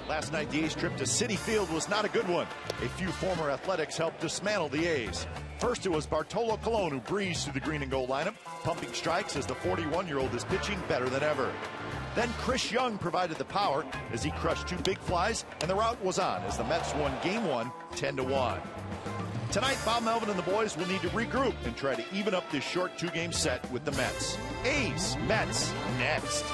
Last night, the A's trip to Citi Field was not a good one. A few former Athletics helped dismantle the A's. First, it was Bartolo Colon who breezed through the green and gold lineup, pumping strikes as the 41-year-old is pitching better than ever. Then Chris Young provided the power as he crushed 2 big flies, and the rout was on as the Mets won Game 1 10-1. Tonight, Bob Melvin and the boys will need to regroup and try to even up this short 2-game set with the Mets. A's, Mets, next.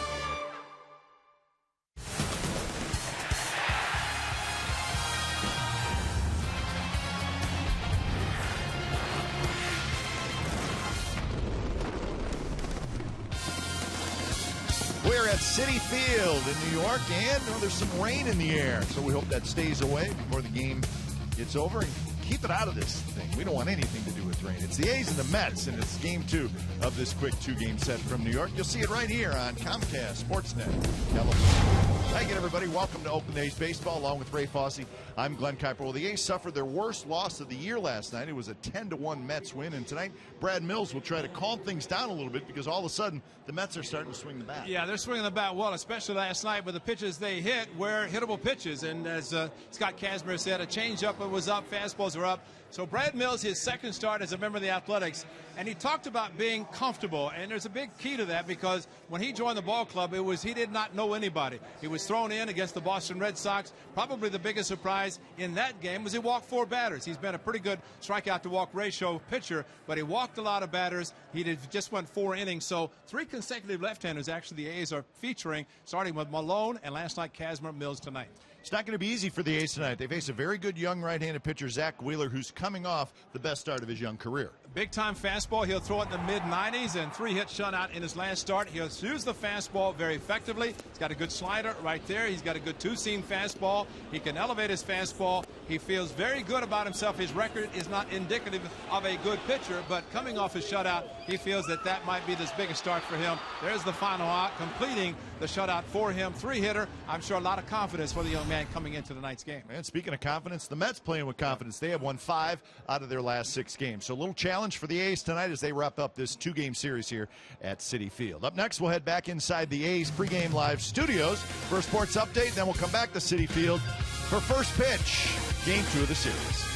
We're at Citi Field in New York, and there's some rain in the air, so we hope that stays away before the game gets over. And keep it out of this thing. We don't want anything to do with rain. It's the A's and the Mets, and it's Game 2 of this quick 2-game set from New York. You'll see it right here on Comcast Sportsnet, California. Hi again, everybody. Welcome to Oakland A's Baseball, along with Ray Fosse. I'm Glenn Kuiper. Well, the A's suffered their worst loss of the year last night. It was a 10-1 Mets win, and tonight Brad Mills will try to calm things down a little bit because all of a sudden the Mets are starting to swing the bat. Yeah, they're swinging the bat well, especially last night, but the pitches they hit were hittable pitches. And as Scott Kazmir said, a changeup was up, fastballs were up. So Brad Mills, his second start as a member of the Athletics, and he talked about being comfortable. And there's a big key to that because when he joined the ball club, he did not know anybody. He was thrown in against the Boston Red Sox. Probably the biggest surprise in that game was he walked 4 batters. He's been a pretty good strikeout-to-walk ratio pitcher, but he walked a lot of batters. Just went 4 innings. So 3 consecutive left-handers actually the A's are featuring, starting with Malone and last night Kazmir, Mills tonight. It's not going to be easy for the A's tonight. They face a very good young right-handed pitcher, Zach Wheeler, who's coming off the best start of his young career. Big-time fastball. He'll throw it in the mid-90s and 3-hit shutout in his last start. He'll use the fastball very effectively. He's got a good slider right there. He's got a good 2-seam fastball. He can elevate his fastball. He feels very good about himself. His record is not indicative of a good pitcher, but coming off his shutout, he feels that might be this biggest start for him. There's the final out, completing the shutout for him. 3-hitter. I'm sure a lot of confidence for the young man coming into tonight's game. And speaking of confidence, the Mets playing with confidence. They have won 5 out of their last 6 games. So a little challenge for the A's tonight as they wrap up this 2-game series here at Citi Field. Up next, we'll head back inside the A's pregame live studios for a sports update. Then we'll come back to Citi Field for first pitch, Game 2 of the series.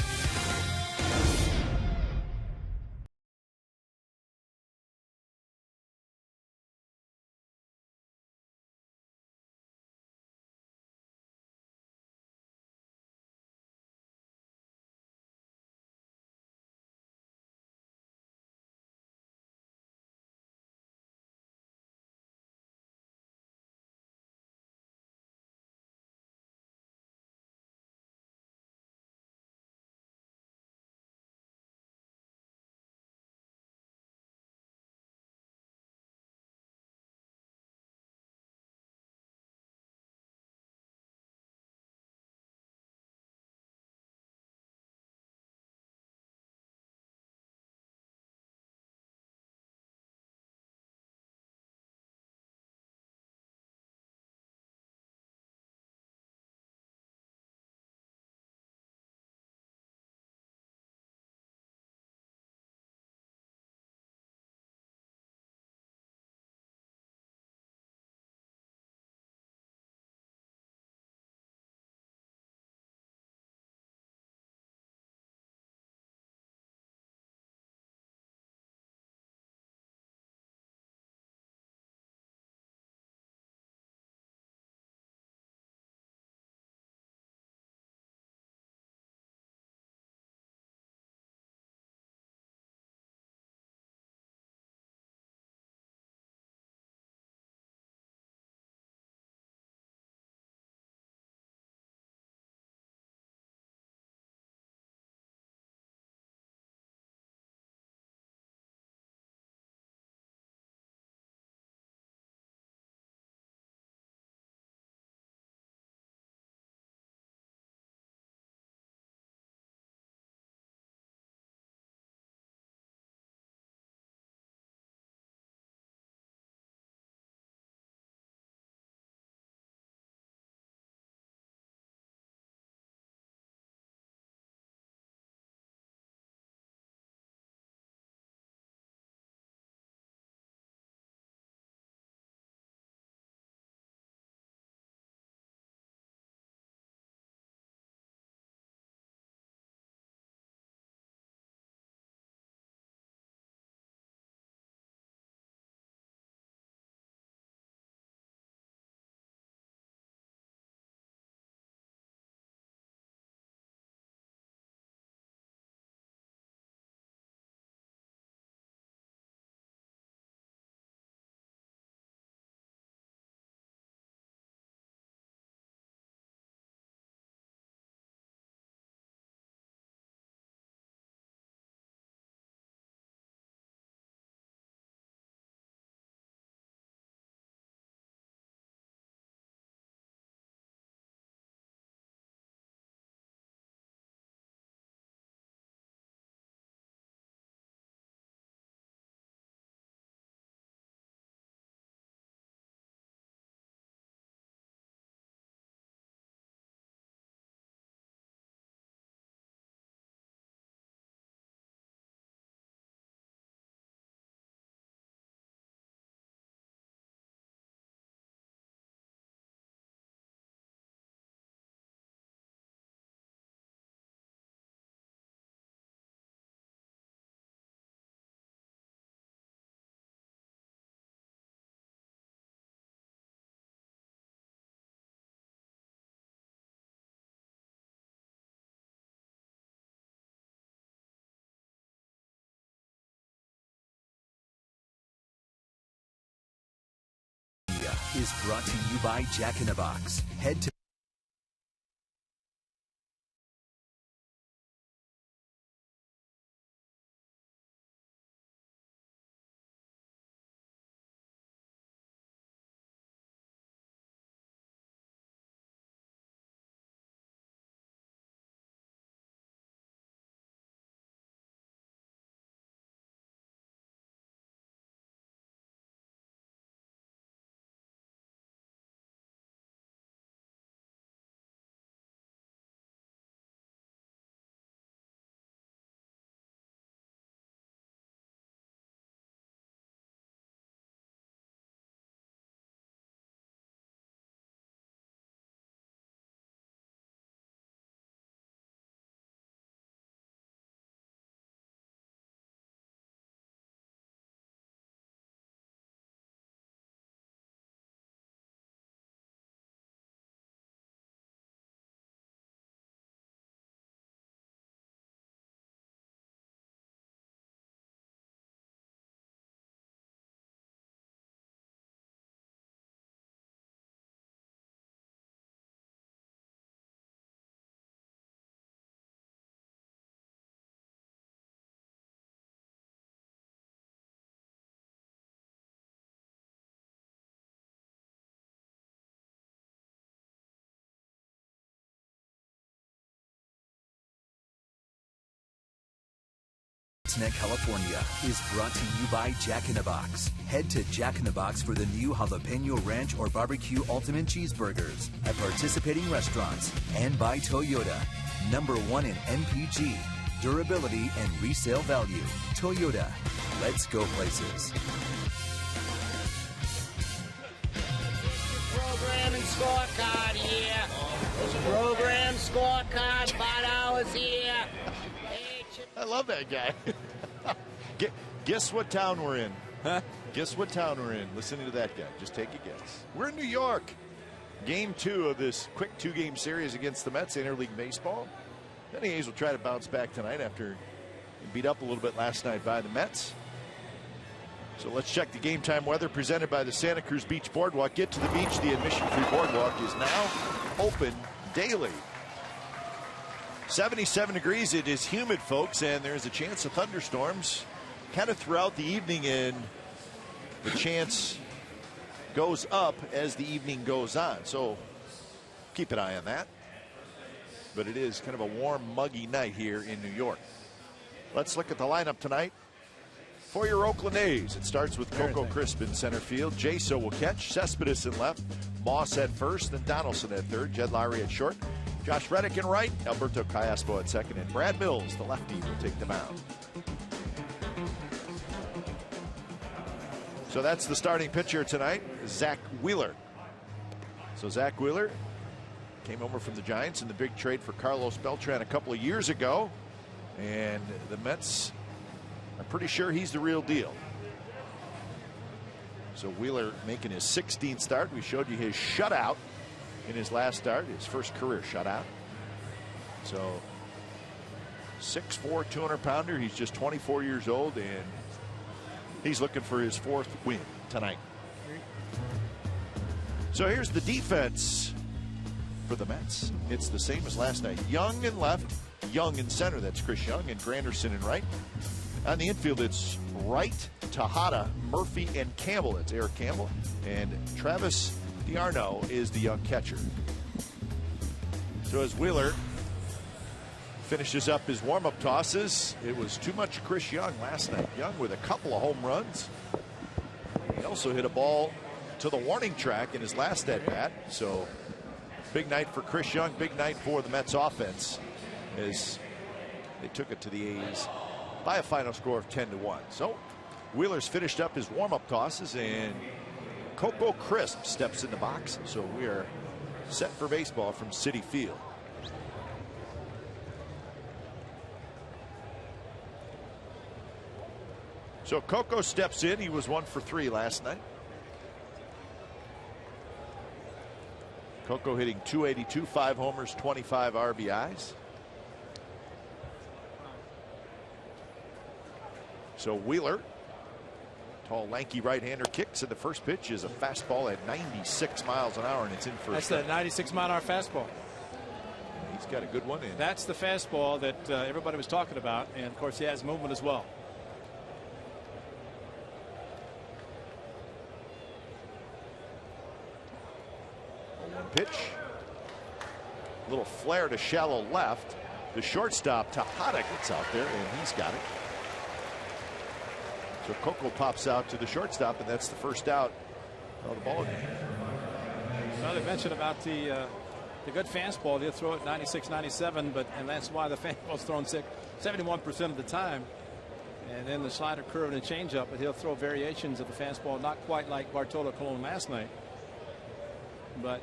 is brought to you by Jack in the Box. Head to California is brought to you by Jack in the Box. Head to Jack in the Box for the new Jalapeno Ranch or Barbecue Ultimate Cheeseburgers at participating restaurants, and by Toyota, #1 in MPG, durability and resale value. Toyota, let's go places. Program and scorecard here. Program, scorecard, $5 here. I love that guy. Guess what town we're in? Huh? Guess what town we're in? Listening to that guy. Just take a guess. We're in New York. Game 2 of this quick 2-game series against the Mets, Interleague Baseball. The A's will try to bounce back tonight after being beat up a little bit last night by the Mets. So let's check the game time weather presented by the Santa Cruz Beach Boardwalk. Get to the beach. The admission-free boardwalk is now open daily. 77 degrees. It is humid, folks, and there's a chance of thunderstorms kind of throughout the evening, and the chance goes up as the evening goes on. So keep an eye on that. But it is kind of a warm, muggy night here in New York. Let's look at the lineup tonight for your Oakland A's. It starts with Coco Crisp in center field. Jaso will catch. Cespedes in left. Moss at first. Then Donaldson at third. Jed Lowry at short. Josh Reddick in right. Alberto Callaspo at second. And Brad Mills, the lefty, will take the mound. So that's the starting pitcher tonight, Zach Wheeler. So Zach Wheeler came over from the Giants in the big trade for Carlos Beltran a couple of years ago. And the Mets are pretty sure he's the real deal. So Wheeler making his 16th start. We showed you his shutout in his last start, his first career shutout. So 6'4", 200-pounder. He's just 24 years old, and he's looking for his 4th win tonight. So here's the defense for the Mets. It's the same as last night. Young in left, Young in center. That's Chris Young, and Granderson in right. On the infield, it's Wright, Tejada, Murphy, and Campbell. That's Eric Campbell. And Travis DiArno is the young catcher. So as Wheeler finishes up his warm-up tosses, it was too much Chris Young last night. Young with a couple of home runs. He also hit a ball to the warning track in his last at-bat. So big night for Chris Young, big night for the Mets offense as they took it to the A's by a final score of 10-1. So Wheeler's finished up his warm-up tosses, and Coco Crisp steps in the box. So we are set for baseball from Citi Field. So Coco steps in. He was 1 for 3 last night. Coco hitting .282, 5 homers, 25 RBIs. So Wheeler Tall, lanky right-hander kicks, and the first pitch is a fastball at 96 miles an hour, and it's in for That's that 96-mile-an-hour fastball. He's got a good one in. That's the fastball that everybody was talking about, and of course he has movement as well. One pitch. A little flare to shallow left. The shortstop Tejada gets out there, and he's got it. So Coco pops out to the shortstop, and that's the first out of the ball game. Well, they mentioned about the good fastball. They'll throw it 96, 97, and that's why the fastball's thrown 71% of the time. And then the slider, curve, and changeup, but he'll throw variations of the fastball, not quite like Bartolo Colon last night. But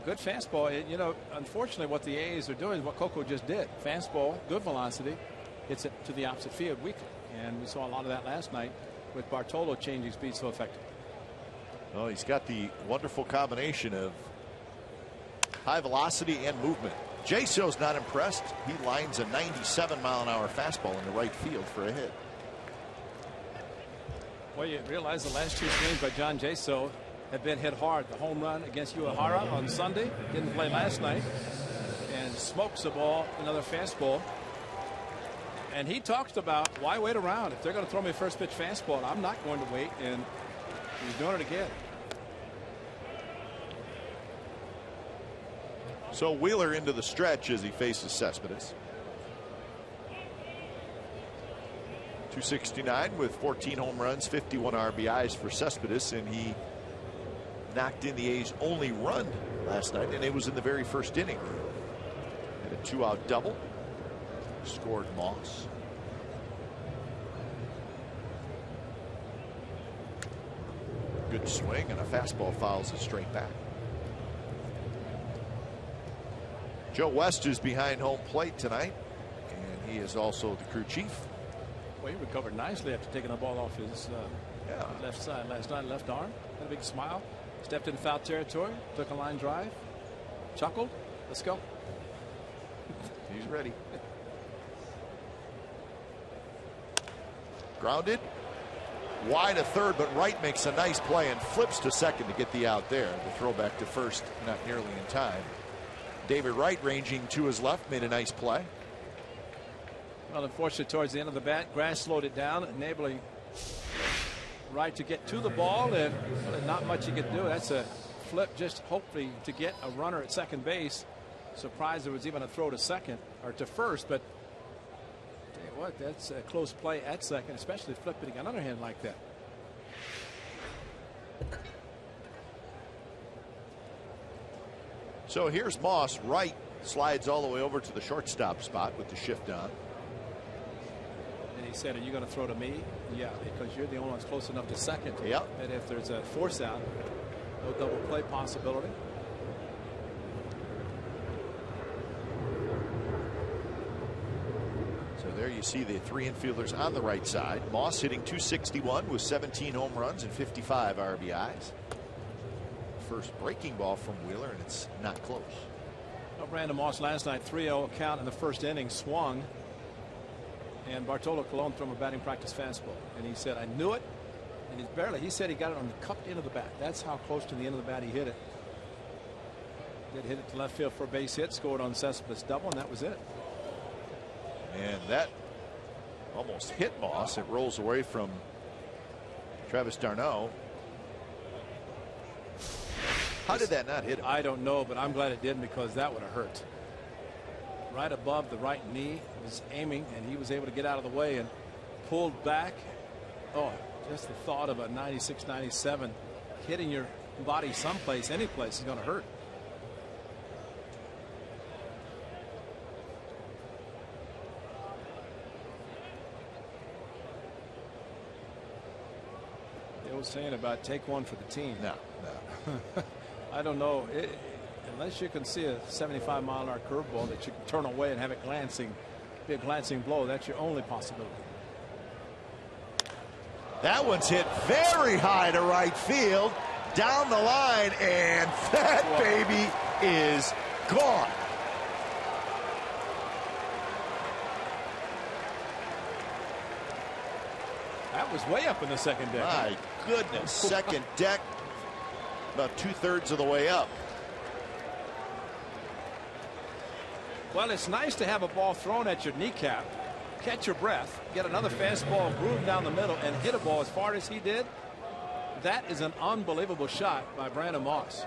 good fastball. You know, unfortunately, what the A's are doing is what Coco just did. Fastball, good velocity, hits it to the opposite field weakly. And we saw a lot of that last night with Bartolo changing speed so effective. Well, he's got the wonderful combination of high velocity and movement. Jaso's not impressed. He lines a 97-mile-an-hour fastball in the right field for a hit. Well, you realize the last two swings by John Jaso have been hit hard. The home run against Uehara on Sunday, didn't play last night, and smokes the ball, another fastball. And he talks about, why wait around? If they're going to throw me a first pitch fastball, I'm not going to wait. And he's doing it again. So Wheeler into the stretch as he faces Cespedes. 269 with 14 home runs, 51 RBIs for Cespedes, and he knocked in the A's only run last night, and it was in the very first inning. Had a 2-out double. Scored Moss. Good swing, and a fastball fouls it straight back. Joe West is behind home plate tonight, and he is also the crew chief. Well, he recovered nicely after taking the ball off his left side last night, left arm. Had a big smile. Stepped in foul territory, took a line drive, chuckled. Let's go. He's ready. Grounded. Wide to third, but Wright makes a nice play and flips to second to get the out there. The throw back to first, not nearly in time. David Wright, ranging to his left, made a nice play. Well, unfortunately, towards the end of the bat, grass slowed it down, enabling Wright to get to the ball, and not much he could do. That's a flip, just hopefully to get a runner at second base. Surprised there was even a throw to second or to first, but tell you what, that's a close play at second, especially flipping an underhand like that. So here's Moss. Wright slides all the way over to the shortstop spot with the shift on. And he said, "Are you going to throw to me?" Yeah, because you're the only one that's close enough to second. Yep. And if there's a force out, no double play possibility. So there you see the three infielders on the right side. Moss hitting .261 with 17 home runs and 55 RBIs. First breaking ball from Wheeler, and it's not close. Well, Brandon Moss last night, 3-0 count in the first inning, swung. And Bartolo Colon threw him a batting practice fastball. And he said, "I knew it." And he's barely, he said he got it on the cupped end of the bat. That's how close to the end of the bat he hit it. Did hit it to left field for a base hit, scored on Cespedes double, and that was it. And that almost hit Moss. It rolls away from Travis d'Arnaud. How did that not hit him? I don't know, but I'm glad it didn't, because that would have hurt. Right above the right knee, was aiming, and he was able to get out of the way and pulled back. Oh, just the thought of a 96, 97 hitting your body someplace, any place, is going to hurt. They were saying about take one for the team. No. I don't know. Unless you can see a 75-mile-an-hour curveball that you can turn away and have it glancing, be a glancing blow, that's your only possibility. That one's hit very high to right field, down the line, and that baby is gone. was way up in the second deck. My goodness, second deck, about 2/3 of the way up. Well, it's nice to have a ball thrown at your kneecap, catch your breath, get another fastball groove down the middle, and hit a ball as far as he did. That is an unbelievable shot by Brandon Moss.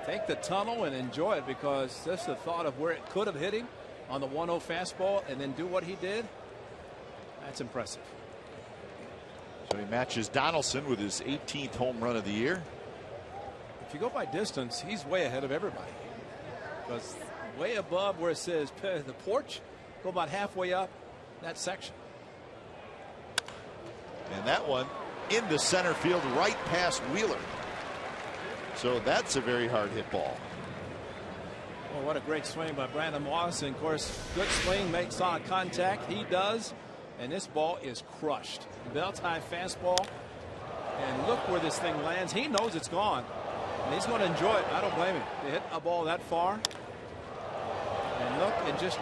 Take the tunnel and enjoy it, because just the thought of where it could have hit him on the 1-0 fastball and then do what he did, that's impressive. So he matches Donaldson with his 18th home run of the year. If you go by distance, he's way ahead of everybody, because way above where it says the porch, go about halfway up that section. And that one into center field, right past Wheeler. So that's a very hard hit ball. Well, what a great swing by Brandon Moss. And of course, good swing, makes solid contact. He does. And this ball is crushed. Belt high fastball. And look where this thing lands. He knows it's gone. And he's going to enjoy it. I don't blame him. To hit a ball that far. And look and just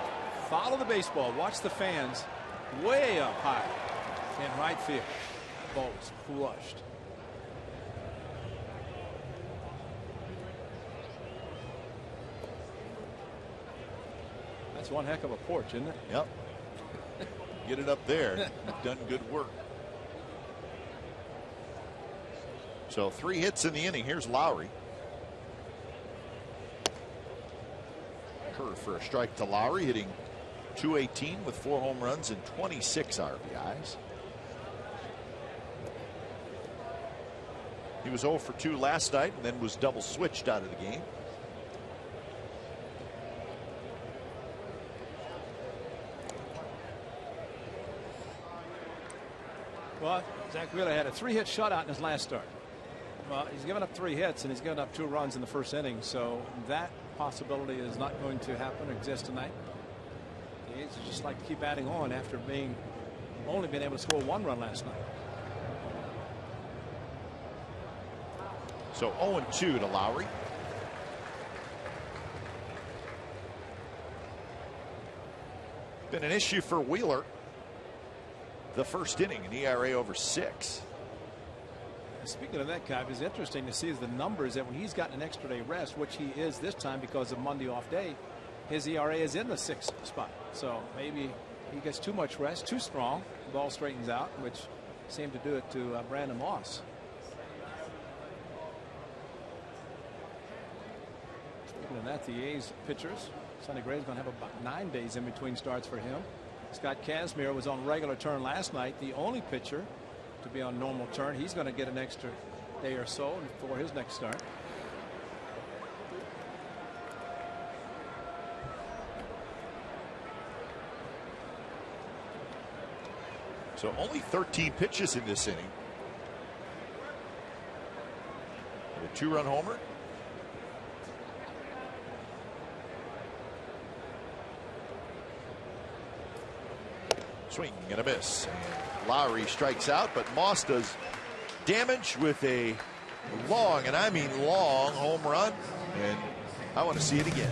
follow the baseball. Watch the fans way up high in right field. That ball was crushed. That's one heck of a porch, isn't it? Yep. Get it up there. You've done good work. So 3 hits in the inning. Here's Lowry. Curve for a strike to Lowry, hitting .218 with 4 home runs and 26 RBIs. He was 0 for 2 last night and then was double switched out of the game. Well, Zach Wheeler had a 3-hit shutout in his last start. Well, he's given up 3 hits and he's given up 2 runs in the first inning, so that possibility is not going to happen or exist tonight. The A's just like to keep adding on after only being able to score 1 run last night. So 0-2 to Lowry. Been an issue for Wheeler. The first inning, an ERA over 6. Speaking of that, Cobb, it's interesting to see is the numbers that when he's gotten an extra day rest, which he is this time because of Monday off day, his ERA is in the 6th spot. So maybe he gets too much rest, too strong, the ball straightens out, which seemed to do it to Brandon Moss. Speaking of that, the A's pitchers, Sonny Gray's going to have about 9 days in between starts for him. Scott Kazmir was on regular turn last night, the only pitcher to be on normal turn. He's going to get an extra day or so before his next start. So only 13 pitches in this inning. A 2-run homer. Swing and a miss. And Lowry strikes out, but Moss does damage with a long, and I mean long, home run. And I want to see it again.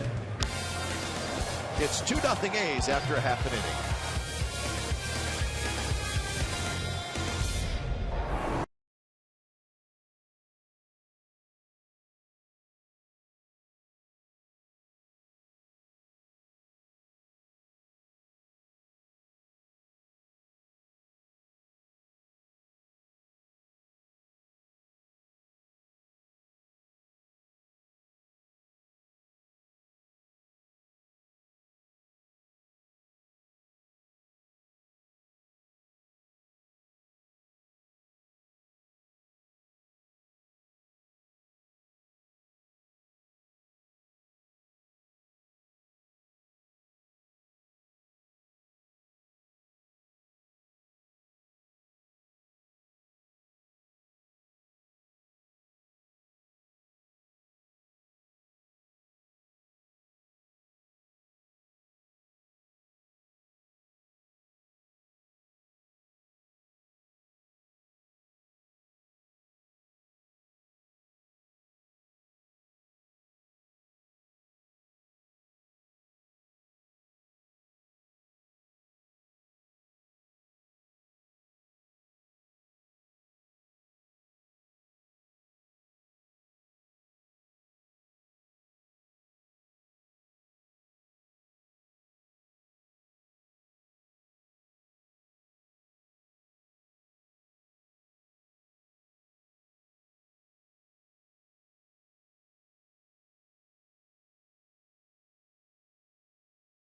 It's 2-0 A's after a half an inning.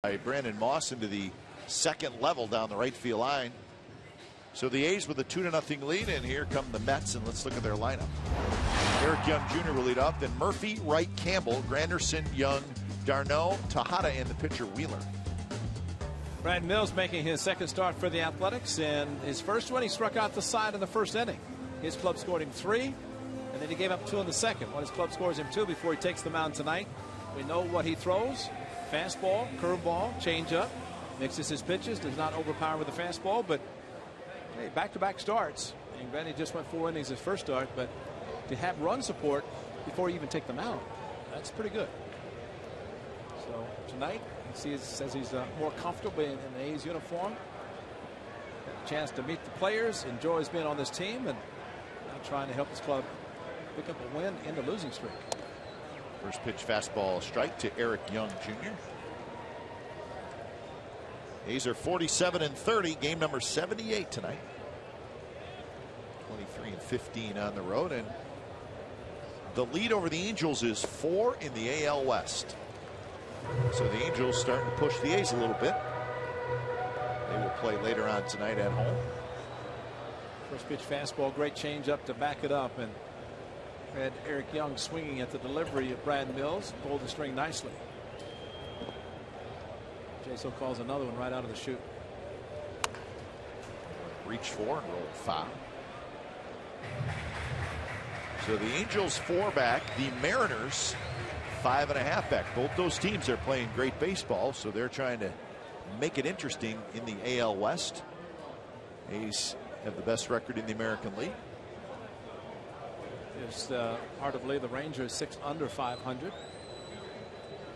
Brandon Moss into the second level down the right field line. So the A's with a 2-0 lead, and here come the Mets, and let's look at their lineup. Eric Young Jr. will lead up, then Murphy, Wright, Campbell, Granderson, Young, Darno, Tejada, and the pitcher Wheeler. Brad Mills making his second start for the Athletics, and his first one he struck out the side in the first inning. His club scored him 3, and then he gave up 2 in the second. His club scores him 2 before he takes the mound tonight. We know what he throws: fastball, curveball, changeup. Mixes his pitches, does not overpower with the fastball, but hey, back-to-back starts. And granted, he just went 4 innings his first start, but to have run support before you even take the mound, that's pretty good. So tonight, he says he's more comfortable in the A's uniform. Got a chance to meet the players, enjoys being on this team, and now trying to help his club pick up a win in the losing streak. First pitch fastball strike to Eric Young Jr. A's are 47-30, game number 78 tonight. 23-15 on the road, and the lead over the Angels is 4 in the AL West. So the Angels starting to push the A's a little bit. They will play later on tonight at home. First pitch fastball, great changeup to back it up, and had Eric Young swinging at the delivery of Brad Mills, pulled the string nicely. Jaso calls another one right out of the chute. Reach for and roll foul. So the Angels 4 back, the Mariners 5.5 back. Both those teams are playing great baseball, so they're trying to make it interesting in the AL West. A's have the best record in the American League. It's hard to believe the Rangers 6 under 500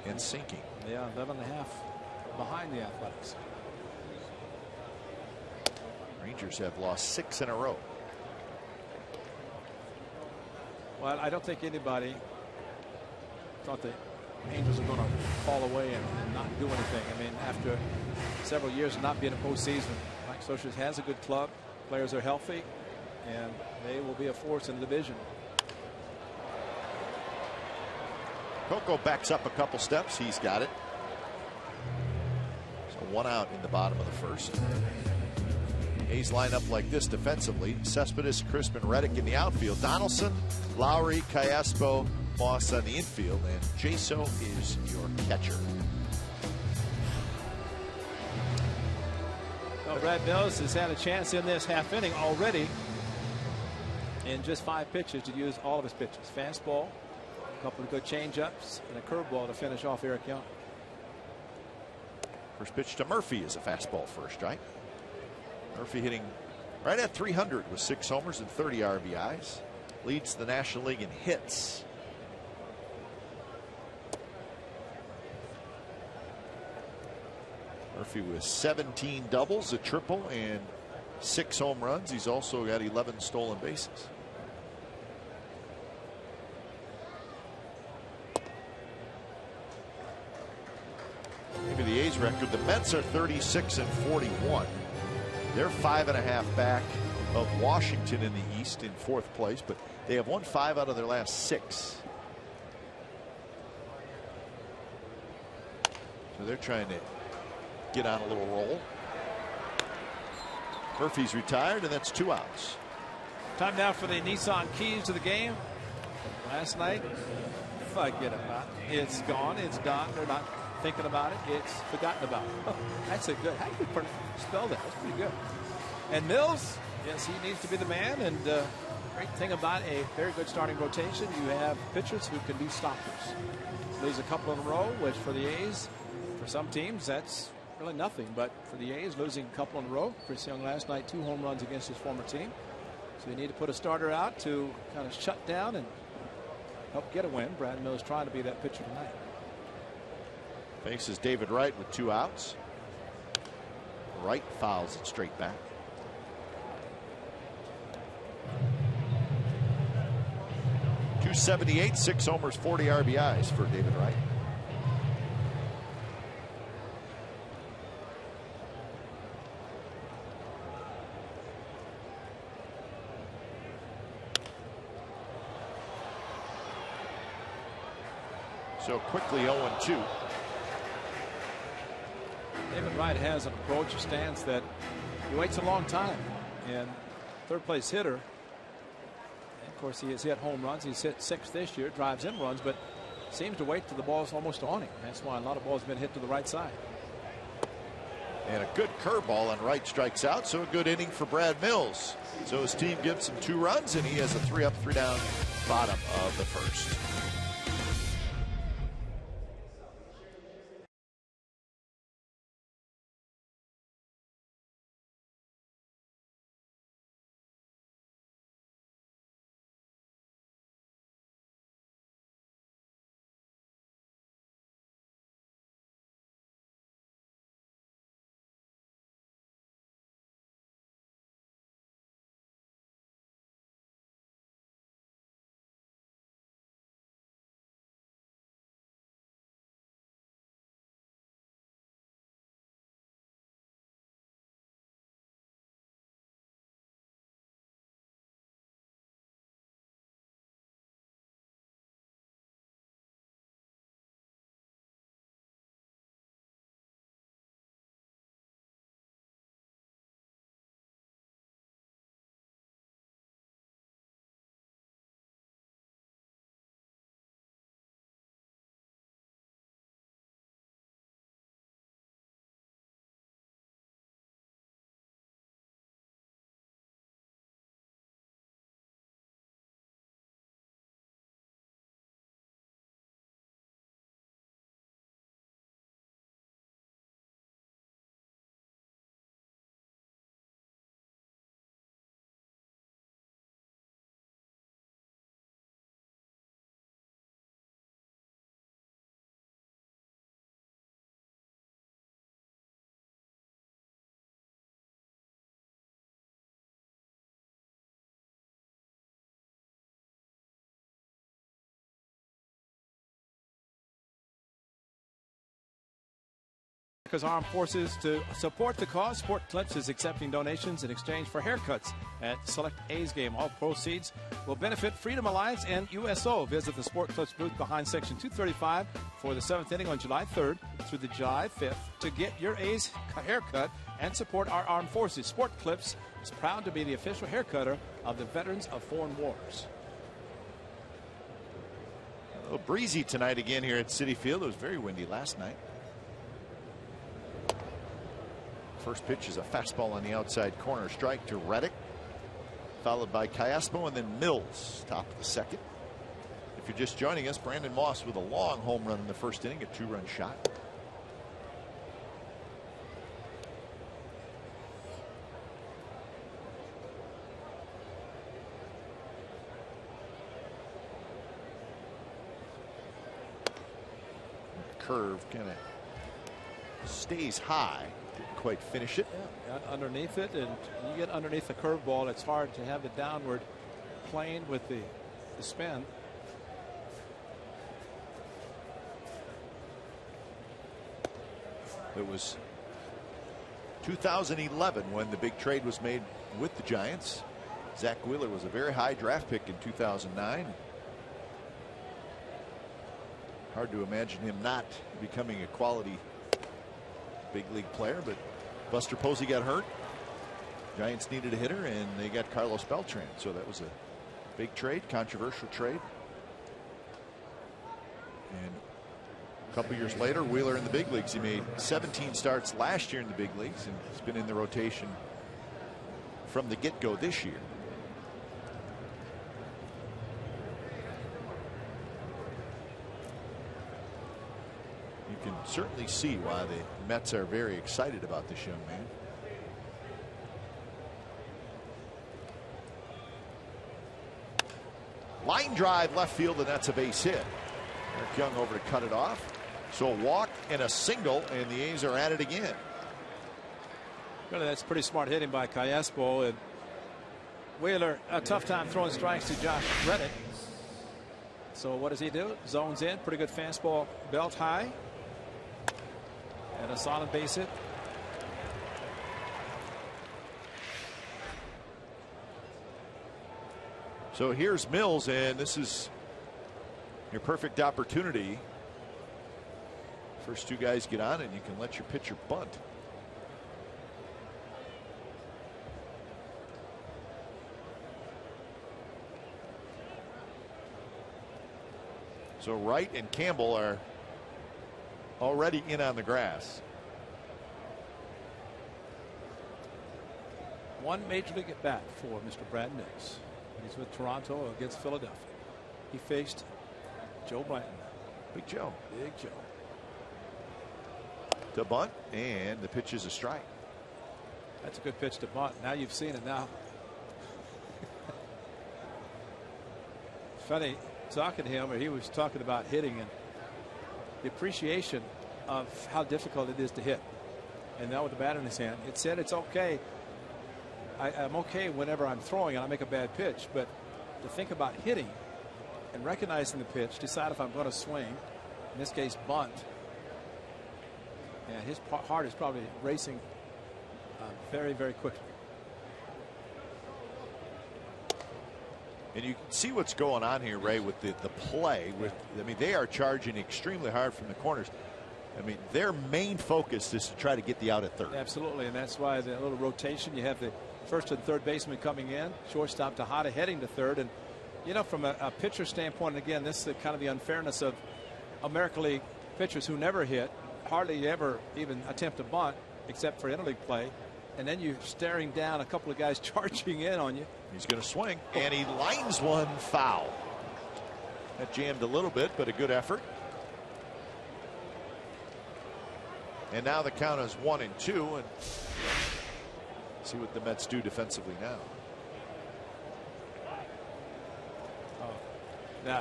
and sinking. Yeah, 11.5 behind the Athletics. Rangers have lost 6 in a row. Well, I don't think anybody thought the Angels are going to fall away and not do anything. I mean, after several years of not being in postseason, Mike Scioscia has a good club. Players are healthy, and they will be a force in the division. Coco backs up a couple steps. He's got it. So 1 out in the bottom of the first. A's line up like this defensively: Cespedes, Crispin, Reddick in the outfield, Donaldson, Lowry, Callaspo, Moss on the infield, and Jaso is your catcher. Well, Brad Mills has had a chance in this half inning already in just 5 pitches to use all of his pitches. Fastball, a couple of good changeups, and a curveball to finish off Eric Young. First pitch to Murphy is a fastball for a strike. Murphy hitting right at 300 with 6 homers and 30 RBIs. Leads the National League in hits. Murphy with 17 doubles, a triple, and 6 home runs. He's also got 11 stolen bases. Maybe the A's record. The Mets are 36-41. They're 5.5 back of Washington in the East in 4th place, but they have won 5 out of their last 6. So they're trying to get on a little roll. Murphy's retired, and that's 2 outs. Time now for the Nissan keys to the game. Last night, forget about it. It's gone. It's done. They're not thinking about it. It's forgotten about. Oh, that's a good. How do you spell that? That's pretty good. And Mills, yes, he needs to be the man. And great thing about a very good starting rotation, you have pitchers who can be stoppers. Lose a couple in a row, which for the A's, for some teams, that's really nothing. But for the A's, losing a couple in a row. Chris Young last night, 2 home runs against his former team. So you need to put a starter out to kind of shut down and help get a win. Brad Mills trying to be that pitcher tonight. Faces David Wright with 2 outs. Wright fouls it straight back. .278, 6 homers, 40 RBIs for David Wright. So quickly 0-2. Wright has an approach, a stance that he waits a long time. And third place hitter, and of course he has hit home runs. He's hit 6 this year, drives in runs, but seems to wait till the ball's almost on him. That's why a lot of balls have been hit to the right side. And a good curveball on right strikes out, so a good inning for Brad Mills. So his team gives him 2 runs, and he has a 3-up, 3-down bottom of the first. Armed Forces to support the cause. Sport Clips is accepting donations in exchange for haircuts at select A's game. All proceeds will benefit Freedom Alliance and USO. Visit the Sport Clips booth behind section 235 for the 7th inning on July 3rd through the July 5th to get your A's haircut and support our armed forces. Sport Clips is proud to be the official haircutter of the Veterans of Foreign Wars. A little breezy tonight again here at Citi Field. It was very windy last night. First pitch is a fastball on the outside corner, strike to Reddick, followed by Callasmo and then Mills, top of the second. If you're just joining us, Brandon Moss with a long home run in the first inning, a 2-run shot. Curve kind of stays high. Didn't quite finish it. Yeah, got underneath it, and you get underneath the curveball, it's hard to have the downward plane with the spin. It was 2011 when the big trade was made with the Giants. Zach Wheeler was a very high draft pick in 2009. Hard to imagine him not becoming a quality big league player, but Buster Posey got hurt. Giants needed a hitter, and they got Carlos Beltran. So that was a big trade, controversial trade. And a couple years later, Wheeler in the big leagues. He made 17 starts last year in the big leagues, and he's been in the rotation from the get-go this year. You can certainly see why the Mets are very excited about this young man. Line drive left field, and that's a base hit. Eric Young over to cut it off. So a walk and a single, and the A's are at it again. Really, that's pretty smart hitting by Callasmo, and Wheeler a tough time throwing strikes to Josh Reddick. So what does he do? Zones in, pretty good fastball, belt high, and a solid base hit. So here's Mills, and this is your perfect opportunity. First two guys get on, and you can let your pitcher bunt. So Wright and Campbell are already in on the grass. One major league at bat for Mr. Brad Mills. He's with Toronto against Philadelphia. He faced Joe Blanton. Big Joe. Big Joe. To bunt, and the pitch is a strike. That's a good pitch to bunt. Now you've seen it now. Funny talking to him, or he was talking about hitting and the appreciation of how difficult it is to hit. And now with the bat in his hand, it said it's okay. I'm okay whenever I'm throwing and I make a bad pitch, but to think about hitting and recognizing the pitch, decide if I'm going to swing, in this case bunt, and his heart is probably racing very, very quickly. And you can see what's going on here, Ray, with the play. I mean, they are charging extremely hard from the corners. I mean, their main focus is to try to get the out at third. Absolutely, and that's why the little rotation. You have the first and third baseman coming in, shortstop Tejada heading to third. And, you know, from a pitcher standpoint, and again, this is kind of the unfairness of American League pitchers who never hit, hardly ever even attempt to bunt, except for interleague play. And then you're staring down a couple of guys charging in on you. He's going to swing, and he lines one foul. That jammed a little bit, but a good effort. And now the count is 1-2, and see what the Mets do defensively now. Now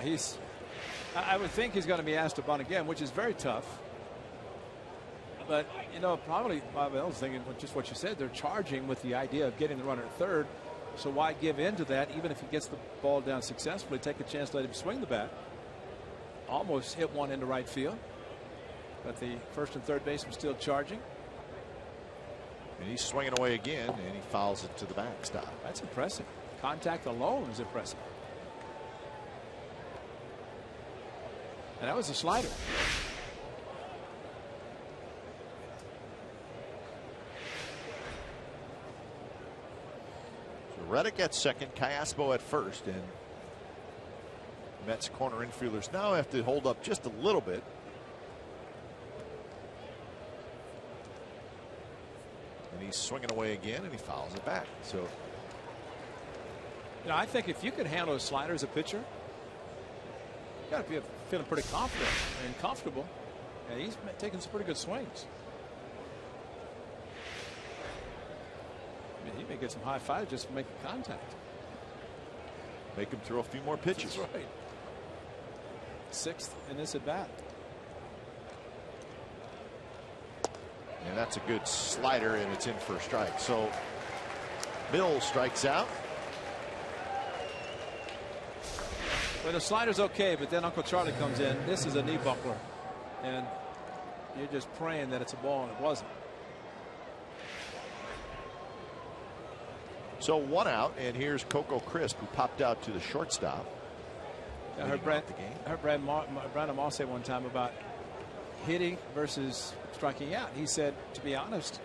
I would think he's going to be asked to bunt again, which is very tough. But, you know, probably Bob Bell's thinking just what you said. They're charging with the idea of getting the runner at third. So why give in to that? Even if he gets the ball down successfully, take a chance to let him swing the bat. Almost hit one into right field. But the first and third baseman still charging. And he's swinging away again, and he fouls it to the backstop. That's impressive. Contact alone is impressive. And that was a slider. Reddick at second, Callaspo at first, and Mets corner infielders now have to hold up just a little bit. And he's swinging away again, and he fouls it back. So, you know, I think if you can handle a slider as a pitcher, you got to be feeling pretty confident and comfortable. And he's taking some pretty good swings. I mean, he may get some high fives just for making contact. Make him throw a few more pitches. That's right. Sixth in this at bat. And that's a good slider, and it's in for a strike. So Mills strikes out. Well, the slider's okay, but then Uncle Charlie comes in. This is a knee buckler, and you're just praying that it's a ball, and it wasn't. So one out, and here's Coco Crisp, who popped out to the shortstop. I heard Brandon Moss say one time about hitting versus striking out. He said, to be honest,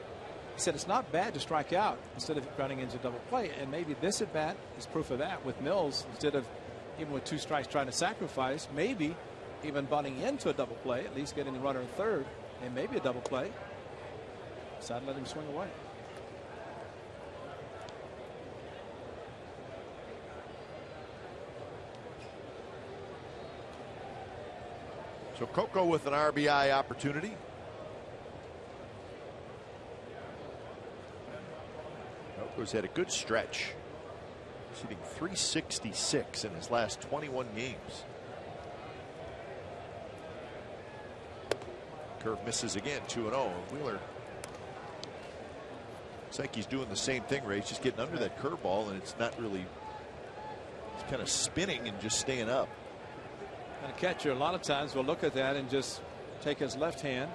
he said it's not bad to strike out instead of running into double play. And maybe this at bat is proof of that with Mills. Instead of even with two strikes trying to sacrifice, maybe even bunting into a double play, at least getting the runner in third, and maybe a double play. Decided to let him swing away. So Coco with an RBI opportunity. Coco's had a good stretch. He's hitting .366 in his last 21 games. Curve misses again, 2-0. Wheeler looks like he's doing the same thing, Ray. He's just getting under that curveball, and it's not really, it's kind of spinning and just staying up. And a catcher a lot of times will look at that and just take his left hand,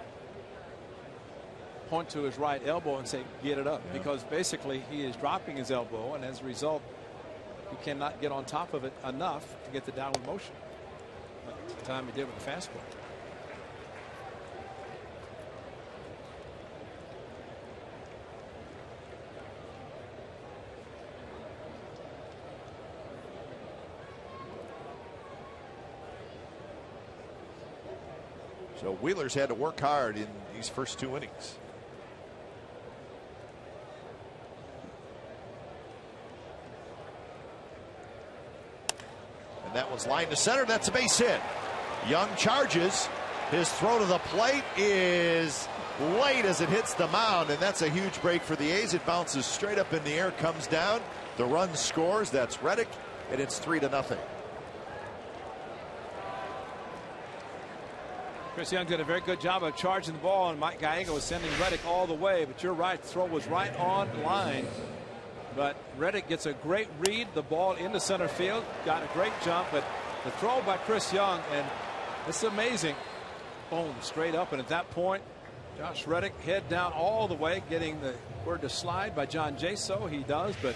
point to his right elbow and say get it up, because basically he is dropping his elbow, and as a result he cannot get on top of it enough to get the downward motion like the time he did with the fastball. So Wheeler's had to work hard in these first 2 innings. And that one's lined to center. That's a base hit. Young charges. His throw to the plate is late as it hits the mound, and that's a huge break for the A's. It bounces straight up in the air, comes down. The run scores. That's Reddick, and it's 3-0. Chris Young did a very good job of charging the ball, and Mike Gallego was sending Reddick all the way. But you're right, the throw was right on line. But Reddick gets a great read, the ball into center field, got a great jump, but the throw by Chris Young, and it's amazing. Boom, straight up, and at that point, Josh Reddick head down all the way, getting the word to slide by John Jaso. He does, but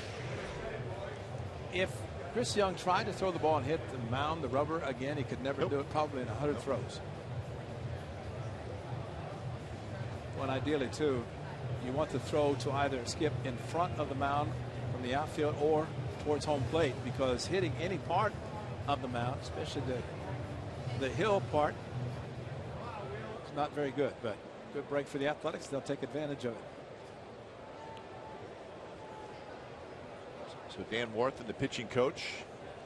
if Chris Young tried to throw the ball and hit the mound, the rubber again, he could never do it, probably in 100 throws. Well, ideally, too, you want the throw to either skip in front of the mound from the outfield or towards home plate, because hitting any part of the mound, especially the hill part, is not very good. But good break for the Athletics. They'll take advantage of it. So Dan Warthen, the pitching coach,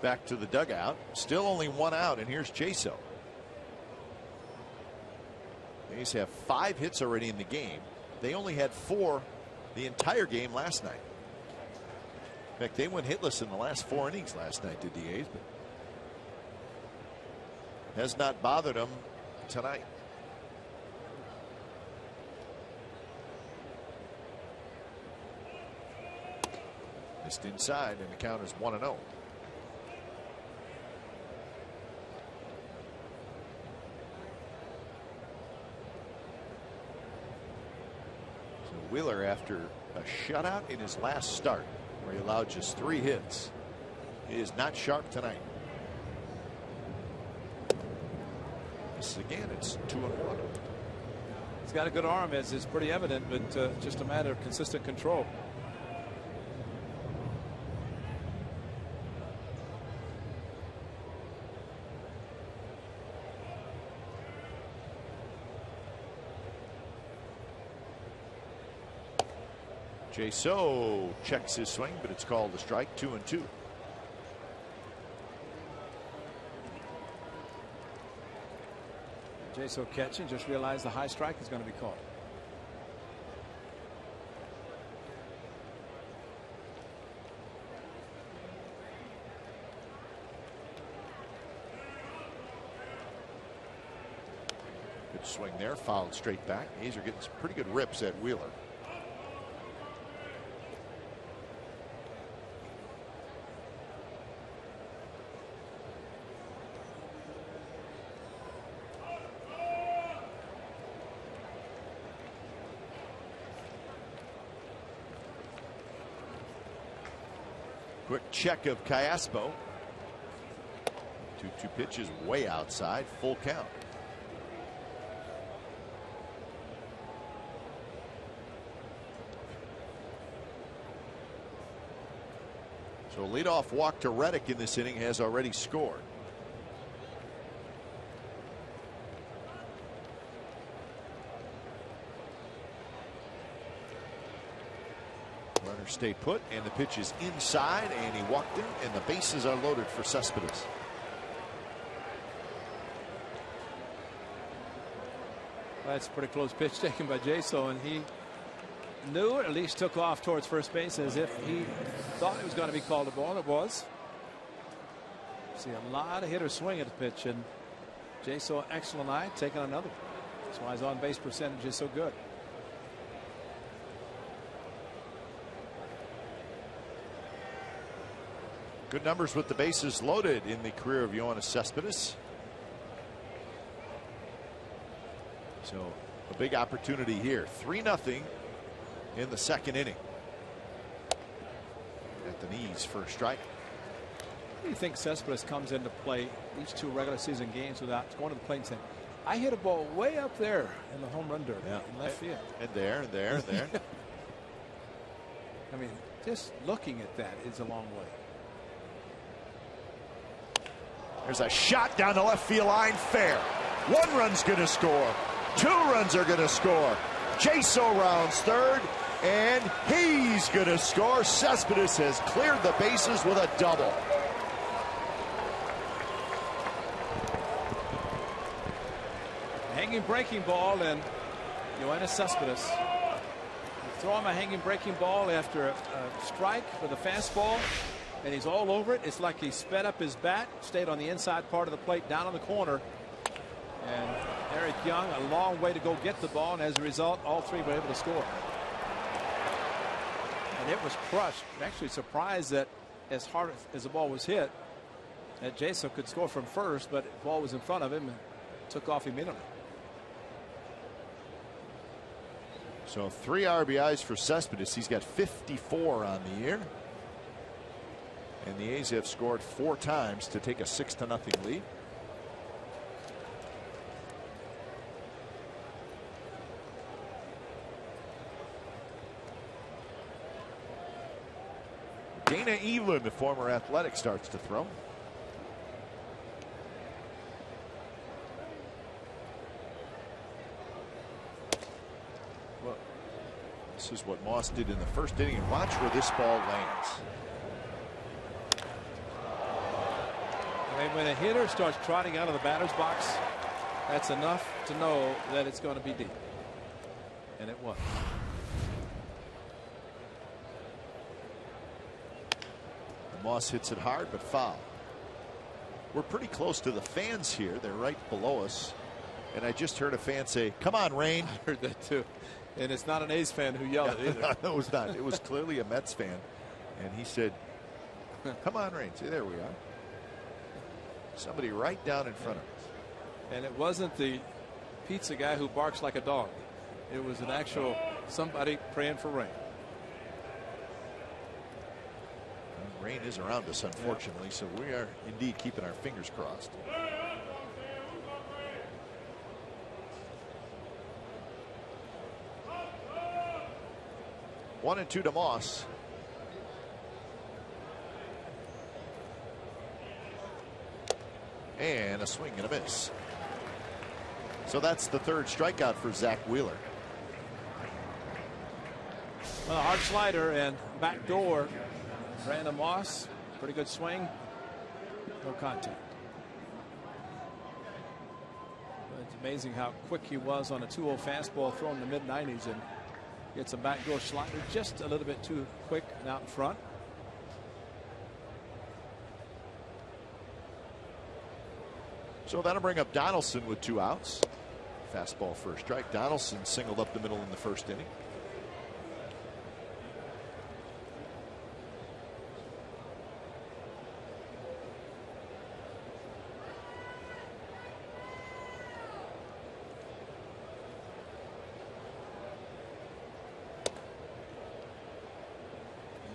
back to the dugout. Still only 1 out, and here's Jaso. The A's have 5 hits already in the game. They only had 4 the entire game last night. In fact, they went hitless in the last 4 innings last night, did the A's, but has not bothered them tonight. Missed inside, and the count is 1-0. Wheeler, after a shutout in his last start where he allowed just 3 hits, is not sharp tonight. This again, it's 2-1. He's got a good arm, as is pretty evident, but just a matter of consistent control. Jaso checks his swing, but it's called a strike. 2-2. Jaso catching, just realized the high strike is going to be called. Good swing there, fouled straight back. A's are getting some pretty good rips at Wheeler. Quick check of Callaspo. 2-2 pitches way outside, full count. So leadoff walk to Reddick in this inning has already scored. Runner stayed put, and the pitch is inside, and he walked in, and the bases are loaded for Cespedes. That's a pretty close pitch taken by Jaso, and he knew, or at least took off towards first base as if he thought it was going to be called a ball. It was. See a lot of hitters swing at the pitch, and Jaso, excellent eye, taking another. That's why his on base percentage is so good. Good numbers with the bases loaded in the career of Yoenis Cespedes. So a big opportunity here. 3-0 in the second inning. At the knees for a strike. What do you think Cespedes comes into play these 2 regular season games without going to the plate and saying, I hit a ball way up there in the home run derby in left field. And there, and there, and there. I mean, just looking at that is a long way. There's a shot down the left field line, fair. 1 run's going to score. 2 runs are going to score. Jaso rounds third, and he's going to score. Cespedes has cleared the bases with a double. Hanging breaking ball, and Yoenis Cespedes throw him a hanging breaking ball after a strike with a fastball, and he's all over it. It's like he sped up his bat, stayed on the inside part of the plate, down on the corner. And Eric Young, a long way to go get the ball, and as a result, all 3 were able to score. And it was crushed. Actually surprised that as hard as the ball was hit, that Jaso could score from first, but the ball was in front of him and took off immediately. So 3 RBIs for Cespedes. He's got 54 on the year. And the A's have scored 4 times to take a 6-0 lead. Dana Evelyn, the former Athletic, starts to throw. Well, this is what Moss did in the first inning, and watch where this ball lands. When a hitter starts trotting out of the batter's box, that's enough to know that it's going to be deep. And it was. Moss hits it hard, but foul. We're pretty close to the fans here. They're right below us. And I just heard a fan say, "Come on, Rain." I heard that too. And it's not an A's fan who yelled it either. No, it was not. It was clearly a Mets fan. And he said, "Come on, Rain." See, there we are. Somebody right down in front of us. And it wasn't the pizza guy who barks like a dog. It was an actual somebody praying for rain. Rain is around us, unfortunately, so we are indeed keeping our fingers crossed. One and 2 to Moss. And a swing and a miss. So that's the 3rd strikeout for Zach Wheeler. Well, a hard slider and back door. Brandon Moss, pretty good swing. No contact. But it's amazing how quick he was on a 2-0 fastball thrown in the mid-90s, and gets a backdoor slider just a little bit too quick and out in front. So that'll bring up Donaldson with 2 outs. Fastball for a strike. Donaldson singled up the middle in the first inning.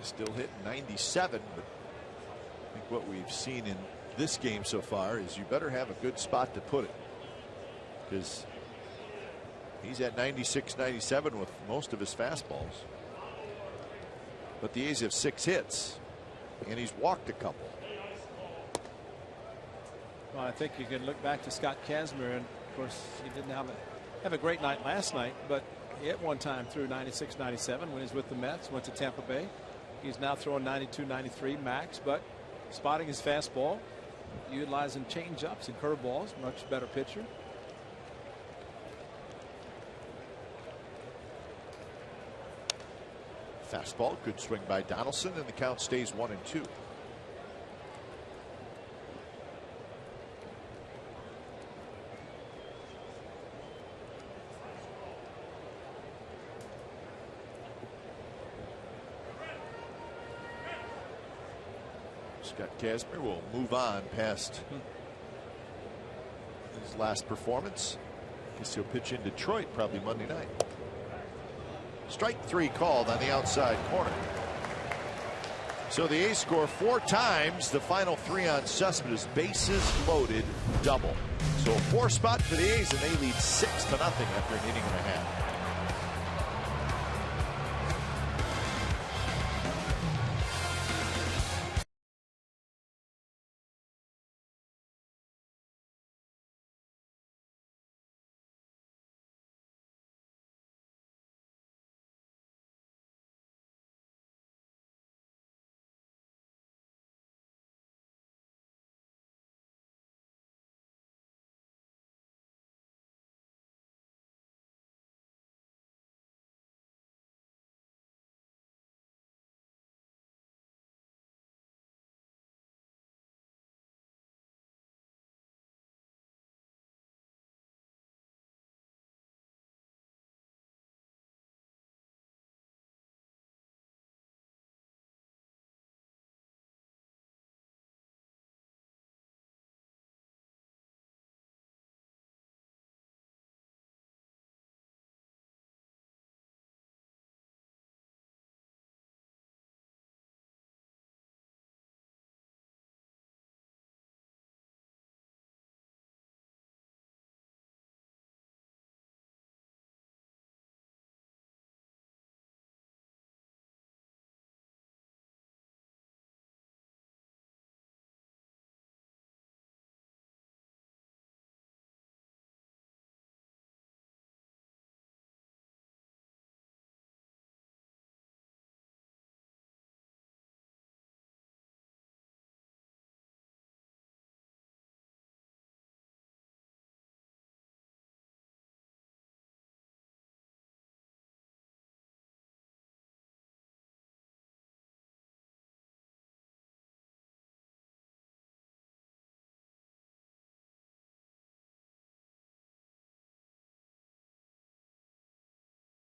Still hitting 97, but I think what we've seen in this game so far is you better have a good spot to put it, because he's at 96, 97 with most of his fastballs. But the A's have 6 hits, and he's walked a couple. Well, I think you can look back to Scott Kazmir, and of course he didn't have a great night last night, but he hit one time through 96, 97 when he was with the Mets, went to Tampa Bay. He's now throwing 92, 93 max, but spotting his fastball, utilizing change-ups and curveballs. Much better pitcher. Fastball, good swing by Donaldson, and the count stays 1-2. Scott Kazmir will move on past his last performance. Guess he'll pitch in Detroit probably Monday night. Strike 3 called on the outside corner. So the A's score 4 times. The final 3 on Cespedes. Bases loaded, double. So a 4 spot for the A's, and they lead 6-0 after an inning and a half.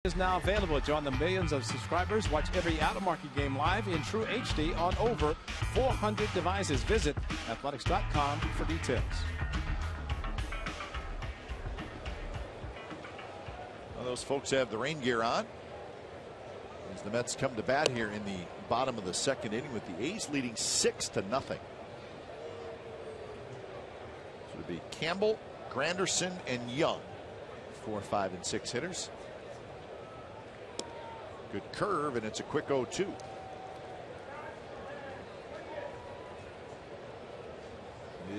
is now available. Join the millions of subscribers. Watch every out-of-market game live in true HD on over 400 devices. Visit athletics.com for details. Well, those folks have the rain gear on as the Mets come to bat here in the bottom of the second inning with the A's leading 6-0. So it'll be Campbell, Granderson, and Young, 4, 5, and 6 hitters. Good curve, and it's a quick 0-2. It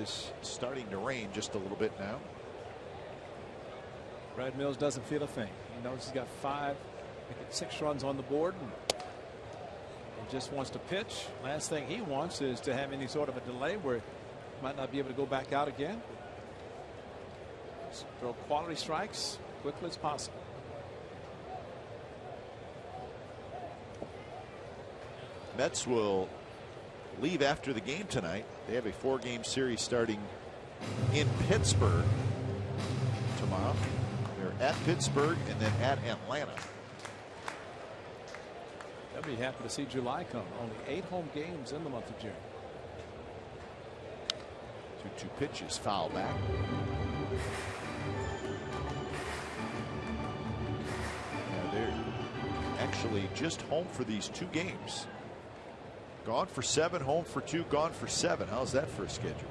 is starting to rain just a little bit now. Brad Mills doesn't feel a thing. He knows he's got 6 runs on the board. And he just wants to pitch. Last thing he wants is to have any sort of a delay where he might not be able to go back out again. Just throw quality strikes quickly as possible. Mets will leave after the game tonight. They have a 4-game series starting in Pittsburgh tomorrow. They're at Pittsburgh and then at Atlanta. They'll be happy to see July come. Only 8 home games in the month of June. 2-2 pitches, foul back. Now they're actually just home for these 2 games. Gone for 7, home for 2, gone for 7. How's that for a schedule?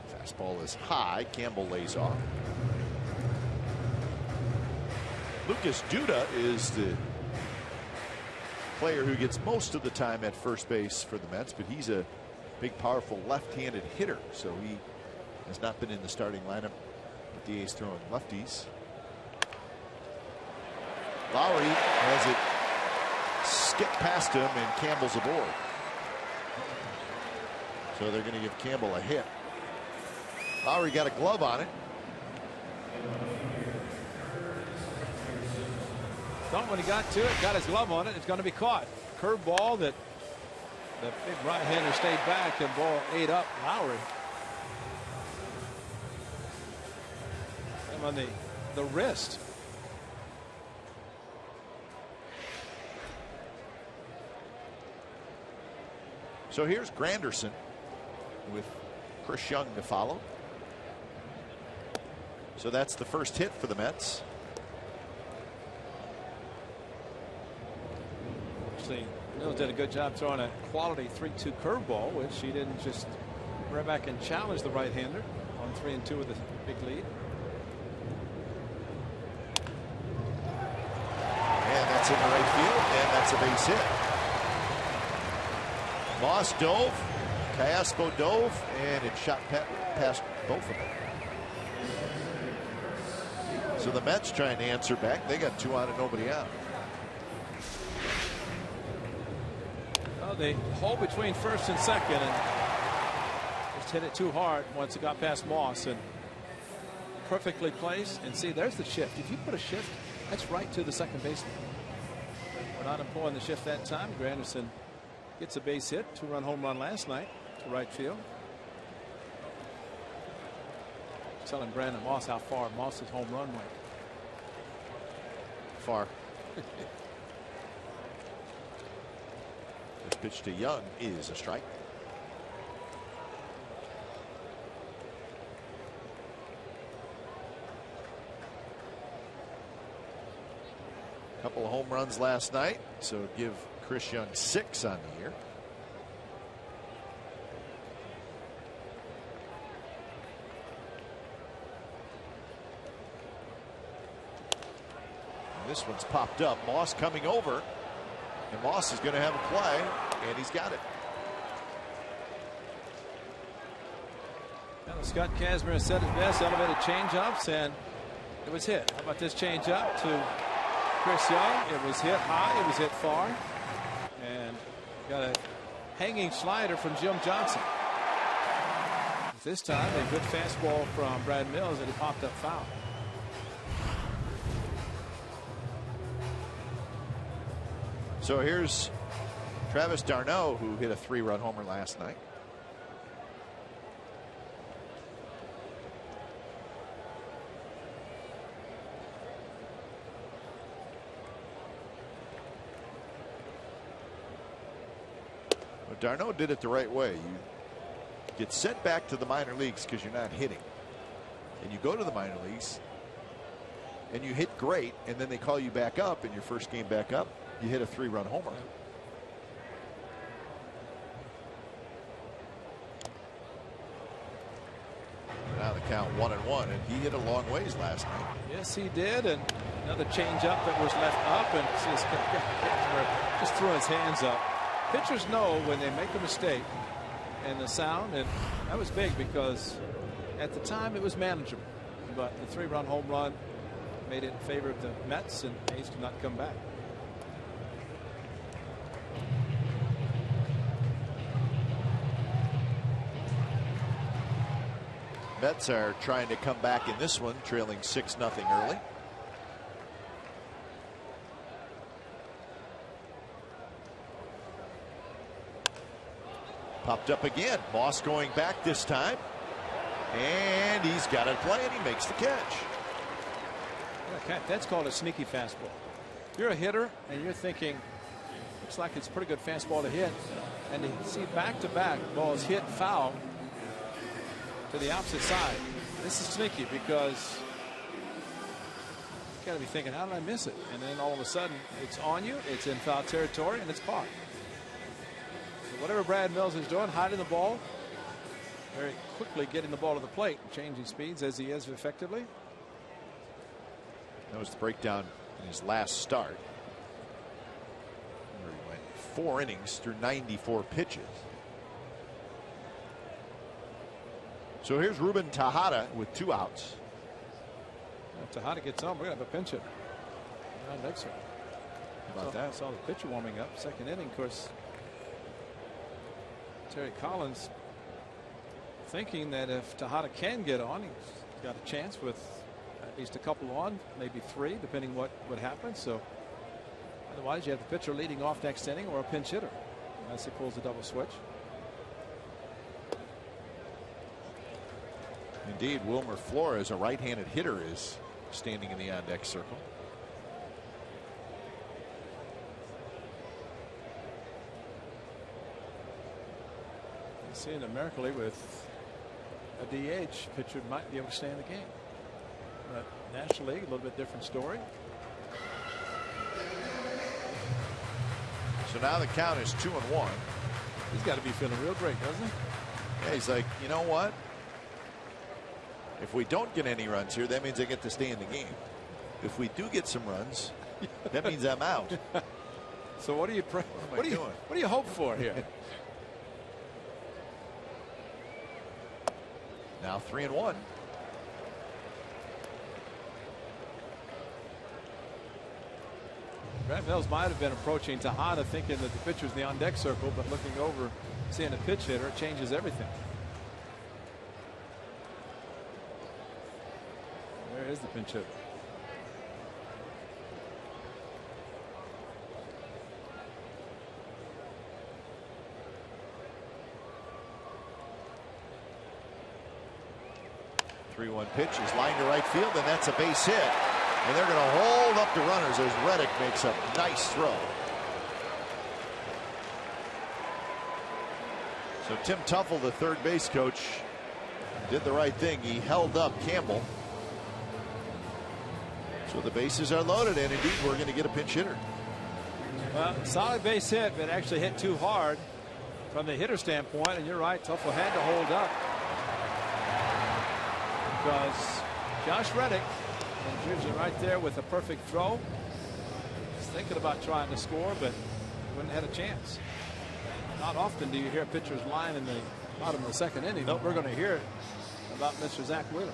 Fastball is high. Campbell lays off. Lucas Duda is the player who gets most of the time at first base for the Mets, but he's a big, powerful left-handed hitter, so he has not been in the starting lineup with the A's throwing lefties. Lowry has it skip past him, and Campbell's aboard. So they're going to give Campbell a hit. Lowry got a glove on it. Thought when he got to it, got his glove on it, it's going to be caught. Curve ball that the big right-hander stayed back, and ball ate up Lowry. And on the wrist. So here's Granderson with Chris Young to follow. So that's the first hit for the Mets. Actually, Mills did a good job throwing a quality 3-2 curveball, which he didn't just right back and challenge the right-hander on 3-2 with a big lead. And that's in the right field, and that's a base hit. Moss dove, Caspo dove, and it shot past both of them. So the Mets trying to answer back. They got 2 out and nobody out. Well, they hold between first and second, and just hit it too hard once it got past Moss, and perfectly placed. And see, there's the shift. If you put a shift, that's right to the second baseman. We're not employing the shift that time. Granderson gets a base hit, 2-run home run last night to right field. Telling Brandon Moss how far Moss's home run went. Far. This pitch to Young is a strike. Couple of home runs last night, so give Chris Young 6 on the year. And this one's popped up. Moss coming over, and Moss is going to have a play, and he's got it. Well, Scott Kazmir said it best, elevated changeups, and it was hit. How about this changeup to Chris Young? It was hit high, it was hit far, and got a hanging slider from Jim Johnson. This time a good fastball from Brad Mills, and he popped up foul. So here's Travis d'Arnaud, who hit a 3-run homer last night. D'Arnaud did it the right way. You get sent back to the minor leagues because you're not hitting, and you go to the minor leagues and you hit great, and then they call you back up in your first game back up, you hit a 3-run homer. Now the count 1-1, and he hit a long ways last night. Yes, he did, and another changeup that was left up, and just threw his hands up. Pitchers know when they make a mistake, and the sound, and that was big because at the time it was manageable, but the 3-run home run made it in favor of the Mets, and Hayes did not come back. Mets are trying to come back in this one, trailing 6-0 early. Popped up again. Moss going back this time. And he's got it playing. He makes the catch. Okay, that's called a sneaky fastball. You're a hitter and you're thinking, looks like it's a pretty good fastball to hit. And to see back-to-back balls hit foul to the opposite side. This is sneaky because you got to be thinking, how did I miss it? And then all of a sudden it's on you, it's in foul territory, and it's caught. So whatever Brad Mills is doing, hiding the ball, very quickly getting the ball to the plate, changing speeds as he is effectively. That was the breakdown in his last start, where he went 4 innings through 94 pitches. So here's Ruben Tejada with 2 outs. If Tejada gets on, we're going to have a pinch hitter. Next one. How about that? Saw the pitcher warming up. Second inning, of course. Terry Collins thinking that if Tejada can get on, he's got a chance with at least a couple on, maybe 3, depending what would happen. So otherwise, you have the pitcher leading off next inning or a pinch hitter unless he pulls a double switch. Indeed, Wilmer Flores, a right-handed hitter, is standing in the on-deck circle. Seeing numerically with a DH, pitcher might be able to stay in the game. But National League, a little bit different story. So now the count is 2-1. He's got to be feeling real great, doesn't he? Yeah, he's like, you know what? If we don't get any runs here, that means I get to stay in the game. If we do get some runs, that means I'm out. So what do you pray? What do you hope for here? Now 3-1. Brad Mills might have been approaching Tejada thinking that the pitcher's in the on-deck circle, but looking over, seeing a pitch hitter, changes everything. There is the pinch hitter. The 3-1 pitch is lined to right field, and that's a base hit. And they're going to hold up the runners as Reddick makes a nice throw. So Tim Tuffle, the third base coach, did the right thing. He held up Campbell. So the bases are loaded, and indeed we're going to get a pinch hitter. Well, solid base hit, but actually hit too hard from the hitter standpoint. And you're right, Tuffle had to hold up because Josh Reddick gives it right there with a perfect throw. He's thinking about trying to score, but wouldn't have had a chance. Not often do you hear pitchers line in the bottom of the second inning. Nope. We're going to hear it about Mr. Zach Wheeler.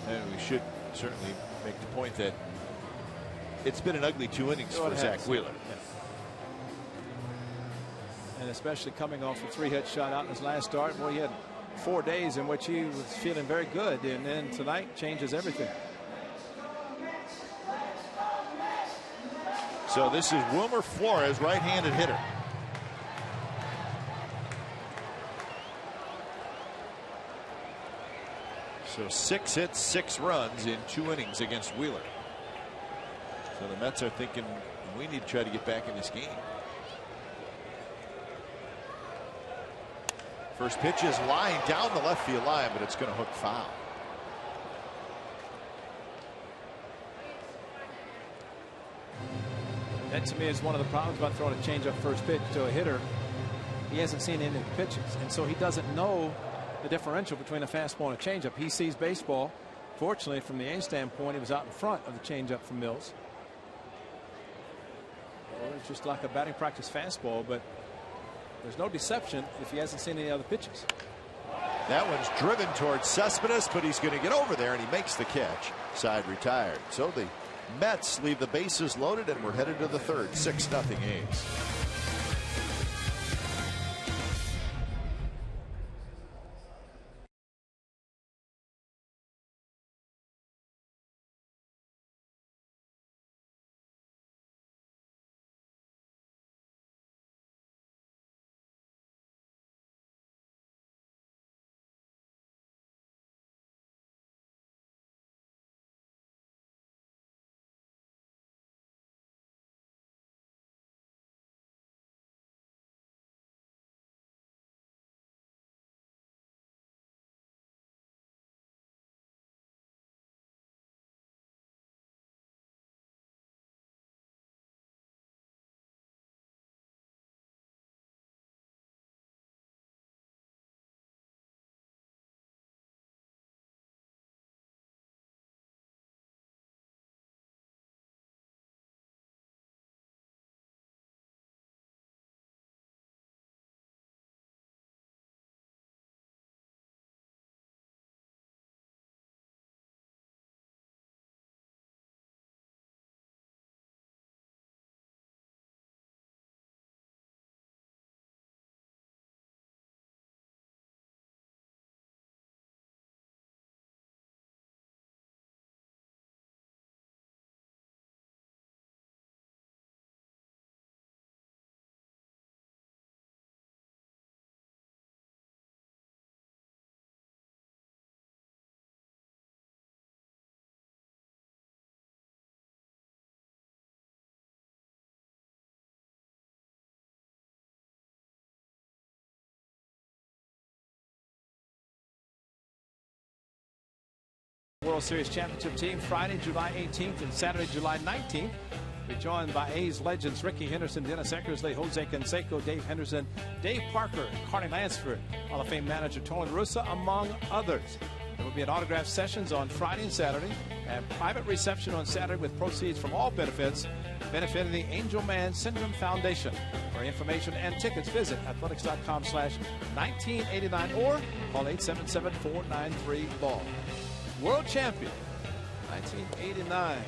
And we should certainly make the point that it's been an ugly 2 innings for Zach Wheeler. Yes. And especially coming off a 3-hit shutout in his last start. Boy, he had 4 days in which he was feeling very good, and then tonight changes everything. So this is Wilmer Flores, right-handed hitter. So 6 hits, 6 runs in 2 innings against Wheeler. So the Mets are thinking we need to try to get back in this game. First pitch is lying down the left field line, but it's going to hook foul. That to me is one of the problems about throwing a changeup first pitch to a hitter. He hasn't seen any of the pitches, and so he doesn't know the differential between a fastball and a changeup. He sees baseball. Fortunately, from the A standpoint, he was out in front of the changeup from Mills. Well, it's just like a batting practice fastball, but there's no deception if he hasn't seen any other pitches. That one's driven towards Cespedes, but he's going to get over there, and he makes the catch. Side retired. So the Mets leave the bases loaded, and we're headed to the third. 6-0 A's. World Series championship team Friday, July 18th and Saturday, July 19th. We're joined by A's legends Ricky Henderson, Dennis Eckersley, Jose Canseco, Dave Henderson, Dave Parker, Carney Lansford, Hall of Fame manager Tony La Russa, among others. There will be an autograph sessions on Friday and Saturday, and private reception on Saturday with proceeds from all benefits benefiting the Angel Man Syndrome Foundation. For information and tickets, visit athletics.com/1989 or call 877-493-BALL. World champion, 1989,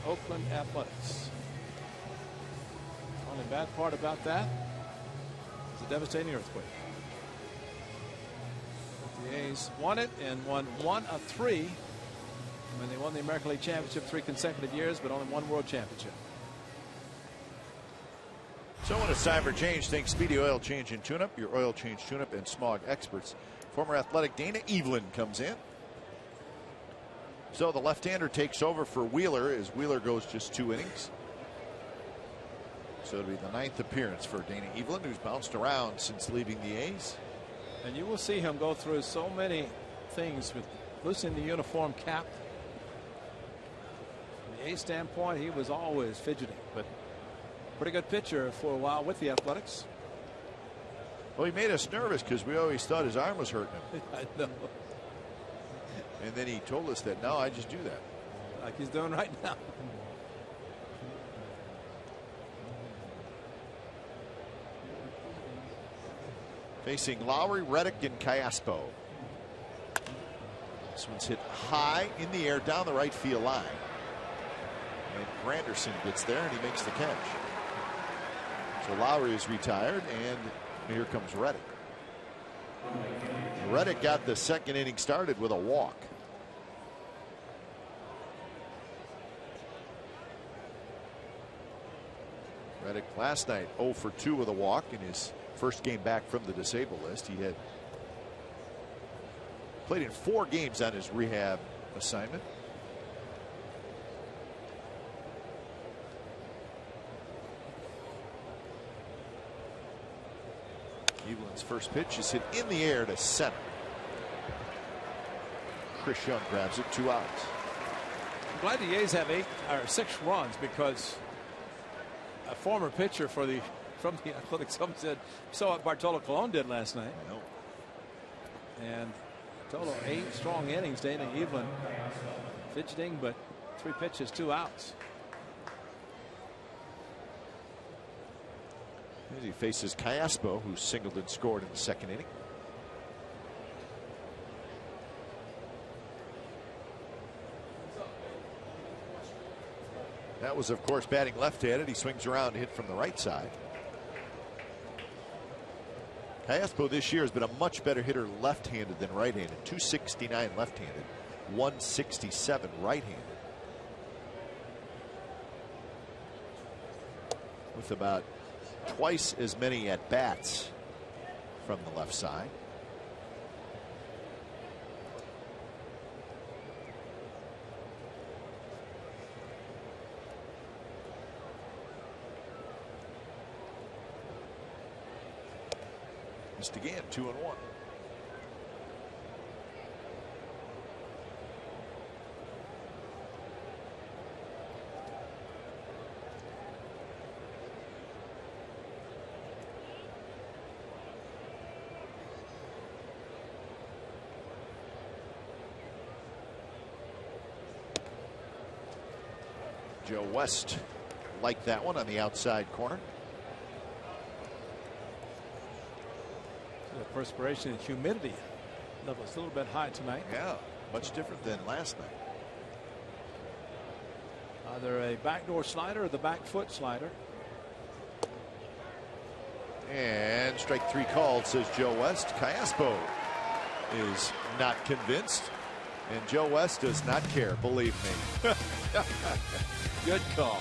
Oakland Athletics. The only bad part about that is a devastating earthquake. The A's won it and won 1 of 3. I mean, they won the American League Championship 3 consecutive years, but only 1 World Championship. So when it's time for change, think Speedy Oil Change and Tune-Up, your oil change, tune-up, and smog experts. Former Athletic Dana Evelyn comes in. So the left-hander takes over for Wheeler as Wheeler goes just 2 innings. So it'll be the 9th appearance for Dana Evelyn, who's bounced around since leaving the A's. And you will see him go through so many things with loosening the uniform cap. From the A's standpoint, he was always fidgeting, but pretty good pitcher for a while with the Athletics. Well, he made us nervous because we always thought his arm was hurting him. I know. And then he told us that, no, I just do that. Like he's doing right now. Facing Lowry, Reddick, and Callaspo. This one's hit high in the air down the right field line. And Granderson gets there and he makes the catch. So Lowry is retired and here comes Reddick. Reddick got the second inning started with a walk. Reddick last night 0 for 2 with a walk in his first game back from the disabled list. He had played in 4 games on his rehab assignment. His first pitch is hit in the air to center. Chris Young grabs it, 2 outs. I'm glad the A's have 6 runs, because a former pitcher from the Athletics said saw what Bartolo Colon did last night. I know. And total 8 strong innings. Dana Evelyn fidgeting, but 3 pitches, 2 outs. As he faces Callaspo, who singled and scored in the 2nd inning. That was, of course, batting left-handed. He swings around and hit from the right side. Callaspo this year has been a much better hitter left-handed than right-handed. 269 left-handed, 167 right-handed. With about twice as many at-bats from the left side. Missed again, 2-1. Joe West liked that one on the outside corner. The perspiration and humidity level is a little bit high tonight. Yeah, much different than last night. Either a backdoor slider or the back foot slider. And strike 3 called, says Joe West. Callaspo is not convinced, and Joe West does not care, believe me. Good call.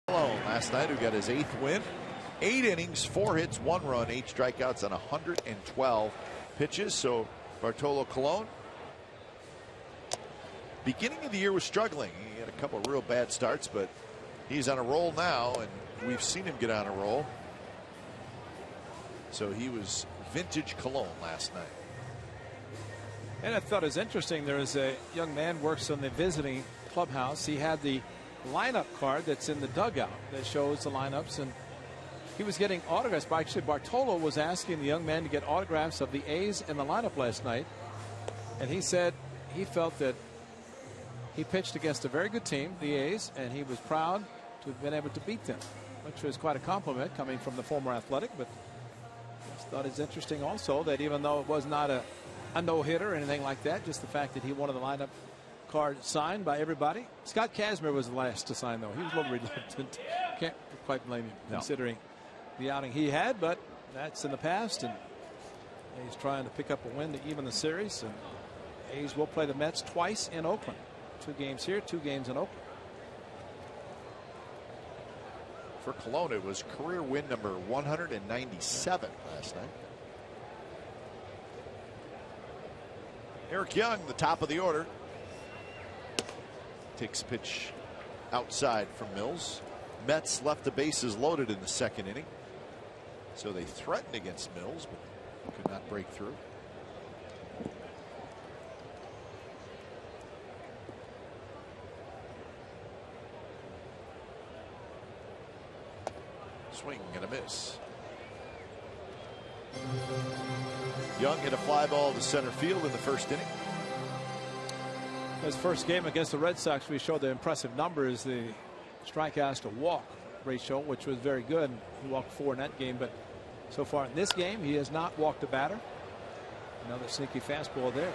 Last night, who got his 8th win. 8 innings, 4 hits, 1 run, 8 strikeouts on 112 pitches. So Bartolo Colon, beginning of the year, was struggling. He had a couple of real bad starts, but he's on a roll now, and we've seen him get on a roll. So he was vintage Colon last night. And I thought it was interesting. There is a young man works on the visiting clubhouse. He had the lineup card that's in the dugout that shows the lineups, and he was getting autographs. Actually, Bartolo was asking the young man to get autographs of the A's in the lineup last night, and he said he felt that he pitched against a very good team, the A's, and he was proud to have been able to beat them, which was quite a compliment coming from the former Athletic. But I just thought it's interesting also that even though it was not a no-hitter or anything like that, just the fact that he wanted the lineup card signed by everybody. Scott Kazmir was the last to sign, though. He was a little reluctant. Can't quite blame him, considering the outing he had, but that's in the past, and he's trying to pick up a win to even the series. And A's will play the Mets twice in Oakland. 2 games here, 2 games in Oakland. For Cologne, it was career win number 197 last night. Eric Young, the top of the order. Takes a pitch outside from Mills. Mets left the bases loaded in the 2nd inning. So they threatened against Mills, but could not break through. Swing and a miss. Young hit a fly ball to center field in the 1st inning. His first game against the Red Sox, we showed the impressive numbers, the strikeouts to walk ratio, which was very good. He walked 4 in that game, but so far in this game, he has not walked a batter. Another sneaky fastball there.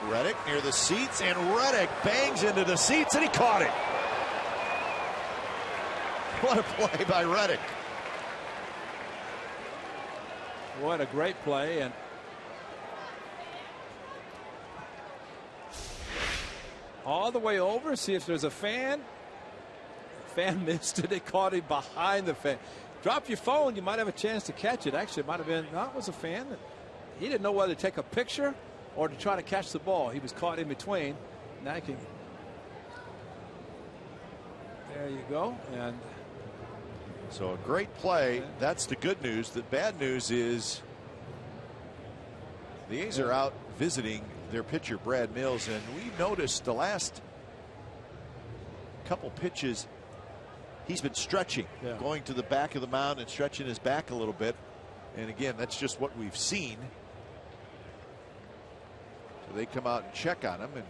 Reddick near the seats, and Reddick bangs into the seats, and he caught it. What a play by Reddick. What a great play. And all the way over, see if there's a fan. Fan missed it. They caught him behind the fan. Drop your phone, you might have a chance to catch it. Actually, it might have been, no, it was a fan. He didn't know whether to take a picture or to try to catch the ball. He was caught in between. Now he can. There you go. And so a great play. That's the good news. The bad news is the A's are out visiting their pitcher Brad Mills, and we noticed the last couple pitches he's been stretching, going to the back of the mound and stretching his back a little bit. And again, that's just what we've seen. So they come out and check on him, and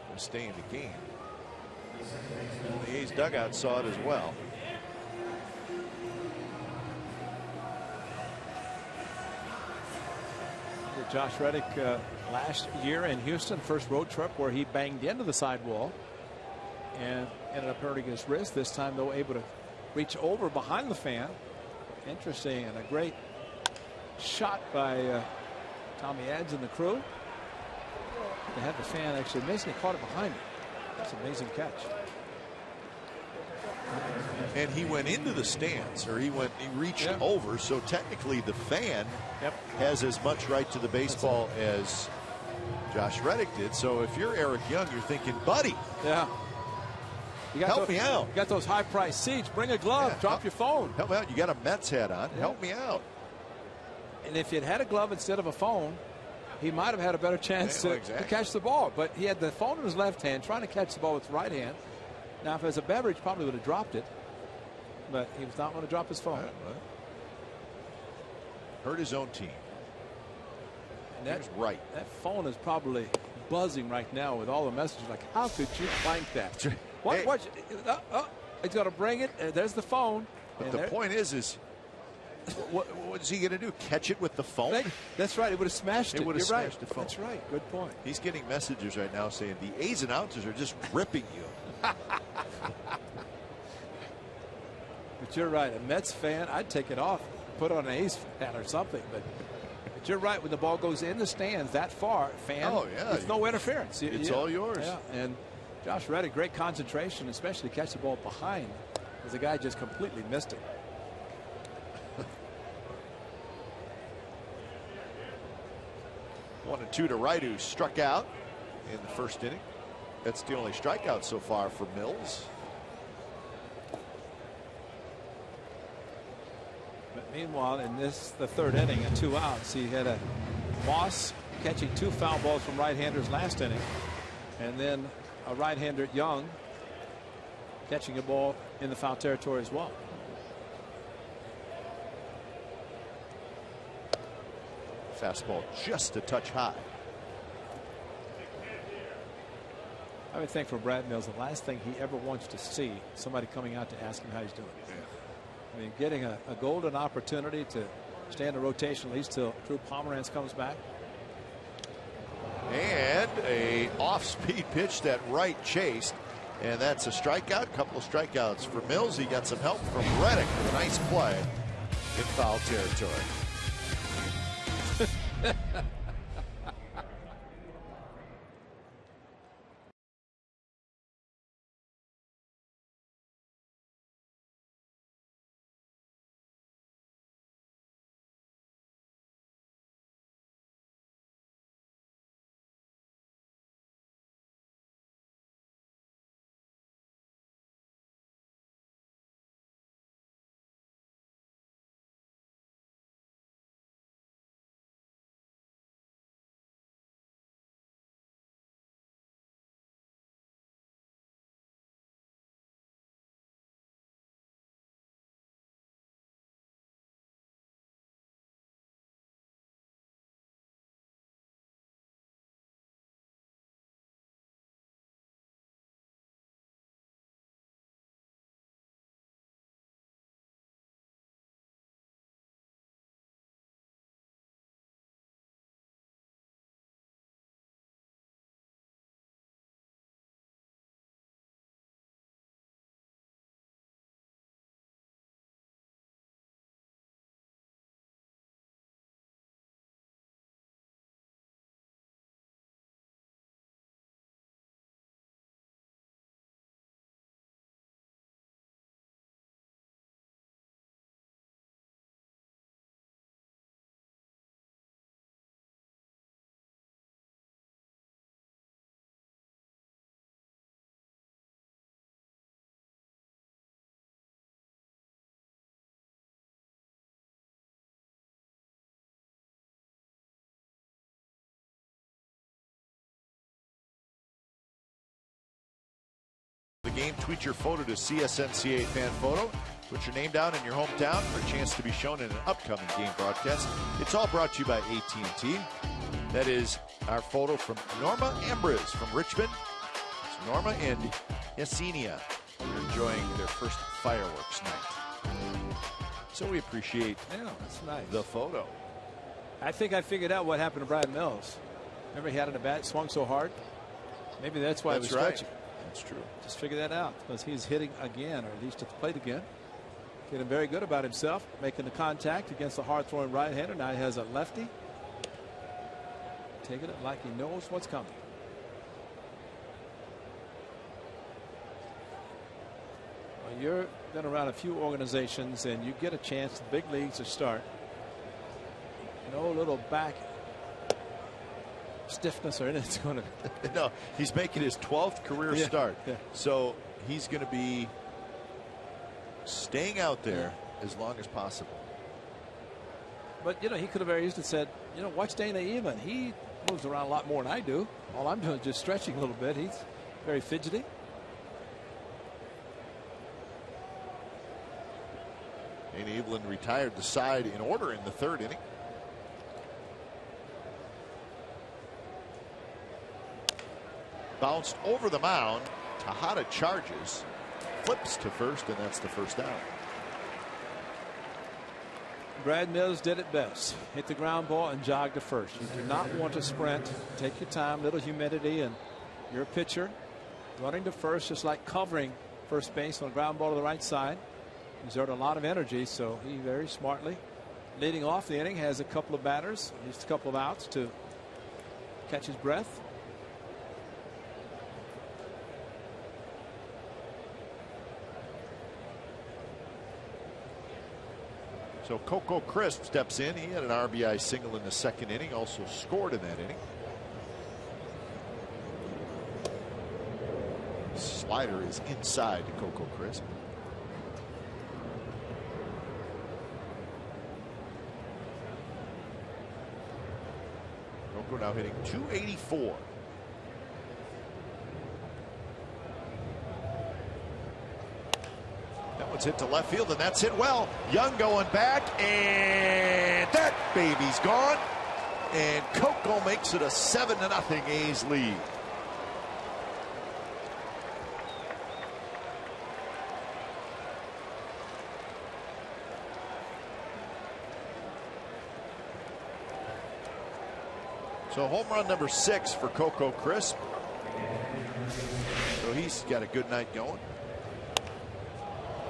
they'll stay in the game. And the A's dugout saw it as well. Josh Reddick last year in Houston, first road trip where he banged into the sidewall and ended up hurting his wrist. This time, though, able to reach over behind the fan. Interesting, and a great shot by Tommy Adds and the crew. They had the fan actually miss, and he caught it behind him. That's an amazing catch. And he went into the stands, or he reached over, so technically the fan has as much right to the baseball as Josh Reddick did. So if you're Eric Young, you're thinking, buddy, help me out. You got those high-priced seats. Bring a glove. Drop your phone. Help me out. You got a Mets hat on. Help me out. And if you'd had a glove instead of a phone, he might have had a better chance to catch the ball. But he had the phone in his left hand, trying to catch the ball with his right hand. Now, if it was a beverage, probably would have dropped it. But he was not going to drop his phone. Hurt his own team. And that phone is probably buzzing right now with all the messages. Like, how could you blank that? What? He's got to bring it. There's the phone. But the point is what's he going to do? Catch it with the phone? That's right. It would have smashed it. It would have smashed the phone. That's right. Good point. He's getting messages right now saying the A's announcers are just ripping you. But you're right. A Mets fan, I'd take it off, put on an A's hat or something. But you're right. When the ball goes in the stands that far, fan, it's no interference. It's all yours. Yeah. And Josh Reddick, great concentration, especially to catch the ball behind, because the guy just completely missed it. 1-2 to right, who struck out in the 1st inning. That's the only strikeout so far for Mills. But meanwhile, in the 3rd inning, and 2 outs, he had a Moss catching 2 foul balls from right-handers last inning, and then a right-hander Young catching a ball in the foul territory as well. Fastball just a touch high. I would think for Brad Mills, the last thing he ever wants to see somebody coming out to ask him how he's doing. I mean, getting a golden opportunity to stay in the rotation at least till Drew Pomeranz comes back. And a off-speed pitch that right chased. And that's a strikeout. Couple of strikeouts for Mills. He got some help from Reddick with a nice play in foul territory. The game, tweet your photo to CSNCA Fan Photo. Put your name down in your hometown for a chance to be shown in an upcoming game broadcast. It's all brought to you by AT&T. That is our photo from Norma Ambrose from Richmond. It's Norma and Yesenia. They're enjoying their first fireworks night. So we appreciate that's nice. The photo. I think I figured out what happened to Brad Mills. Remember he had it in a bat, swung so hard. Maybe that's why he was stretching. That's true. Just figure that out because he's hitting again, or at least at the plate again. Feeling very good about himself, making the contact against the hard-throwing right-hander. Now he has a lefty. Taking it like he knows what's coming. Well, you've been around a few organizations, and you get a chance the big leagues to start. No little back stiffness or anything. It's going to. No, he's making his 12th career start. Yeah. So he's going to be staying out there as long as possible. But, you know, he could have very easily said, you know, watch Dana Eman. He moves around a lot more than I do. All I'm doing is just stretching a little bit. He's very fidgety. Dana Evelyn retired the side in order in the third inning. Bounced over the mound. Tejada charges, flips to first, and that's the first down. Brad Mills did it best. Hit the ground ball and jog to first. You do not want to sprint. Take your time, little humidity, and you're a pitcher. Running to first is like covering first base on a ground ball to the right side. Exert a lot of energy, so he very smartly, leading off the inning, has a couple of batters, at least a couple of outs to catch his breath. So Coco Crisp steps in. He had an RBI single in the second inning, also scored in that inning. Slider is inside to Coco Crisp. Coco now hitting .284. That one's hit to left field, and that's hit well. Young going back, and that baby's gone. And Coco makes it a 7-0 A's lead. So home run number 6 for Coco Crisp. So he's got a good night going.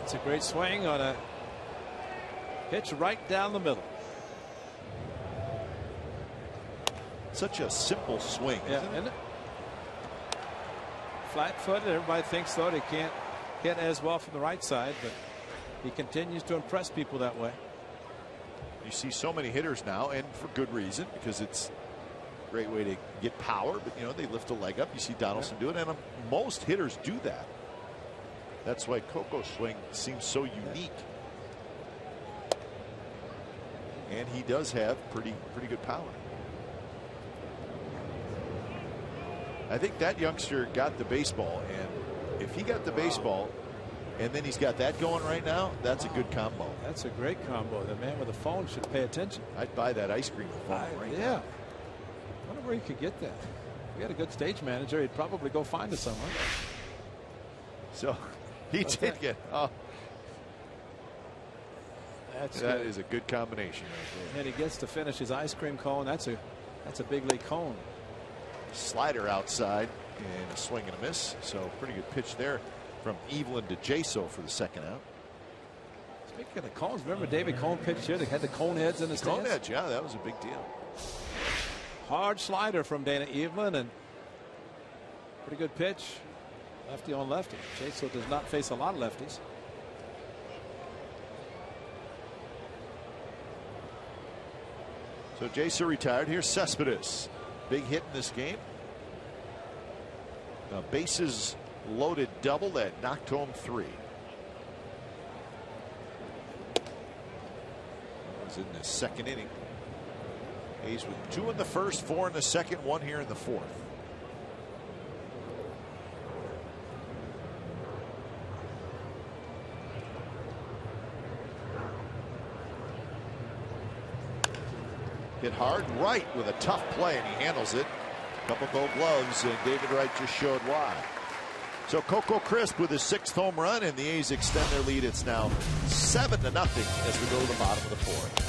It's a great swing on a pitch right down the middle. Such a simple swing. Yeah, isn't it? Flat-footed. Everybody thinks though they can't hit as well from the right side, but he continues to impress people that way. You see so many hitters now, and for good reason, because it's a great way to get power. But you know, they lift a leg up. You see Donaldson do it, and most hitters do that. That's why Coco's swing seems so unique. And he does have pretty good power. I think that youngster got the baseball, and if he got the baseball and then he's got that going right now, that's a good combo. That's a great combo. The man with the phone should pay attention. I'd buy that ice cream phone right yeah. now. I wonder where you could get that. If we had a good stage manager, he'd probably go find us somewhere. So he did get. That is a good combination right there. And he gets to finish his ice cream cone. That's a big league cone. Slider outside and a swing and a miss. So pretty good pitch there from Evelyn to Jaso for the second out. Speaking of cones, remember David Cone pitched here? They had the cone heads in the stands. Cone heads, yeah, that was a big deal. Hard slider from Dana Evelyn, and pretty good pitch. Lefty on lefty. Jaso does not face a lot of lefties. So Jaso retired. Here's Cespedes. Big hit in this game. A bases loaded double that knocked home 3. That was in the second inning. A's with 2 in the first, 4 in the second, 1 here in the fourth. Hit hard right with a tough play, and he handles it. Couple gold gloves, and David Wright just showed why. So Coco Crisp with his 6th home run, and the A's extend their lead. It's now 7-0 as we go to the bottom of the fourth.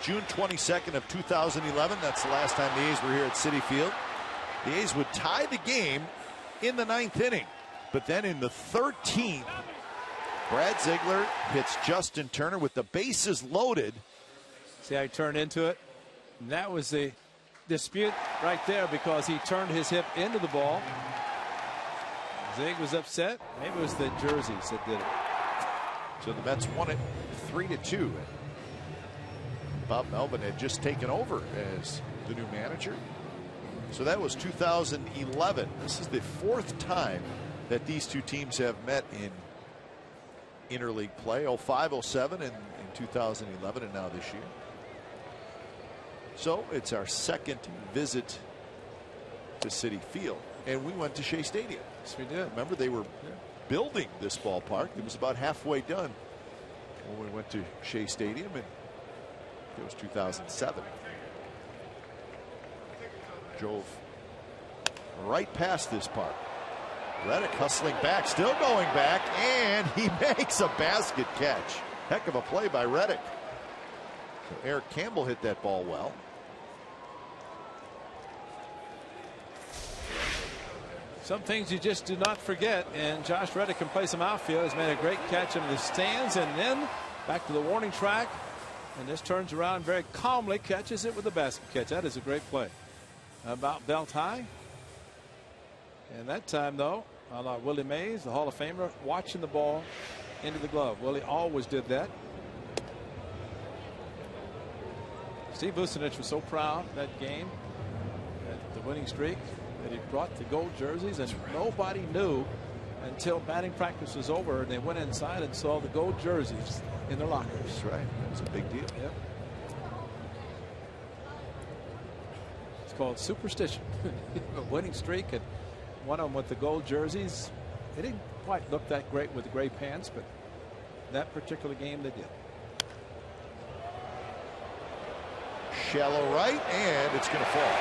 June 22nd of 2011. That's the last time the A's were here at Citi Field. The A's would tie the game in the 9th inning. But then in the 13th, Brad Ziegler hits Justin Turner with the bases loaded. See how he turned into it? And that was the dispute right there, because he turned his hip into the ball. Zig was upset. Maybe it was the jerseys that did it. So the Mets won it 3-2. Bob Melvin had just taken over as the new manager. So that was 2011. This is the 4th time that these two teams have met in interleague play. 05, 07, and in 2011, and now this year. So it's our 2nd visit to Citi Field, and we went to Shea Stadium. Yes, we did. Remember, they were building this ballpark. It was about halfway done when we went to Shea Stadium, and it was 2007. Drove right past this park. Reddick hustling back, still going back, and he makes a basket catch. Heck of a play by Reddick. So Eric Campbell hit that ball well. Some things you just do not forget, and Josh Reddick can play some outfield. Has made a great catch into the stands, and then back to the warning track, and this turns around very calmly, catches it with a basket catch. That is a great play. About belt high, and that time though, a la Willie Mays, the Hall of Famer, watching the ball into the glove. Willie always did that. Steve Vucinich was so proud that game, at the winning streak, that he brought the gold jerseys, and nobody knew until batting practice was over and they went inside and saw the gold jerseys in their lockers. That's right. That was a big deal. Yep. It's called superstition. A winning streak, and one of them with the gold jerseys. They didn't quite look that great with the gray pants, but that particular game they did. Shallow right, and it's going to fall.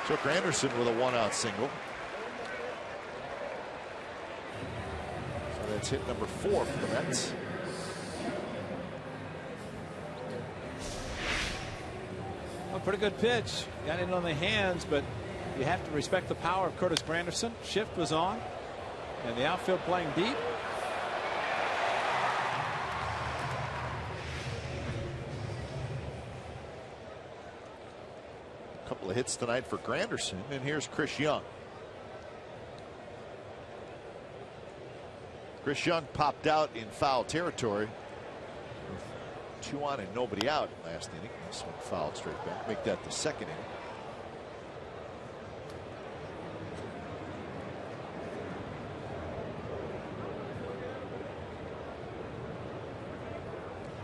So Granderson with a one-out single. So that's hit number 4 for the Mets. A pretty good pitch. Got it on the hands, but you have to respect the power of Curtis Granderson. Shift was on, and the outfield playing deep. A couple of hits tonight for Granderson, and here's Chris Young. Chris Young popped out in foul territory. 2 on and nobody out last inning. This one fouled straight back. Make that the second inning.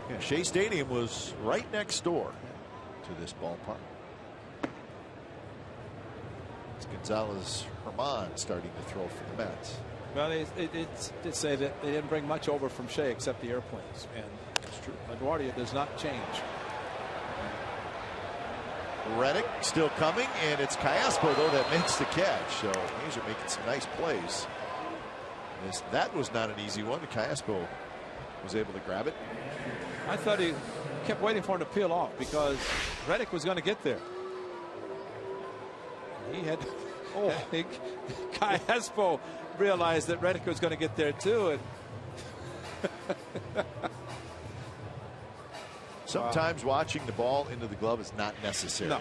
Yeah, Shea Stadium was right next door to this ballpark. It's Gonzalez Herman starting to throw for the Mets. Well, it did say that they didn't bring much over from Shea except the airplanes, and it's true. LaGuardia does not change. Reddick still coming, and it's Callaspo though that makes the catch. So these are making some nice plays. That was not an easy one. Callaspo was able to grab it. I thought he kept waiting for him to peel off because Reddick was going to get there. He had. Oh, Callaspo realized that Reddick was going to get there too. And sometimes watching the ball into the glove is not necessary. No.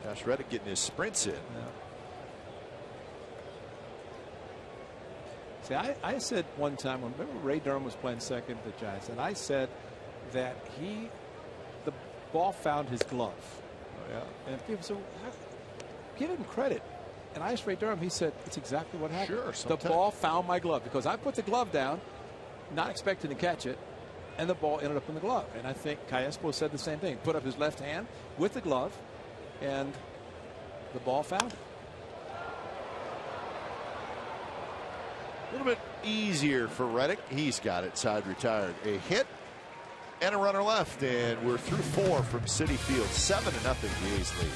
Josh Reddick getting his sprints in. See, I said one time, remember Ray Durham was playing second at the Giants, and I said that the ball found his glove. Oh, yeah. And people said, give him credit. And I asked Ray Durham, he said, it's exactly what happened. Sure, the ball found my glove because I put the glove down, not expecting to catch it, and the ball ended up in the glove. And I think Callaspo said the same thing. Put up his left hand with the glove, and the ball found it. A little bit easier for Reddick. He's got it side retired. A hit and a runner left, and we're through 4 from Citi Field. 7-0 the A's lead.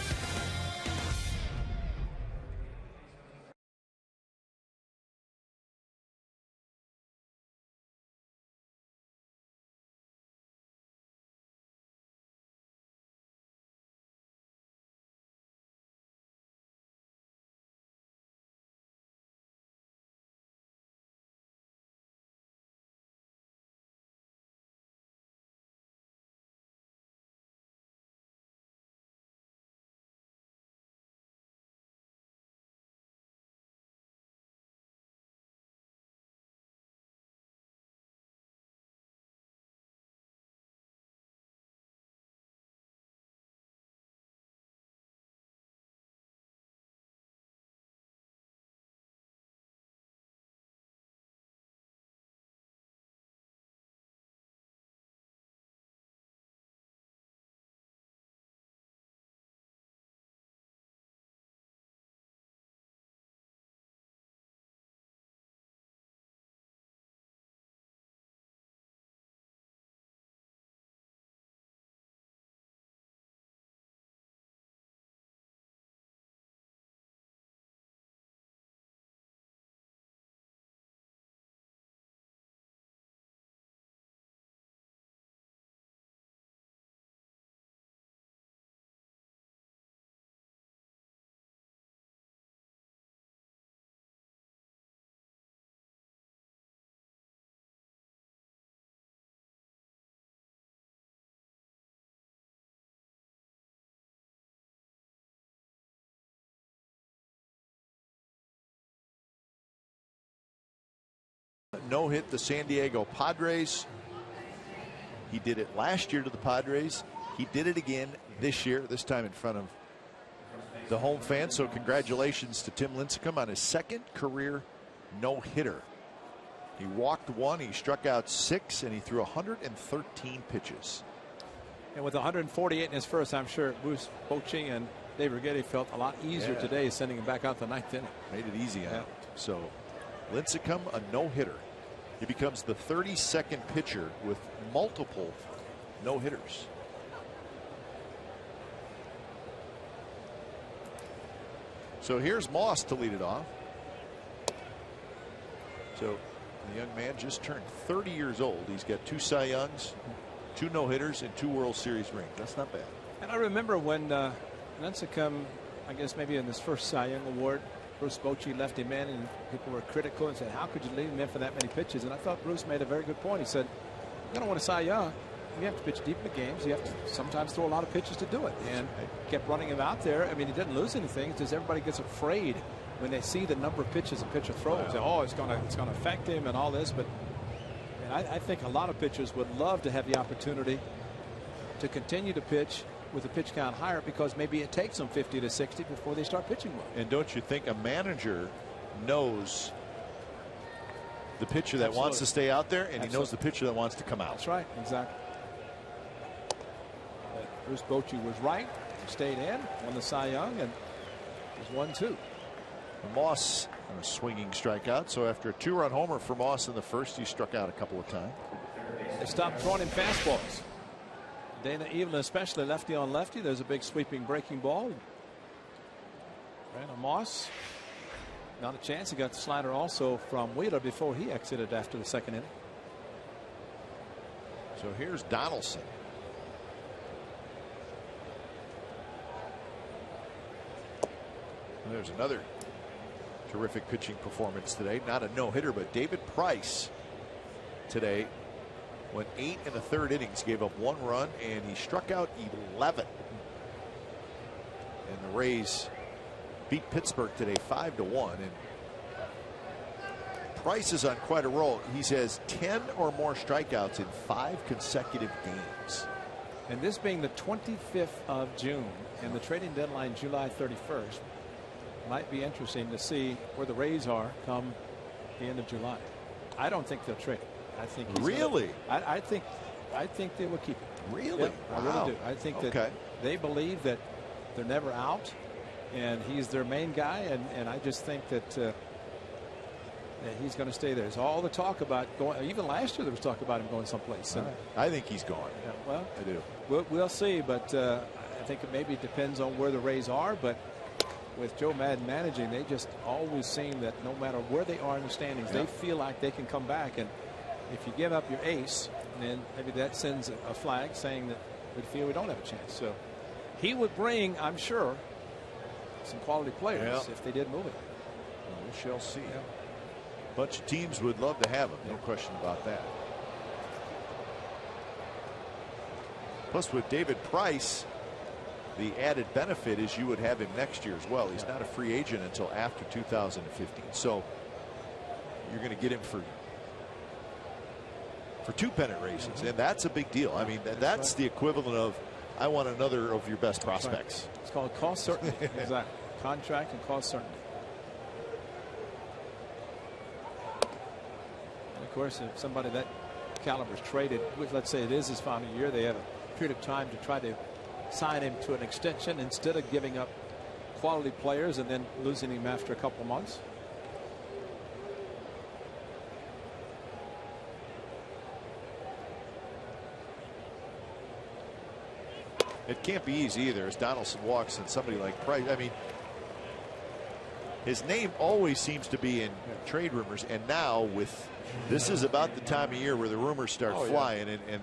no-hit the San Diego Padres. He did it last year to the Padres. He did it again this year, this time in front of the home fans. So congratulations to Tim Lincecum on his second career no-hitter. He walked 1, he struck out 6, and he threw 113 pitches. And with 148 in his first, I'm sure Bruce Bochy and Dave Righetti felt a lot easier today sending him back out the 9th inning. Made it easy on him. So Lincecum, a no-hitter. He becomes the 32nd pitcher with multiple no-hitters. So here's Moss to lead it off. So the young man just turned 30 years old. He's got 2 Cy Youngs, 2 no-hitters, and 2 World Series rings. That's not bad. And I remember when Lincecum, I guess maybe in his first Cy Young award, Bruce Bochy left him in, and people were critical and said, how could you leave him in for that many pitches? And I thought Bruce made a very good point. He said, you don't want to Cy Young. You have to pitch deep in the games. You have to sometimes throw a lot of pitches to do it. And kept running him out there. I mean, he didn't lose anything. It's just everybody gets afraid when they see the number of pitches a pitcher throws. Say, oh, it's going to affect him and all this. But I think a lot of pitchers would love to have the opportunity to continue to pitch with a pitch count higher, because maybe it takes them 50 to 60 before they start pitching well. And don't you think a manager knows the pitcher that wants to stay out there, and he knows the pitcher that wants to come out? That's right. Exactly. Bruce Bochy was right. He stayed in, won the Cy Young, and was 1-2. Moss on a swinging strikeout. So after a 2-run homer for Moss in the first, he struck out a couple of times. They stopped throwing him fastballs. Dana Evelyn, especially lefty on lefty. There's a big sweeping breaking ball. Brandon Moss, not a chance. He got the slider also from Wheeler before he exited after the 2nd inning. So here's Donaldson. And there's another terrific pitching performance today. Not a no-hitter, but David Price today went 8 1/3 innings, gave up 1 run, and he struck out 11. And the Rays beat Pittsburgh today 5-1. And Price is on quite a roll. He has 10 or more strikeouts in 5 consecutive games. And this being the 25th of June and the trading deadline July 31st, might be interesting to see where the Rays are come the end of July. I don't think they'll trade him. I think he's really. I think they will keep him. Really? Yep, I really do. I think that they believe that they're never out, and he's their main guy. And I just think that he's going to stay there. There's all the talk about going. Even last year there was talk about him going someplace. And, I think he's gone. Yeah, well, I do. We'll see, but I think it maybe depends on where the Rays are. But with Joe Madden managing, they just always seem that no matter where they are in the standings, they feel like they can come back. And if you give up your ace, then maybe that sends a flag saying that we feel we don't have a chance. So he would bring, I'm sure, some quality players if they did move it. Well, we shall see. A bunch of teams would love to have him, no question about that. Plus, with David Price, the added benefit is you would have him next year as well. He's not a free agent until after 2015. So you're going to get him for 2 pennant races, and that's a big deal. I mean, that's the equivalent of, I want another of your best prospects. It's called cost certainty. Exactly. Contract and cost certainty. And of course, if somebody that caliber is traded, let's say it is his final year, they have a period of time to try to sign him to an extension instead of giving up quality players and then losing him after a couple months. It can't be easy either as Donaldson walks and somebody like Price. I mean, his name always seems to be in trade rumors, and now with this is about the time of year where the rumors start flying, and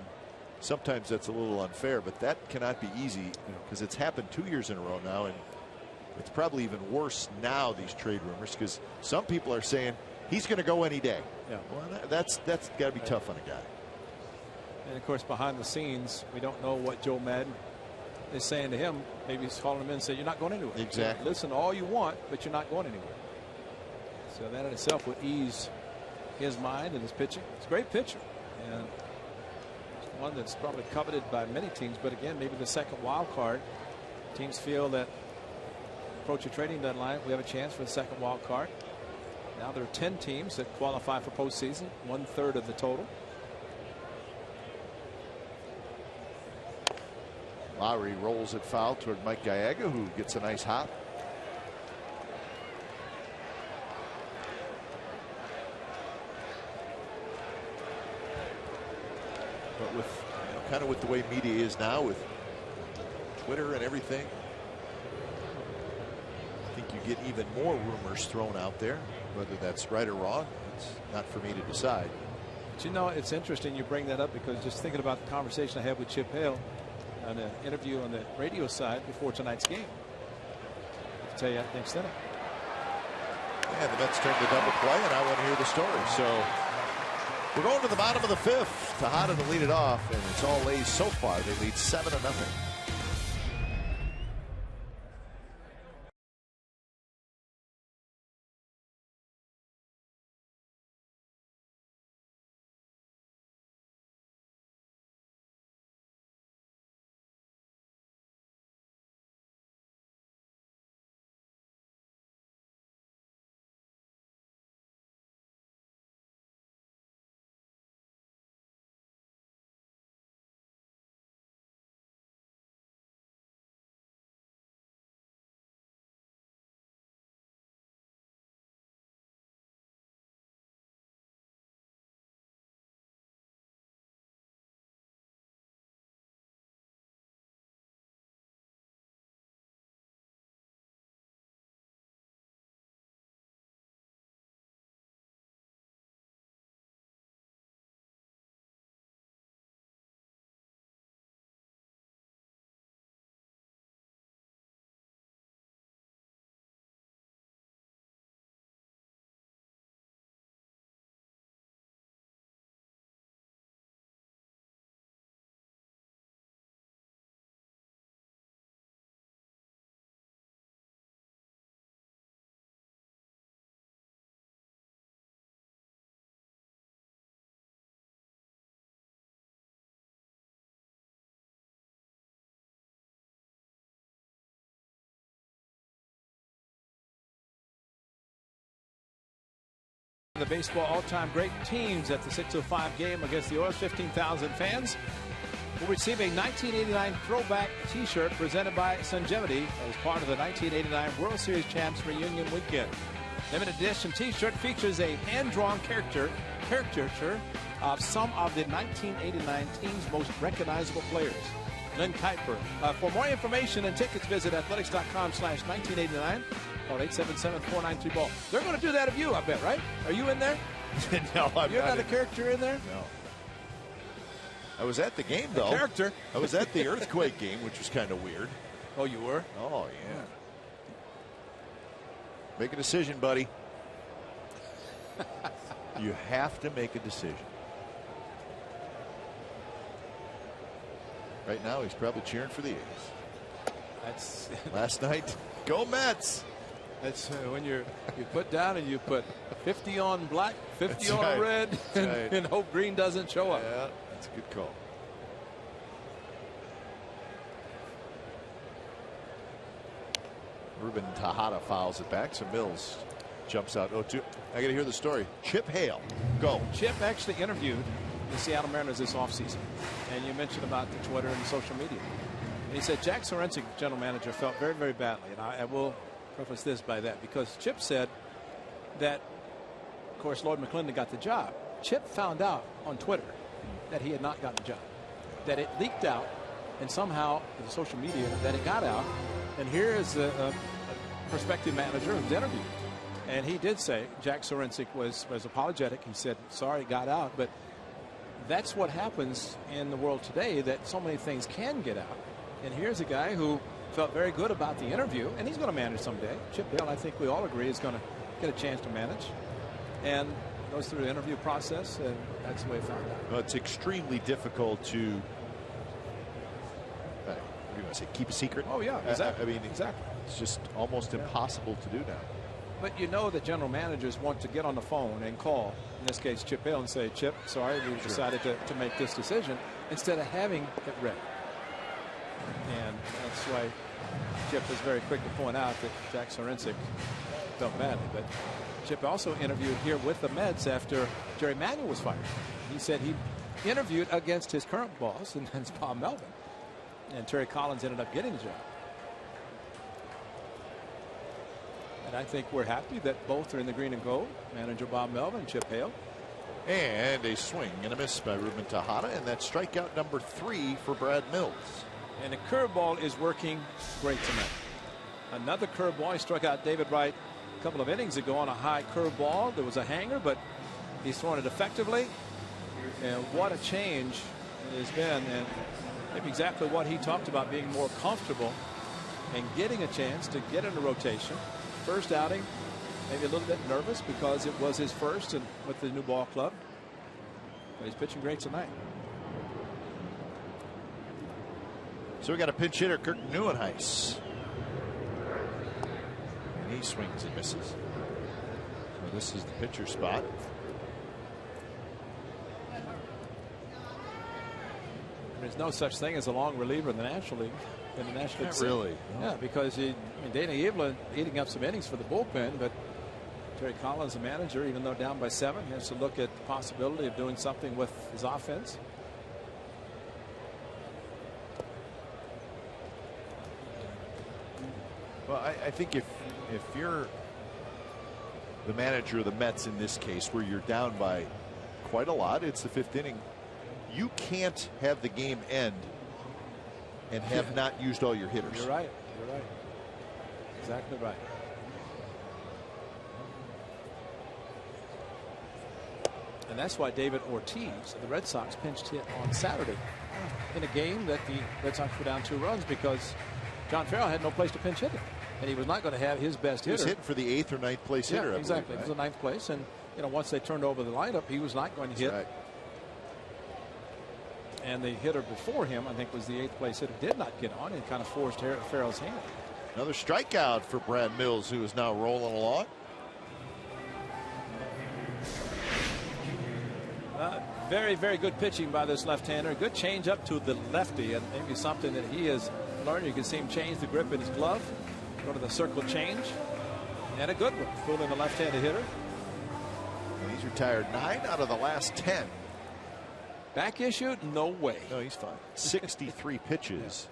sometimes that's a little unfair, but that cannot be easy because it's happened 2 years in a row now, and it's probably even worse now, these trade rumors, because some people are saying he's going to go any day. Yeah. Well, that's got to be tough on a guy. And of course, behind the scenes, we don't know what Joe Madden is saying to him. Maybe he's calling him in and saying, you're not going anywhere. Exactly. Listen to all you want, but you're not going anywhere. So that in itself would ease his mind and his pitching. He's a great pitcher, and one that's probably coveted by many teams. But again, maybe the second wild card. Teams feel that approach a trading deadline, we have a chance for the second wild card. Now there are 10 teams that qualify for postseason, 1/3 of the total. Lowry rolls it foul toward Mike Gallega, who gets a nice hop. But with kind of with the way media is now, with Twitter and everything, I think you get even more rumors thrown out there. Whether that's right or wrong, it's not for me to decide. But you know, it's interesting you bring that up, because just thinking about the conversation I had with Chip Hale on an interview on the radio side before tonight's game. I'll tell you, I think Senate. Yeah, the Mets turned the double play, and I want to hear the story. So we're going to the bottom of the 5th. Tejada to lead it off, and it's all A's so far. They lead 7-0. The baseball all-time great teams at the 6:05 game against the Orioles. 15,000 fans will receive a 1989 throwback T-shirt presented by Sungevity as part of the 1989 World Series Champs Reunion Weekend. Limited edition T-shirt features a hand-drawn caricature of some of the 1989 team's most recognizable players. Lynn Kuiper. For more information and tickets, visit athletics.com/1989. Call 877-493-BALL. They're going to do that of you, I bet, right? Are you in there? No, I'm You're not in. a character in there? No. I was at the game, though. A character. I was at the earthquake game, which was kind of weird. Oh, you were? Oh, yeah. Make a decision, buddy. You have to make a decision. Right now, he's probably cheering for the A's. That's Last night, go Mets. That's when you put down and you put 50 on black, 50 That's on right. red, That's right. and hope green doesn't show up. Yeah, that's a good call. Ruben Tejada fouls it back, so Mills jumps out 0-2. I got to hear the story. Chip Hale, go. Chip actually interviewed the Seattle Mariners this offseason, and you mentioned about the Twitter and social media. And he said Jack Sorensen, general manager, felt very, very badly. And I will preface this by that, because Chip said that, of course, Lloyd McClendon got the job. Chip found out on Twitter that he had not gotten the job, that it leaked out, and somehow the social media that it got out. And here is a prospective manager who's interviewed, and he did say Jack Sorensen was apologetic. He said sorry it got out, but that's what happens in the world today, that so many things can get out. And here's a guy who felt very good about the interview, and he's going to manage someday. Chip Hale, I think we all agree, is going to get a chance to manage, and goes through the interview process, and that's the way he found out. Well, it's extremely difficult to, what do you want to say, keep a secret? Oh, yeah, exactly. I mean, exactly. It's just almost impossible to do now. But you know that general managers want to get on the phone and call in this case Chip Hill, and say, Chip, sorry, we've decided to make this decision, instead of having it read. And that's why Chip was very quick to point out that Jack Sorensic felt badly. But Chip also interviewed here with the Mets after Jerry Manuel was fired. He said he interviewed against his current boss, and that's Bob Melvin. And Terry Collins ended up getting the job. And I think we're happy that both are in the green and gold. Manager Bob Melvin and Chip Hale. And a swing and a miss by Ruben Tejada, and that's strikeout number 3 for Brad Mills. And the curveball is working great tonight. Another curveball. He struck out David Wright a couple of innings ago on a high curveball. There was a hanger, but he's thrown it effectively. And what a change it has been. And maybe exactly what he talked about, being more comfortable and getting a chance to get into rotation. First outing, maybe a little bit nervous because it was his first and with the new ball club. But he's pitching great tonight. So we got a pinch hitter, Kirk Neuenhuis. And he swings and misses. So this is the pitcher spot. There's no such thing as a long reliever in the National League. In the National League. Not really. Yeah, because Dana Evelyn eating up some innings for the bullpen, but Terry Collins, the manager, even though down by 7, has to look at the possibility of doing something with his offense. Well, I think if you're the manager of the Mets in this case, where you're down by quite a lot, it's the 5th inning. You can't have the game end and have not used all your hitters. You're right. You're right. Exactly right. And that's why David Ortiz, the Red Sox, pinched hit on Saturday in a game that the Red Sox were down 2 runs because John Farrell had no place to pinch hit him. And he was not going to have his best hitter. He was hitting for the 8th or 9th place hitter. Yeah, exactly. It was the 9th place. And, once they turned over the lineup, he was not going to hit. Right. And the hitter before him, I think, was the 8th place hitter, did not get on and kind of forced Farrell's hand. Another strikeout for Brad Mills, who is now rolling along. Very, very good pitching by this left-hander. Good change up to the lefty, and maybe something that he has learned. You can see him change the grip in his glove, go to the circle change, and a good one, fooling the left-handed hitter. And he's retired 9 out of the last 10. Back issue? No way. No, he's fine. 63 pitches.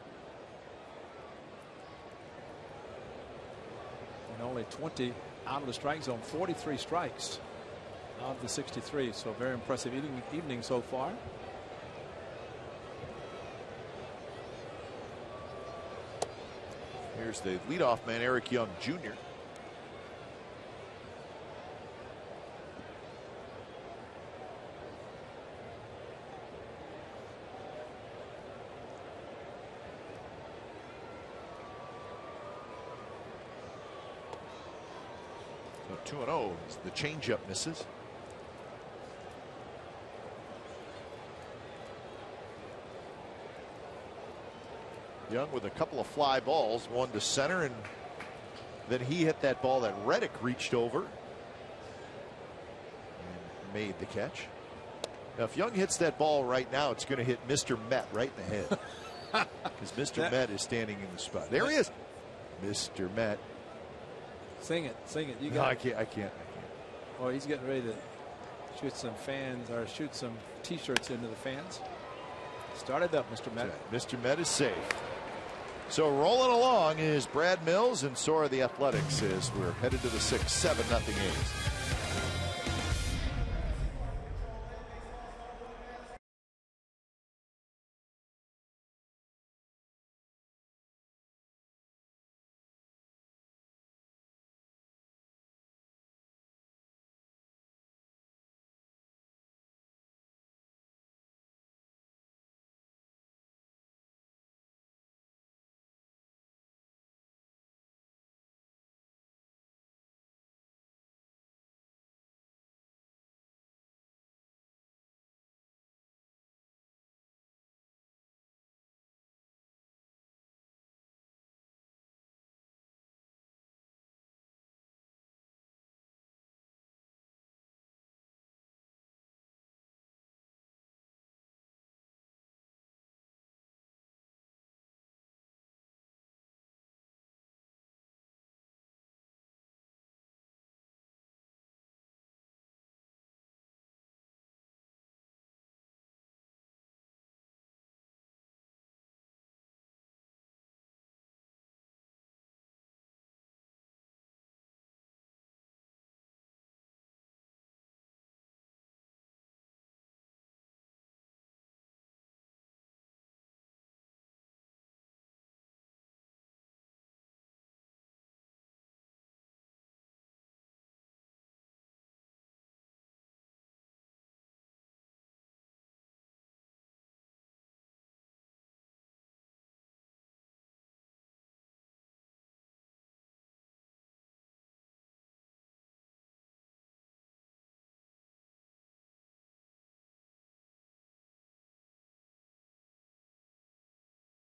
And only 20 out of the strike zone. 43 strikes of the 63. So very impressive evening so far. Here's the leadoff man, Eric Young Jr. So 2-0. The changeup misses. Young with a couple of fly balls, one to center, and then he hit that ball that Reddick reached over and made the catch. Now, if Young hits that ball right now, it's going to hit Mr. Met right in the head, because Mr. Met is standing in the spot. There he is, Mr. Met. Sing it, sing it. You No, got I can't. Oh, he's getting ready to shoot some fans or shoot some T-shirts into the fans. Started up, Mr. Met. Right. Mr. Met is safe. So rolling along is Brad Mills, and so are the Athletics as we're headed to the 6th, 7-0 A's.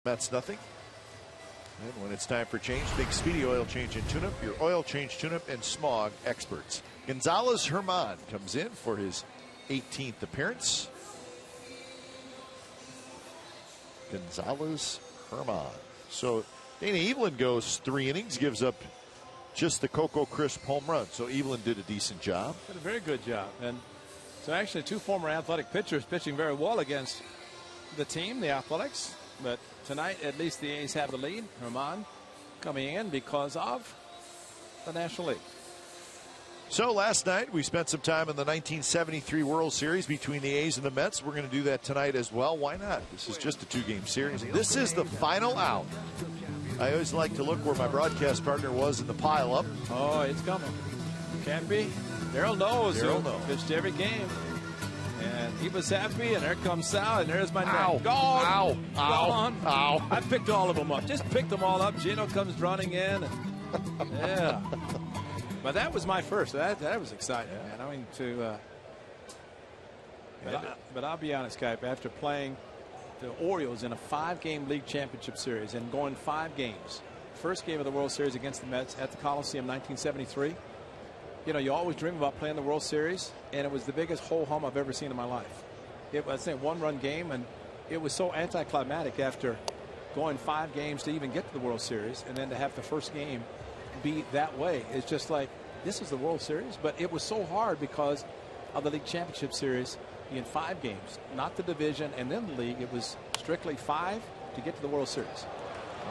Mets nothing. And when it's time for change, Big Speedy Oil Change and Tune-Up, your oil change, tune-up, and smog experts. Gonzalez Herman comes in for his 18th appearance. Gonzalez Herman. So Dana Evelyn goes 3 innings, gives up just the Coco Crisp home run. So Evelyn did a decent job. Did a very good job. And so actually 2 former Athletic pitchers pitching very well against the team, the Athletics. But tonight, at least the A's have the lead. Herman coming in because of the National League. So last night we spent some time in the 1973 World Series between the A's and the Mets. We're going to do that tonight as well. Why not? This is just a 2-game series. This is the final out. I always like to look where my broadcast partner was in the pileup. Oh, it's coming. Can't be. Daryl knows. Daryl knows. Pitched every game. And he was happy, and there comes Sal, and there's my Ow. name. Gone. Ow. Gone. Ow. Ow. I picked all of them up. Just picked them all up. Gino comes running in. And, yeah. But that was my first. That was exciting, man. I mean, but I'll be honest, Kip, after playing the Orioles in a 5-game league championship series and going 5 games, first game of the World Series against the Mets at the Coliseum 1973. You know, you always dream about playing the World Series, and it was the biggest ho-hum I've ever seen in my life. It was a 1-run game, and it was so anticlimactic after going 5 games to even get to the World Series, and then to have the first game be that way. It's just like, this is the World Series, but it was so hard because of the league championship series in 5 games, not the division and then the league. It was strictly 5 to get to the World Series.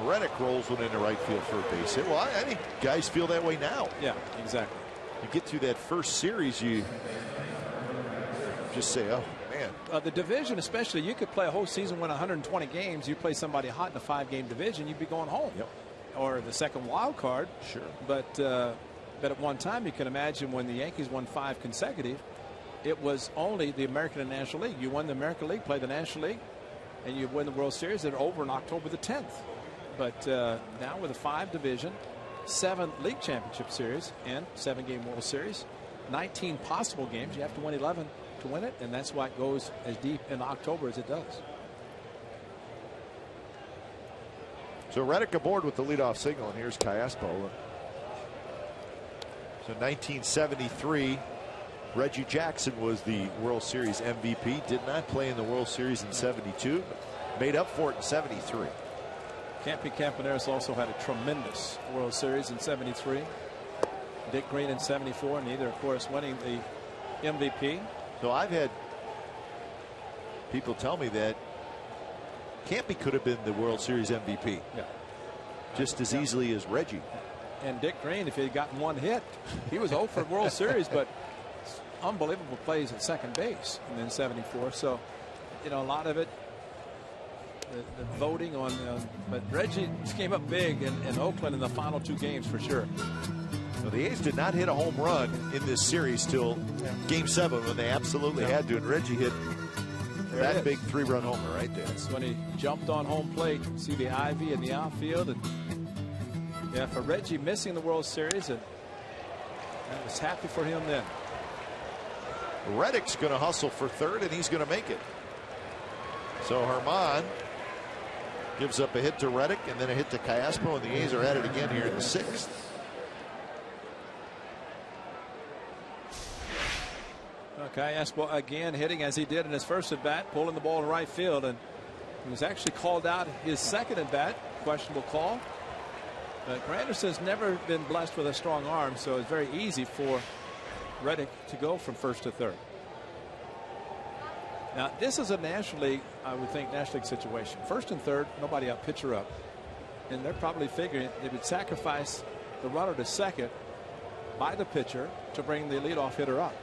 Reddick rolls one into right field for a base hit. Well, I think guys feel that way now. Yeah, exactly. You get through that first series, you just say, oh, man. The division, especially, you could play a whole season, win 120 games. You play somebody hot in a 5-game division, you'd be going home. Yep. Or the second wild card. Sure. But at one time, you can imagine when the Yankees won 5 consecutive, it was only the American and National League. You won the American League, play the National League, and you win the World Series. They're over on October the 10th. But now with a 5 division, 7 league championship series, and 7-game World Series, 19 possible games. You have to win 11 to win it, and that's why it goes as deep in October as it does. So Reddick aboard with the leadoff signal, and here's Callaspo. So 1973, Reggie Jackson was the World Series MVP. Did not play in the World Series in 72, but made up for it in 73. Campy Campaneris also had a tremendous World Series in 73. Dick Green in 74, neither, of course, winning the MVP. So I've had people tell me that Campy could have been the World Series MVP. Yeah. Just as easily as Reggie. And Dick Green, if he had gotten 1 hit, he was 0 for World Series, but unbelievable plays at second base and then 74. So, you know, a lot of it, the voting on, but Reggie came up big in Oakland in the final 2 games for sure. So the A's did not hit a home run in this series till Game 7 when they absolutely had to, and Reggie hit that big 3-run homer right there. That's when he jumped on home plate. See the ivy in the outfield, and yeah, for Reggie missing the World Series, and I was happy for him then. Reddick's going to hustle for third, and he's going to make it. So Herman gives up a hit to Reddick and then a hit to Callaspo, and the A's are at it again here in the 6th. Callaspo again hitting as he did in his first at bat, pulling the ball to right field, and he was actually called out his second at bat, questionable call. But Granderson's never been blessed with a strong arm, so it's very easy for Reddick to go from first to third. Now this is a National League, I would think, National League situation. First and third, nobody out, pitcher up, and they're probably figuring they would sacrifice the runner to second by the pitcher to bring the leadoff hitter up.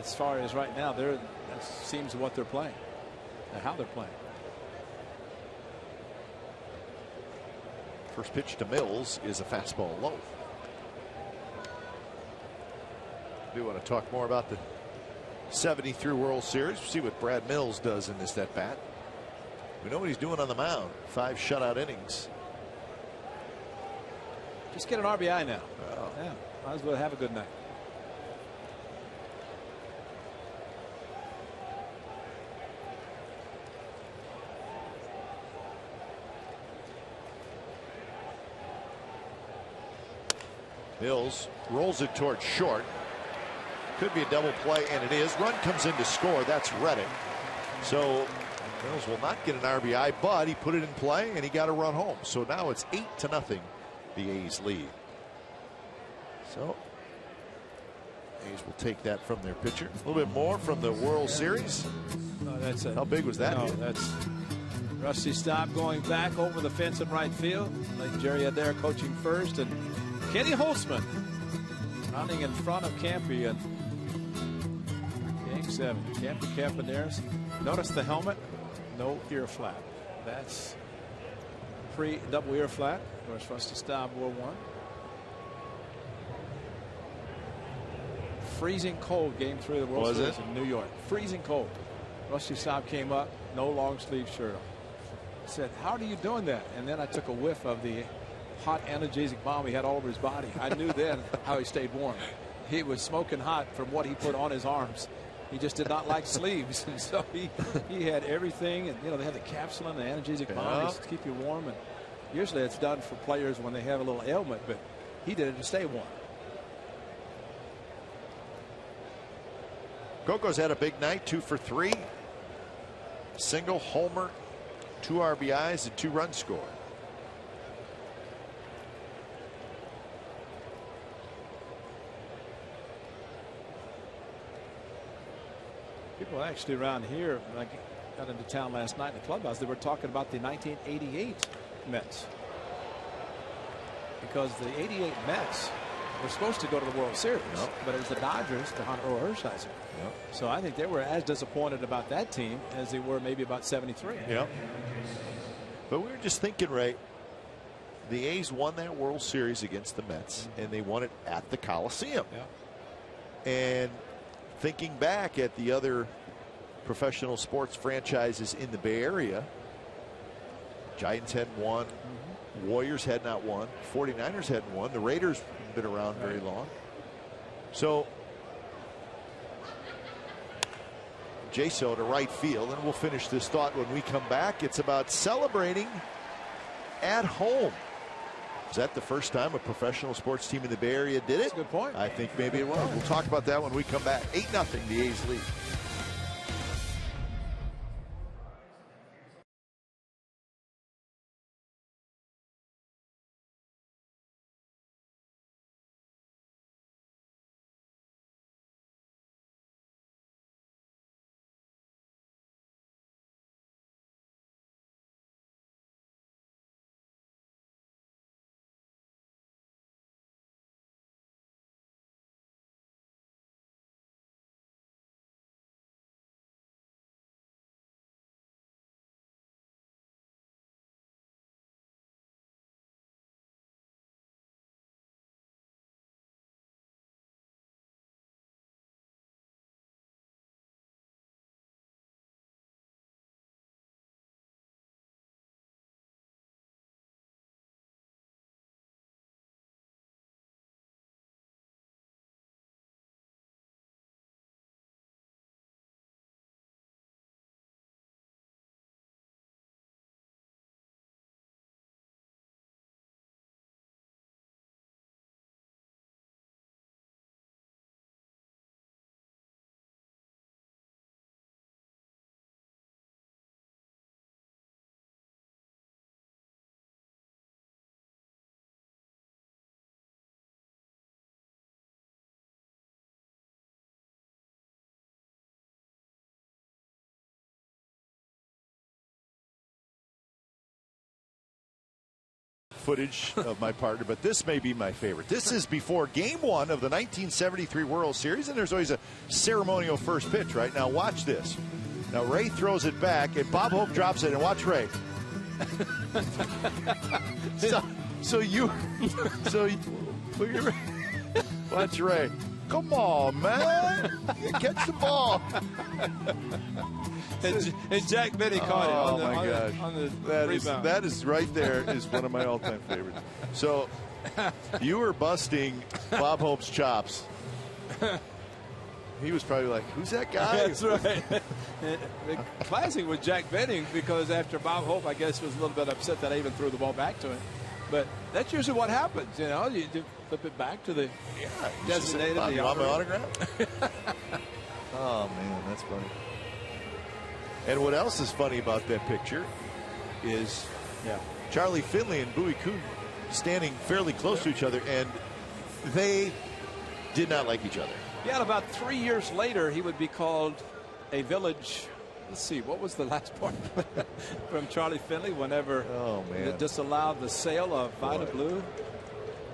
As far as right now, that seems what they're playing and how they're playing. First pitch to Mills is a fastball low. We want to talk more about the 73 World Series. See what Brad Mills does in this at bat. We know what he's doing on the mound. 5 shutout innings. Just get an RBI now. Oh. Yeah, might as well have a good night. Mills rolls it towards short. Could be a double play, and it is. Run comes in to score. That's Reddick. So Mills will not get an RBI, but he put it in play and he got a run home. So now it's 8-0. The A's lead. So A's will take that from their pitcher. A little bit more from the World Series. How big was that? No, that's Rusty Staub going back over the fence in right field. Like Jerry Adair coaching first, and Kenny Holtzman running in front of Campy and Game 7. Campy Campaneris. Notice the helmet, no ear flap. That's pre-double ear flap. Of course, Rusty Staub wore one. Freezing cold game 3 of the World Series in New York. Freezing cold. Rusty Staub came up, no long sleeve shirt on. I said, how are you doing that? And then I took a whiff of the hot analgesic bomb he had all over his body. I knew then how he stayed warm. He was smoking hot from what he put on his arms. He just did not like sleeves, and so he had everything. And you know, they have the capsule and the analgesic bomb to keep you warm. And usually it's done for players when they have a little ailment, but he did it to stay warm. Coco's had a big night, 2 for 3. Single, homer, 2 RBIs, and 2 runs scored. People actually around here, when I got into town last night in the clubhouse, they were talking about the 1988 Mets. Because the 88 Mets were supposed to go to the World Series, but it was the Dodgers to Hunter Hershiser. So I think they were as disappointed about that team as they were maybe about 73. But we were just thinking, Ray, the A's won that World Series against the Mets, and they won it at the Coliseum. And thinking back at the other professional sports franchises in the Bay Area, Giants hadn't won, Warriors had not won, 49ers hadn't won, the Raiders have been around very long. So Jaso to right field, and we'll finish this thought when we come back. It's about celebrating at home. Is that the first time a professional sports team in the Bay Area did it? That's a good point. I think maybe it was. We'll talk about that when we come back. 8-0, the A's lead. Footage of my partner, but this may be my favorite. This is before Game 1 of the 1973 World Series, and there's always a ceremonial first pitch. Right now, watch this. Now Ray throws it back, and Bob Hope drops it, and watch Ray. Look at Ray. Watch Ray. Come on, man. Catch the ball. And Jack Benny caught it on the rebound. That is right there is one of my all-time favorites. So you were busting Bob Hope's chops. He was probably like, who's that guy? That's right. The classic with Jack Benning, because after Bob Hope, I guess, was a little bit upset that I even threw the ball back to him. But that's usually what happens, you know. You flip it back to the designated. You want my autograph? Oh, man, that's funny. And what else is funny about that picture is Charlie Finley and Bowie Kuhn standing fairly close to each other, and they did not like each other. Yeah, and about 3 years later, he would be called a village. Let's see, what was the last part from Charlie Finley whenever it disallowed the sale of Vida Blue,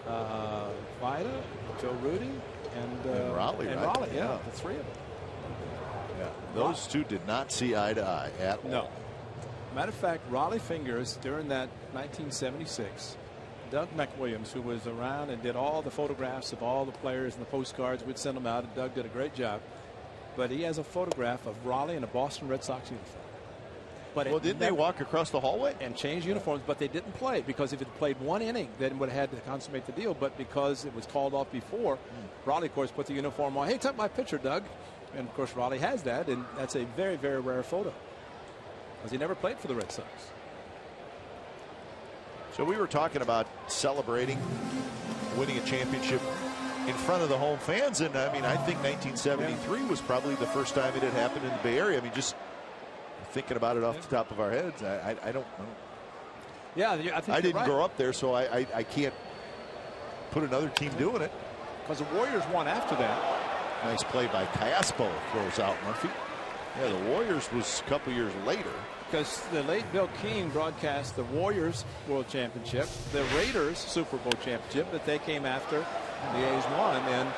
Vida, Joe Rudy, and Raleigh, and right? Raleigh, the three of them. Yeah, those two did not see eye to eye at all. No. Matter of fact, Raleigh Fingers during that 1976, Doug McWilliams, who was around and did all the photographs of all the players and the postcards, we'd send them out, and Doug did a great job. But he has a photograph of Raleigh in a Boston Red Sox uniform. But didn't they walk across the hallway and change uniforms? But they didn't play, because if it played one inning, then would have had to consummate the deal. But because it was called off before, Raleigh, of course, put the uniform on. Hey, take my picture, Doug. And of course, Raleigh has that, and that's a very, very rare photo, because he never played for the Red Sox. So we were talking about celebrating winning a championship in front of the home fans, and I mean, I think 1973 was probably the first time it had happened in the Bay Area. I mean, just thinking about it off the top of our heads, I don't know. Yeah, I think I didn't grow up there, so I can't put another team doing it. Because the Warriors won after that. Nice play by Caspo, throws out Murphy. Yeah, the Warriors was a couple years later. Because the late Bill King broadcast the Warriors World Championship, the Raiders Super Bowl Championship that they came after, and the A's won.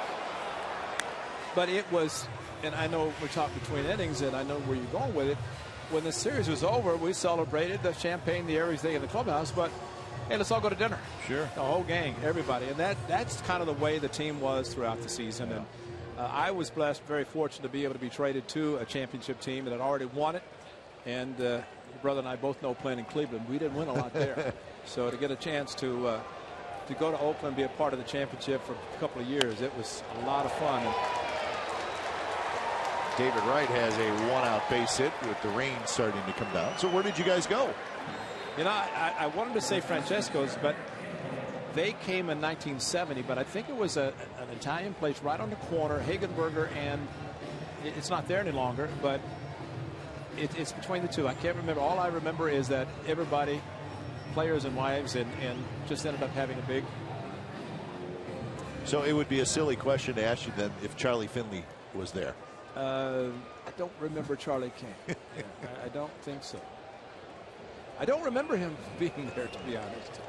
But it was, and I know we're talking between innings, and I know where you're going with it. When the series was over, we celebrated the champagne, the everything in the clubhouse, but hey, let's all go to dinner. Sure. The whole gang, everybody. And that's kind of the way the team was throughout the season. And I was blessed, very fortunate to be able to be traded to a championship team that had already won it. And your brother and I both know playing in Cleveland, we didn't win a lot there. So to get a chance to go to Oakland and be a part of the championship for a couple of years, it was a lot of fun. And David Wright has a one-out base hit with the rain starting to come down. So where did you guys go? You know, I wanted to say Francesco's, but they came in 1970, but I think it was an Italian place right on the corner, Hagenberger, and it's not there any longer, but it's between the two. I can't remember. All I remember is that everybody, players and wives, and just ended up having a big. So it would be a silly question to ask you then if Charlie Finley was there. I don't remember Charlie King. I don't think so. I don't remember him being there, to be honest.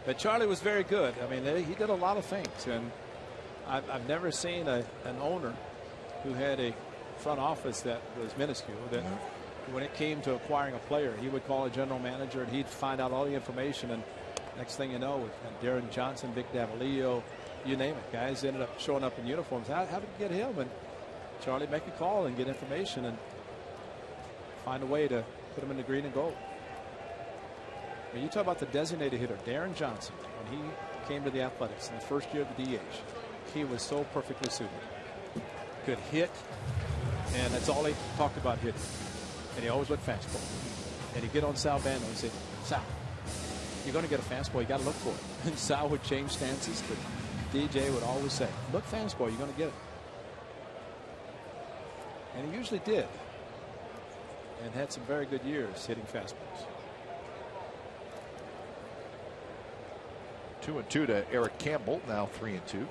But Charlie was very good. I mean, he did a lot of things, and I've never seen an owner who had a front office that was minuscule, that when it came to acquiring a player, he would call a general manager and he'd find out all the information, and next thing you know, Darren Johnson, Vic Davalillo, you name it, guys ended up showing up in uniforms. How did you get him? And Charlie make a call and get information and find a way to put him in the green and gold. I mean, you talk about the designated hitter, Darren Johnson, when he came to the Athletics in the first year of the DH, he was so perfectly suited. Could hit, and that's all he talked about, hitting. And he always went fastball. And he'd get on Sal Bando and say, Sal, you're going to get a fastball, you got to look for it. And Sal would change stances, but DJ would always say, look fastball, you're going to get it. And he usually did. And had some very good years hitting fastballs. 2-2 to Eric Campbell, now 3-2.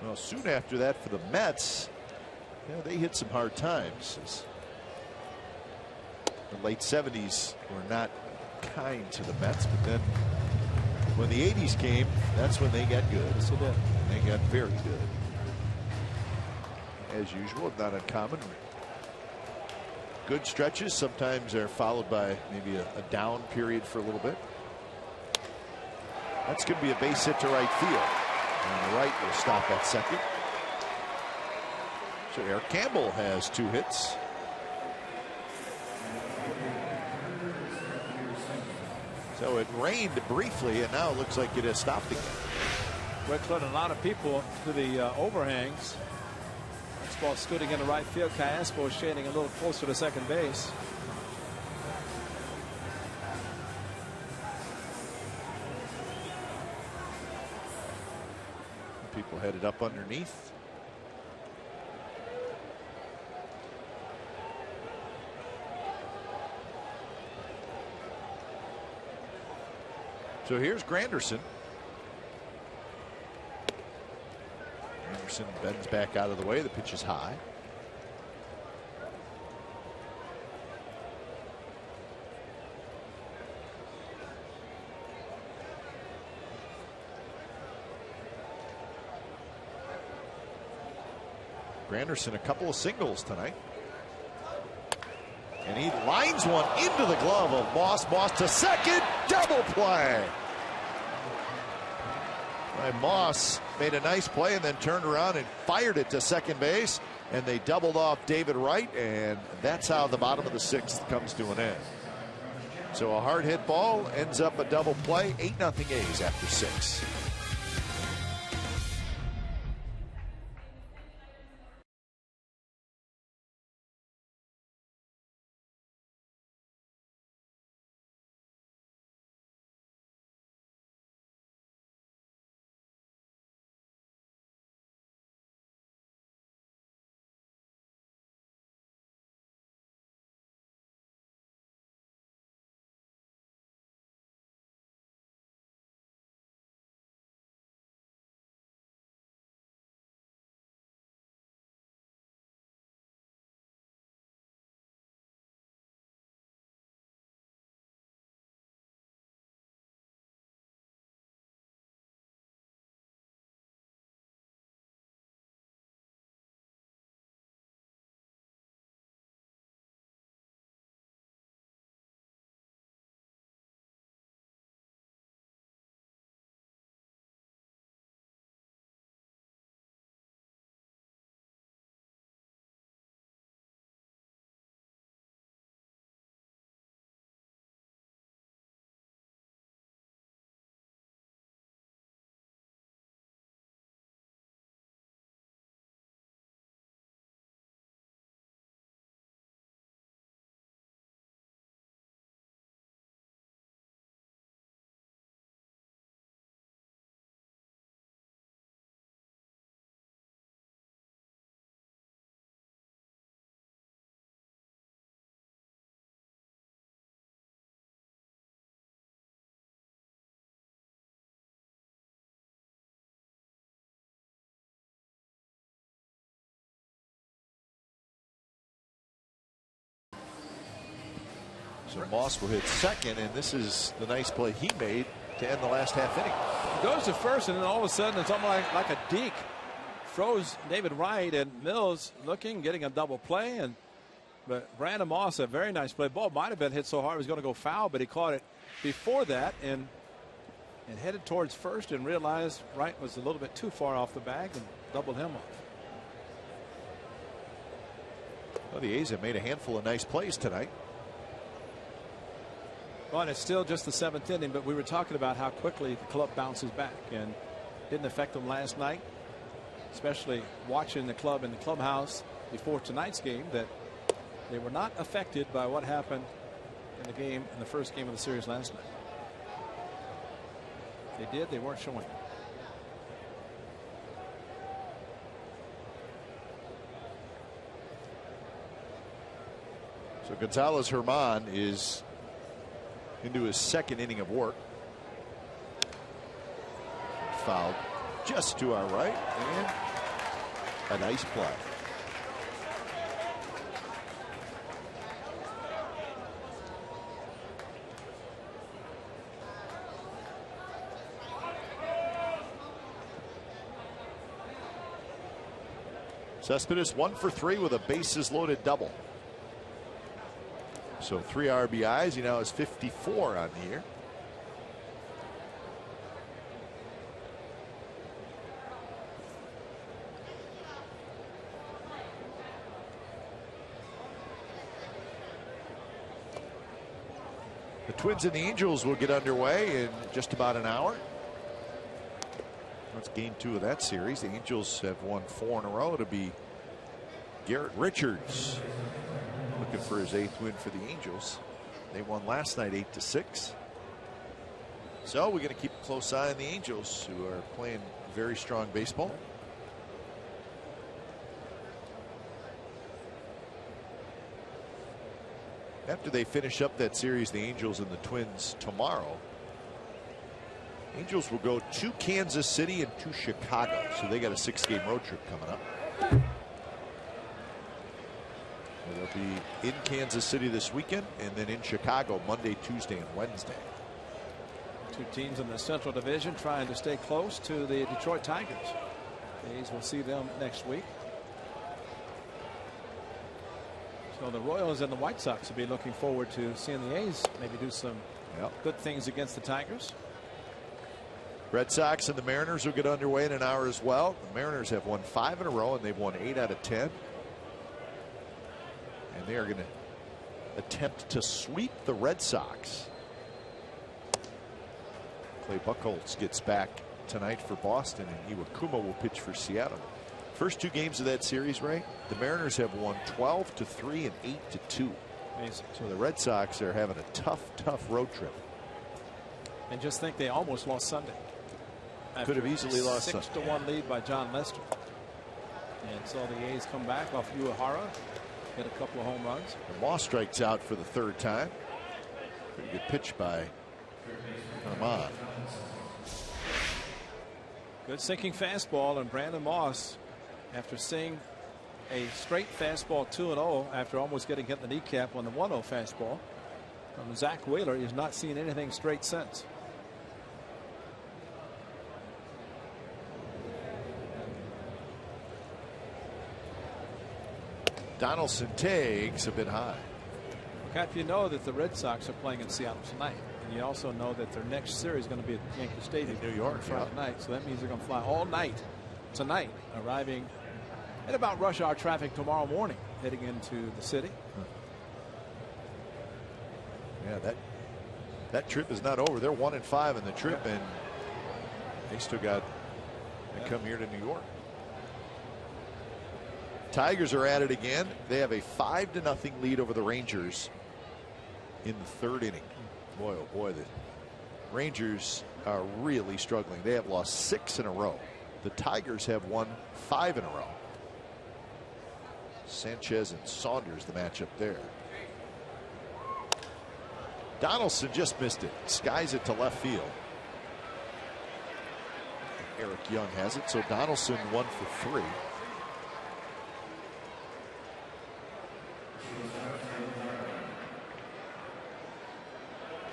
Well, soon after that for the Mets, they hit some hard times. The late 70s were not kind to the Mets, but then when the 80s came, that's when they got good. Yes, they did. They got very good. As usual, not uncommon. Good stretches sometimes are followed by maybe a down period for a little bit. That's going to be a base hit to right field. And Wright will stop at second. So Eric Campbell has 2 hits. So it rained briefly, and now it looks like it has stopped again. We're clearing a lot of people to the overhangs. This ball scooting into right field. Callaspo shading a little closer to second base. People headed up underneath. So here's Granderson. Anderson bends back out of the way. The pitch is high. Granderson a couple of singles tonight. And he lines one into the glove of Moss. Moss to second. Double play. Moss made a nice play and then turned around and fired it to second base. And they doubled off David Wright. And that's how the bottom of the sixth comes to an end. So a hard hit ball ends up a double play. 8-0 A's after 6. So Moss will hit second, and this is the nice play he made to end the last half inning. He goes to first, and then all of a sudden it's almost like a deke. Throws David Wright, and Mills looking, getting a double play. But Brandon Moss, a very nice play. Ball might have been hit so hard it was going to go foul, but he caught it before that and headed towards first and realized Wright was a little bit too far off the bag and doubled him off. Well, the A's have made a handful of nice plays tonight. Well, and it's still just the 7th inning, but we were talking about how quickly the club bounces back, and didn't affect them last night, especially watching the club in the clubhouse before tonight's game, that they were not affected by what happened in the game, in the first game of the series last night. They did, they weren't showing. So Gonzalez Herman is into his second inning of work. Fouled just to our right, and a nice play. Cespedes 1 for 3 with a bases loaded double. So 3 RBIs. He now has 54 on the year. The Twins and the Angels will get underway in just about an hour. That's game 2 of that series. The Angels have won 4 in a row. It'll be Garrett Richards looking for his 8th win for the Angels. They won last night 8-6. So we're going to keep a close eye on the Angels, who are playing very strong baseball. After they finish up that series, the Angels and the Twins tomorrow, Angels will go to Kansas City and to Chicago. So they got a 6-game road trip coming up. They'll be in Kansas City this weekend and then in Chicago Monday, Tuesday, and Wednesday. 2 teams in the Central Division trying to stay close to the Detroit Tigers. The A's will see them next week. So the Royals and the White Sox will be looking forward to seeing the A's maybe do some good things against the Tigers. Red Sox and the Mariners will get underway in an hour as well. The Mariners have won 5 in a row and they've won 8 out of 10. And they are going to attempt to sweep the Red Sox. Clay Buchholz gets back tonight for Boston, and Iwakuma will pitch for Seattle. First 2 games of that series, Ray, the Mariners have won 12-3 and 8-2. Amazing. So the Red Sox are having a tough road trip. And just think they almost lost Sunday. Could have easily lost 6-1 lead by John Lester. And so the A's come back off Uehara, hit a couple of home runs. And Moss strikes out for the 3rd time. Pretty good pitch by Armand. Good sinking fastball, and Brandon Moss, after seeing a straight fastball 2-0 after almost getting hit in the kneecap on the 1-0 fastball from Zach Wheeler, he's not seen anything straight since. Donaldson takes a bit high. Cap, you know that the Red Sox are playing in Seattle tonight, and you also know that their next series is going to be at Yankee Stadium in New York Friday night. So that means they're going to fly all night tonight, arriving at about rush hour traffic tomorrow morning, heading into the city. Yeah, that trip is not over. They're 1-5 in the trip, and they still got to come here to New York. Tigers are at it again. They have a 5-0 lead over the Rangers in the 3rd inning. Boy, oh boy, the Rangers are really struggling. They have lost 6 in a row. The Tigers have won 5 in a row. Sanchez and Saunders, the matchup there. Donaldson just missed it. Skies it to left field. Eric Young has it. So Donaldson 1 for 3.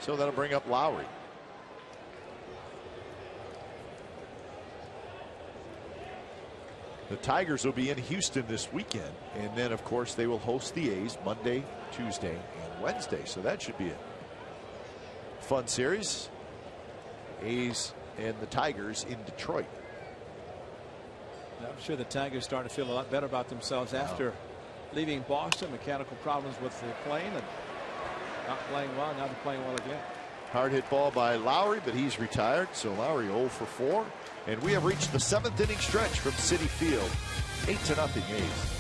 So that'll bring up Lowry. The Tigers will be in Houston this weekend, and then of course they will host the A's Monday, Tuesday, and Wednesday. So that should be a fun series. A's and the Tigers in Detroit. I'm sure the Tigers starting to feel a lot better about themselves after leaving Boston. Mechanical problems with the plane and not playing well. Now they're playing well again. Hard hit ball by Lowry, but he's retired. So Lowry 0 for 4. And we have reached the 7th inning stretch from Citi Field. 8-0 A's.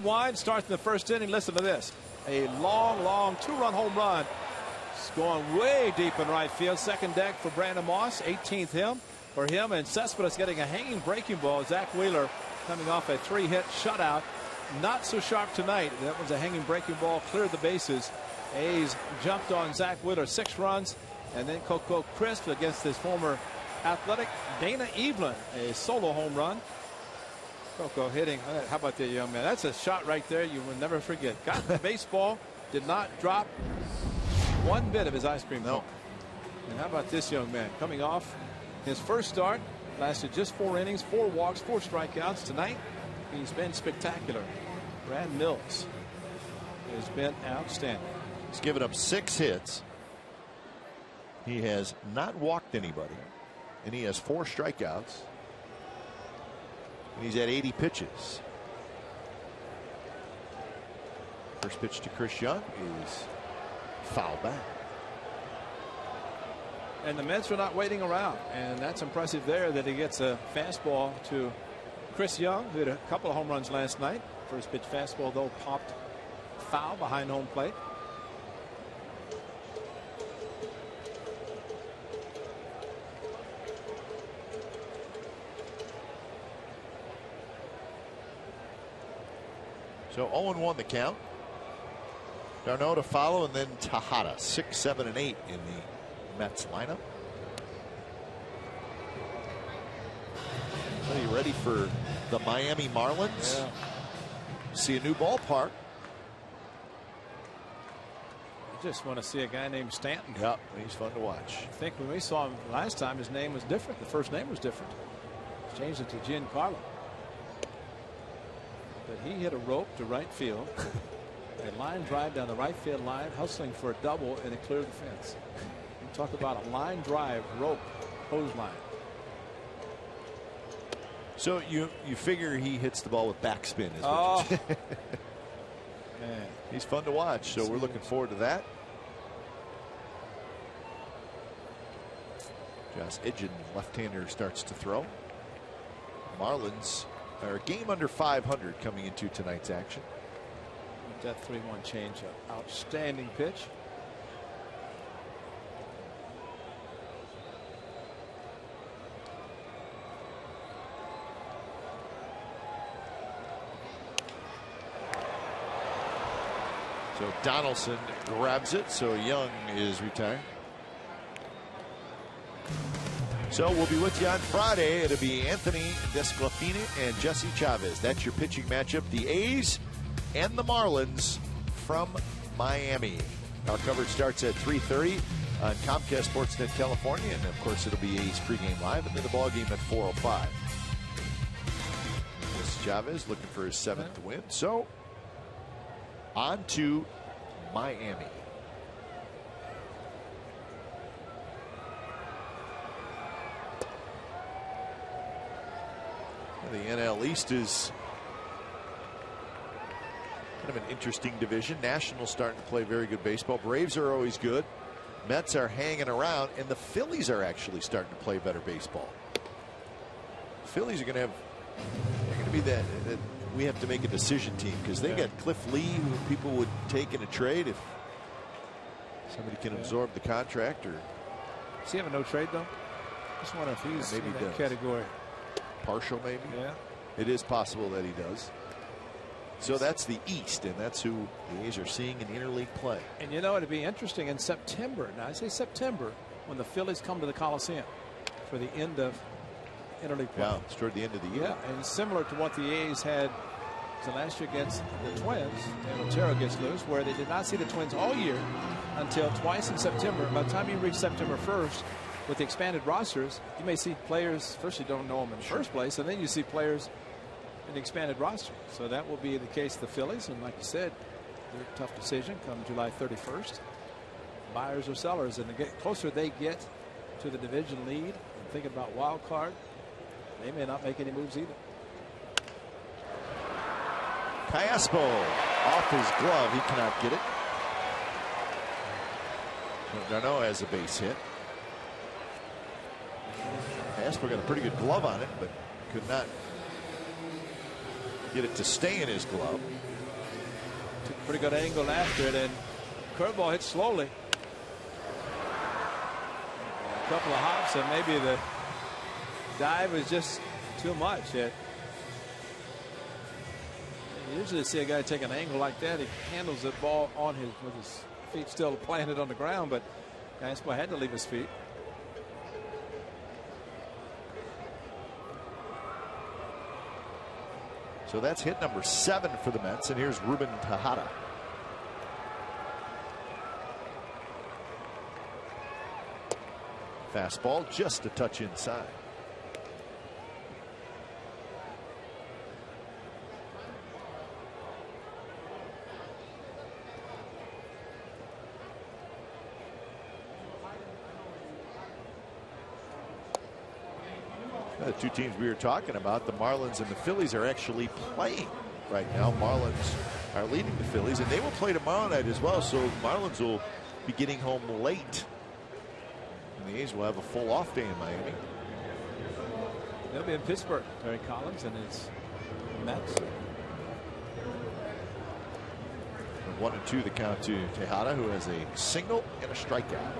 Wide starts in the first inning. Listen to this. A long 2-run home run. It's going way deep in right field. Second deck for Brandon Moss. 18th him for him. And Cespedes getting a hanging breaking ball. Zach Wheeler coming off a 3-hit shutout. Not so sharp tonight. That was a hanging breaking ball. Cleared the bases. A's jumped on Zach Wheeler. 6 runs. And then Coco Crisp against his former Athletic Dana Evelyn. A solo home run. Coco hitting. How about that young man? That's a shot right there you will never forget. Got the baseball. Did not drop one bit of his ice cream cone. And how about this young man coming off his first start? Lasted just 4 innings, 4 walks, 4 strikeouts. Tonight he's been spectacular. Brad Mills has been outstanding. He's given up 6 hits. He has not walked anybody, and he has 4 strikeouts. And he's at 80 pitches. First pitch to Chris Young is foul back. And the Mets are not waiting around, and that's impressive there that he gets a fastball to Chris Young, who had a couple of home runs last night. First pitch fastball, though, popped foul behind home plate. So 0-1 the count. Darno to follow, and then Tejada. 6, 7, and 8 in the Mets lineup. Are you ready for the Miami Marlins? Yeah. See a new ballpark. You just want to see a guy named Stanton. Yep, he's fun to watch. I think when we saw him last time, his name was different. The first name was different. Changed it to Giancarlo. But he hit a rope to right field. A line drive down the right field line, hustling for a double, and it cleared the fence. You talk about a line drive, rope, hose line. So you figure he hits the ball with backspin. Is what Oh, man, he's fun to watch. So we're looking forward to that. Josh Edgen, left-hander, starts to throw. Marlins are a game under 500 coming into tonight's action. That 3-1 changeup, outstanding pitch. So Donaldson grabs it. So Young is retired. So we'll be with you on Friday. It'll be Anthony Desclafini and Jesse Chavez. That's your pitching matchup. The A's and the Marlins from Miami. Our coverage starts at 3:30 on Comcast Sportsnet California, and of course it'll be A's pregame live, and then the ball game at 4:05. Jesse Chavez looking for his 7th win. So on to Miami. The NL East is kind of an interesting division. Nationals starting to play very good baseball. Braves are always good. Mets are hanging around, and the Phillies are actually starting to play better baseball. Phillies are going to be that we have to make a decision team, because they got Cliff Lee, who people would take in a trade if somebody can absorb the contract. Or Does he have a no trade though? Just wonder if he's maybe in that does. category. Partial, maybe. Yeah. It is possible that he does. So that's the East, and that's who the A's are seeing in interleague play. And you know, it'd be interesting in September. Now I say September, when the Phillies come to the Coliseum for the end of interleague play. Yeah, it's toward the end of the year. Yeah, and similar to what the A's had last year against the Twins, and Otero gets loose, where they did not see the Twins all year until twice in September. By the time you reach September 1st, with the expanded rosters, you may see players, first you don't know them in the first place, and then you see players in the expanded roster. So that will be the case of the Phillies, and like you said, their tough decision come July 31st. Buyers or sellers, and the closer they get to the division lead and thinking about wild card, they may not make any moves either. Caspo off his glove. He cannot get it. Darno has a base hit. Caspo got a pretty good glove on it, but could not get it to stay in his glove. Took a pretty good angle after it, and curveball hit slowly. A couple of hops, and maybe the dive was just too much. You usually see a guy take an angle like that. He handles the ball on with his feet still planted on the ground, but Gaspar had to leave his feet. So that's hit number 7 for the Mets, and here's Ruben Tejada. Fastball just a touch inside. The two teams we were talking about, the Marlins and the Phillies, are actually playing right now. Marlins are leading the Phillies, and they will play tomorrow night as well. So Marlins will be getting home late. And the A's will have a full off day in Miami. They'll be in Pittsburgh. Terry Collins and his Mets. 1-2 the count to Tejada, who has a single and a strikeout.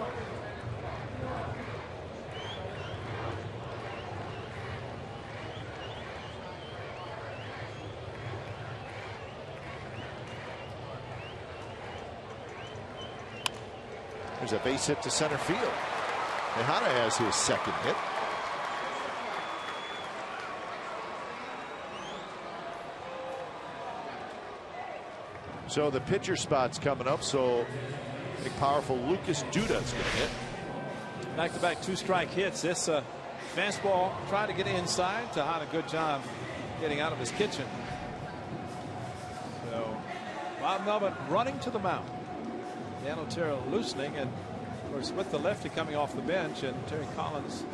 There's a base hit to center field. Tejada has his second hit. So the pitcher spot's coming up. So big, powerful Lucas Duda's going to hit. Back-to-back 2-strike hits. This fastball tried to get inside. Tejada, good job getting out of his kitchen. So Bob Melvin running to the mound. Dan Otero loosening, and of course with the lefty coming off the bench, and Terry Collins,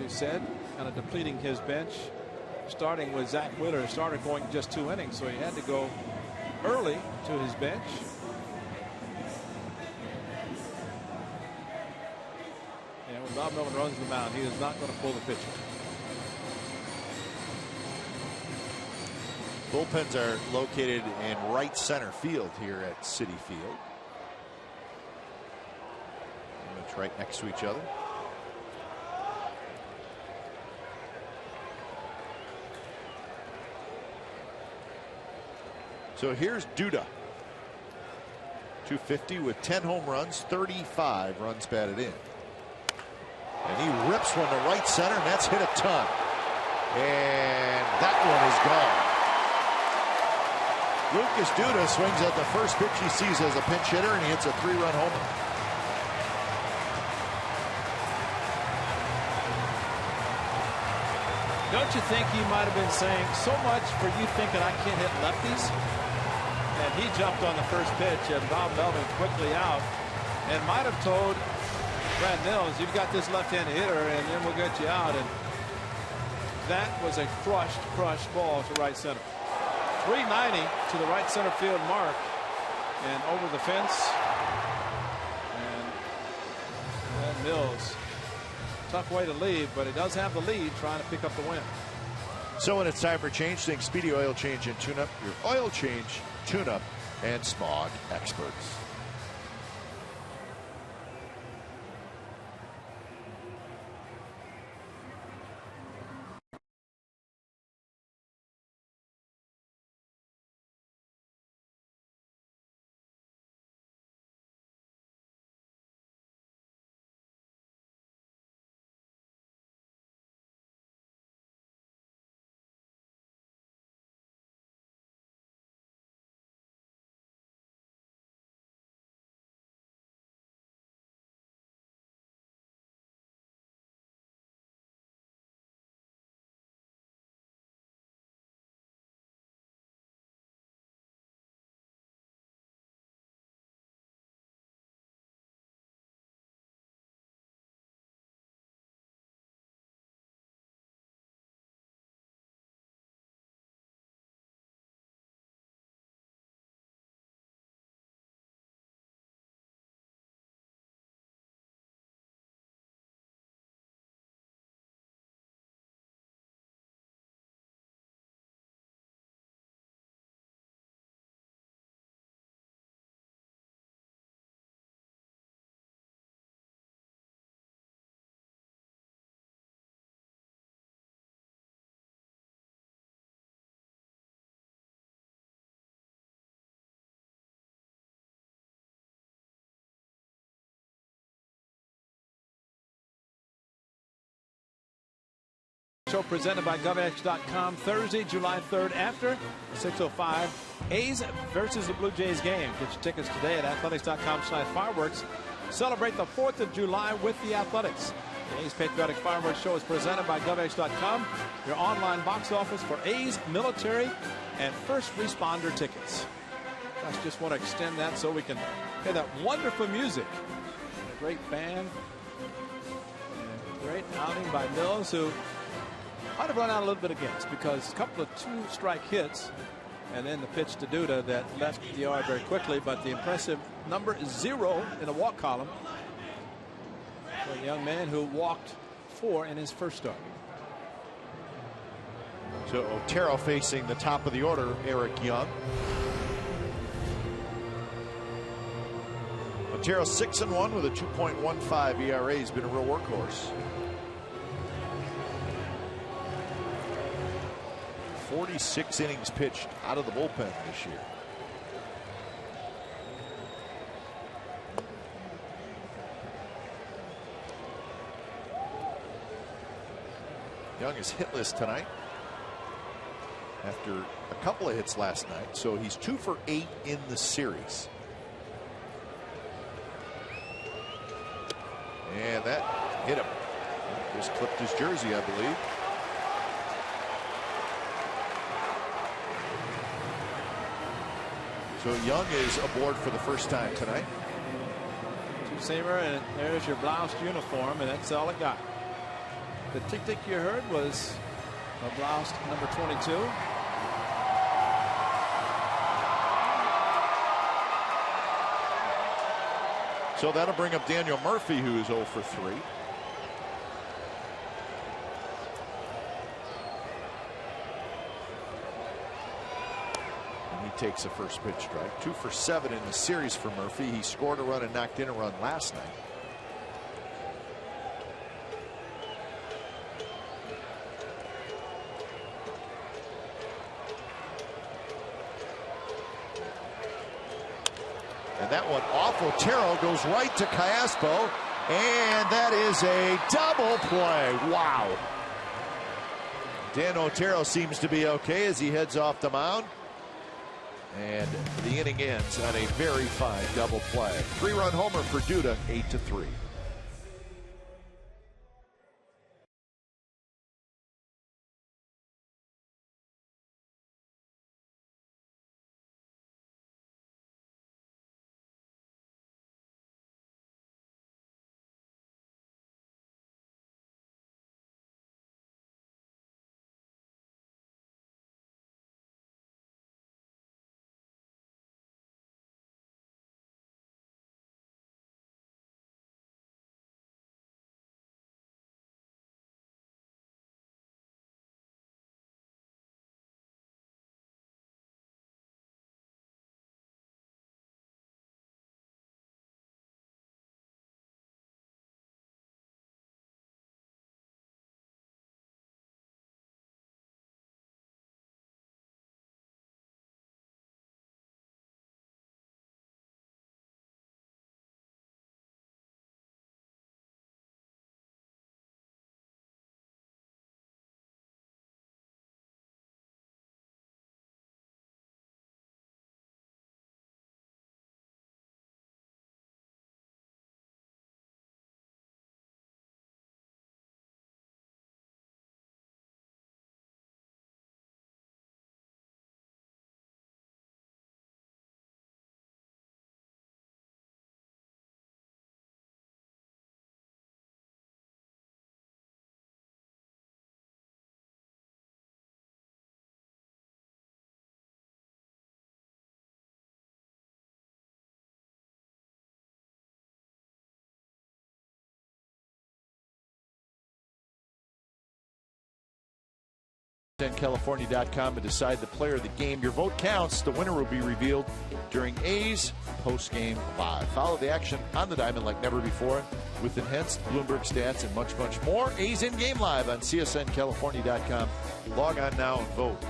you said, kind of depleting his bench, starting with Zach Wheeler. Started going just 2 innings, so he had to go early to his bench. And when Bob Melvin runs the mound, he is not going to pull the pitcher. Bullpens are located in right center field here at Citi Field. It's right next to each other. So here's Duda. 250 with 10 home runs, 35 runs batted in. And he rips one to right center, and that's hit a ton. And that one is gone. Lucas Duda swings at the first pitch he sees as a pinch hitter, and he hits a 3-run homer. Don't you think he might have been saying, so much for you thinking I can't hit lefties? And he jumped on the first pitch, and Bob Melvin quickly out, and might have told Brad Mills, you've got this left-handed hitter, and then we'll get you out. And that was a crushed ball to right center. 390 to the right center field mark, and over the fence. And Brad Mills, tough way to leave, but he does have the lead, trying to pick up the win. So when it's time for change, think Speedy Oil Change and Tune-Up, your oil change, tune-up, and smog experts. Show presented by GovX.com Thursday, July 3rd after 6:05. A's versus the Blue Jays game. Get your tickets today at athletics.com/fireworks. Celebrate the 4th of July with the Athletics. The A's Patriotic Fireworks Show is presented by GovX.com, your online box office for A's military and first responder tickets. I just want to extend that so we can hear that wonderful music. Great band. Great outing by Mills, who might have run out a little bit against, because a couple of 2-strike hits and then the pitch to Duda that left the yard very quickly. But the impressive number 0 in the walk column for a young man who walked 4 in his first start. So Otero facing the top of the order, Eric Young. Otero 6-1 with a 2.15 ERA. He's been a real workhorse. 46 innings pitched out of the bullpen this year. Young is hitless tonight after a couple of hits last night, so he's 2 for 8 in the series. And that hit him. Just clipped his jersey, I believe. So Young is aboard for the first time tonight. Two-seamer, and there's your bloused uniform, and that's all it got. The tick-tick you heard was a bloused number 22. So that'll bring up Daniel Murphy, who is 0 for 3. And he takes a first pitch strike. 2 for 7 in the series for Murphy. He scored a run and knocked in a run last night. And that one off Otero goes right to Callaspo, and that is a double play. Wow. Dan Otero seems to be okay as he heads off the mound, and the inning ends on a very fine double play. 3-run homer for Duda, 8-3. California.com to decide the player of the game. Your vote counts. The winner will be revealed during A's post-game live. Follow the action on the diamond like never before with enhanced Bloomberg stats and much, much more. A's in-game live on CSNCalifornia.com. Log on now and vote.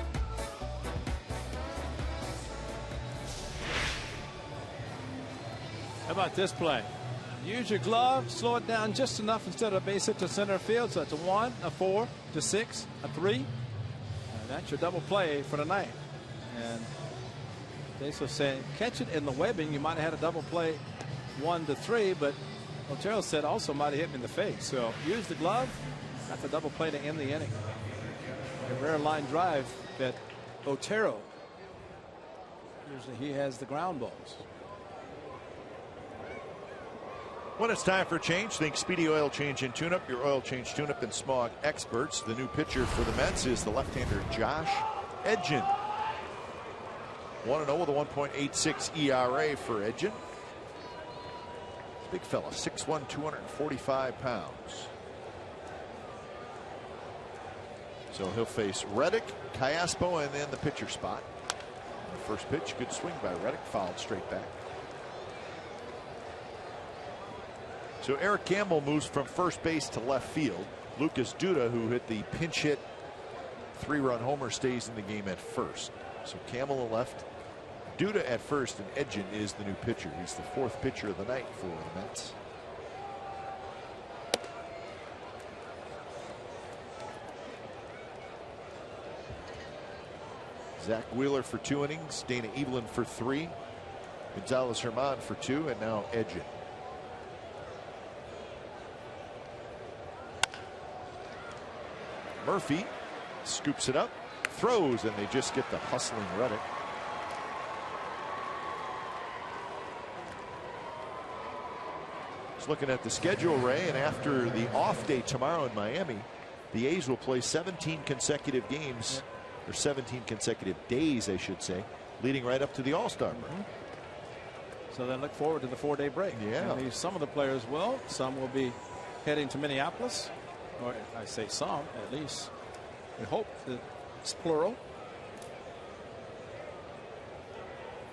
How about this play? Use your glove, slow it down just enough instead of a base hit to center field. So it's a 1, a 4, to 6, a 3. And that's your double play for the night. And they so saying catch it in the webbing. You might have had a double play 1 to 3, but Otero said also might have hit me in the face. So use the glove. That's a double play to end the inning. A rare line drive that Otero. Usually he has the ground balls. When it's time for change, think Speedy Oil Change and Tune-Up, your oil change tune-up and smog experts. The new pitcher for the Mets is the left-hander Josh Edgin. 1-0 with a 1.86 ERA for Edgin. Big fella, 6'1", 245 pounds. So he'll face Reddick, Callaspo, and then the pitcher spot. The first pitch, good swing by Reddick, fouled straight back. So Eric Campbell moves from first base to left field. Lucas Duda, who hit the pinch hit 3-run homer, stays in the game at first. So Campbell at left, Duda at first, and Edgin is the new pitcher. He's the 4th pitcher of the night for the Mets. Zach Wheeler for 2 innings, Dana Evelyn for 3, Gonzalez Herman for 2, and now Edgin. Murphy scoops it up, throws, and they just get the hustling Reddick. Just looking at the schedule, Ray, and after the off day tomorrow in Miami, the A's will play 17 consecutive games, or 17 consecutive days, I should say, leading right up to the All-Star break. So then look forward to the 4-day break. Yeah. And some of the players will. Some will be heading to Minneapolis. Or I say some, at least. We hope that it's plural.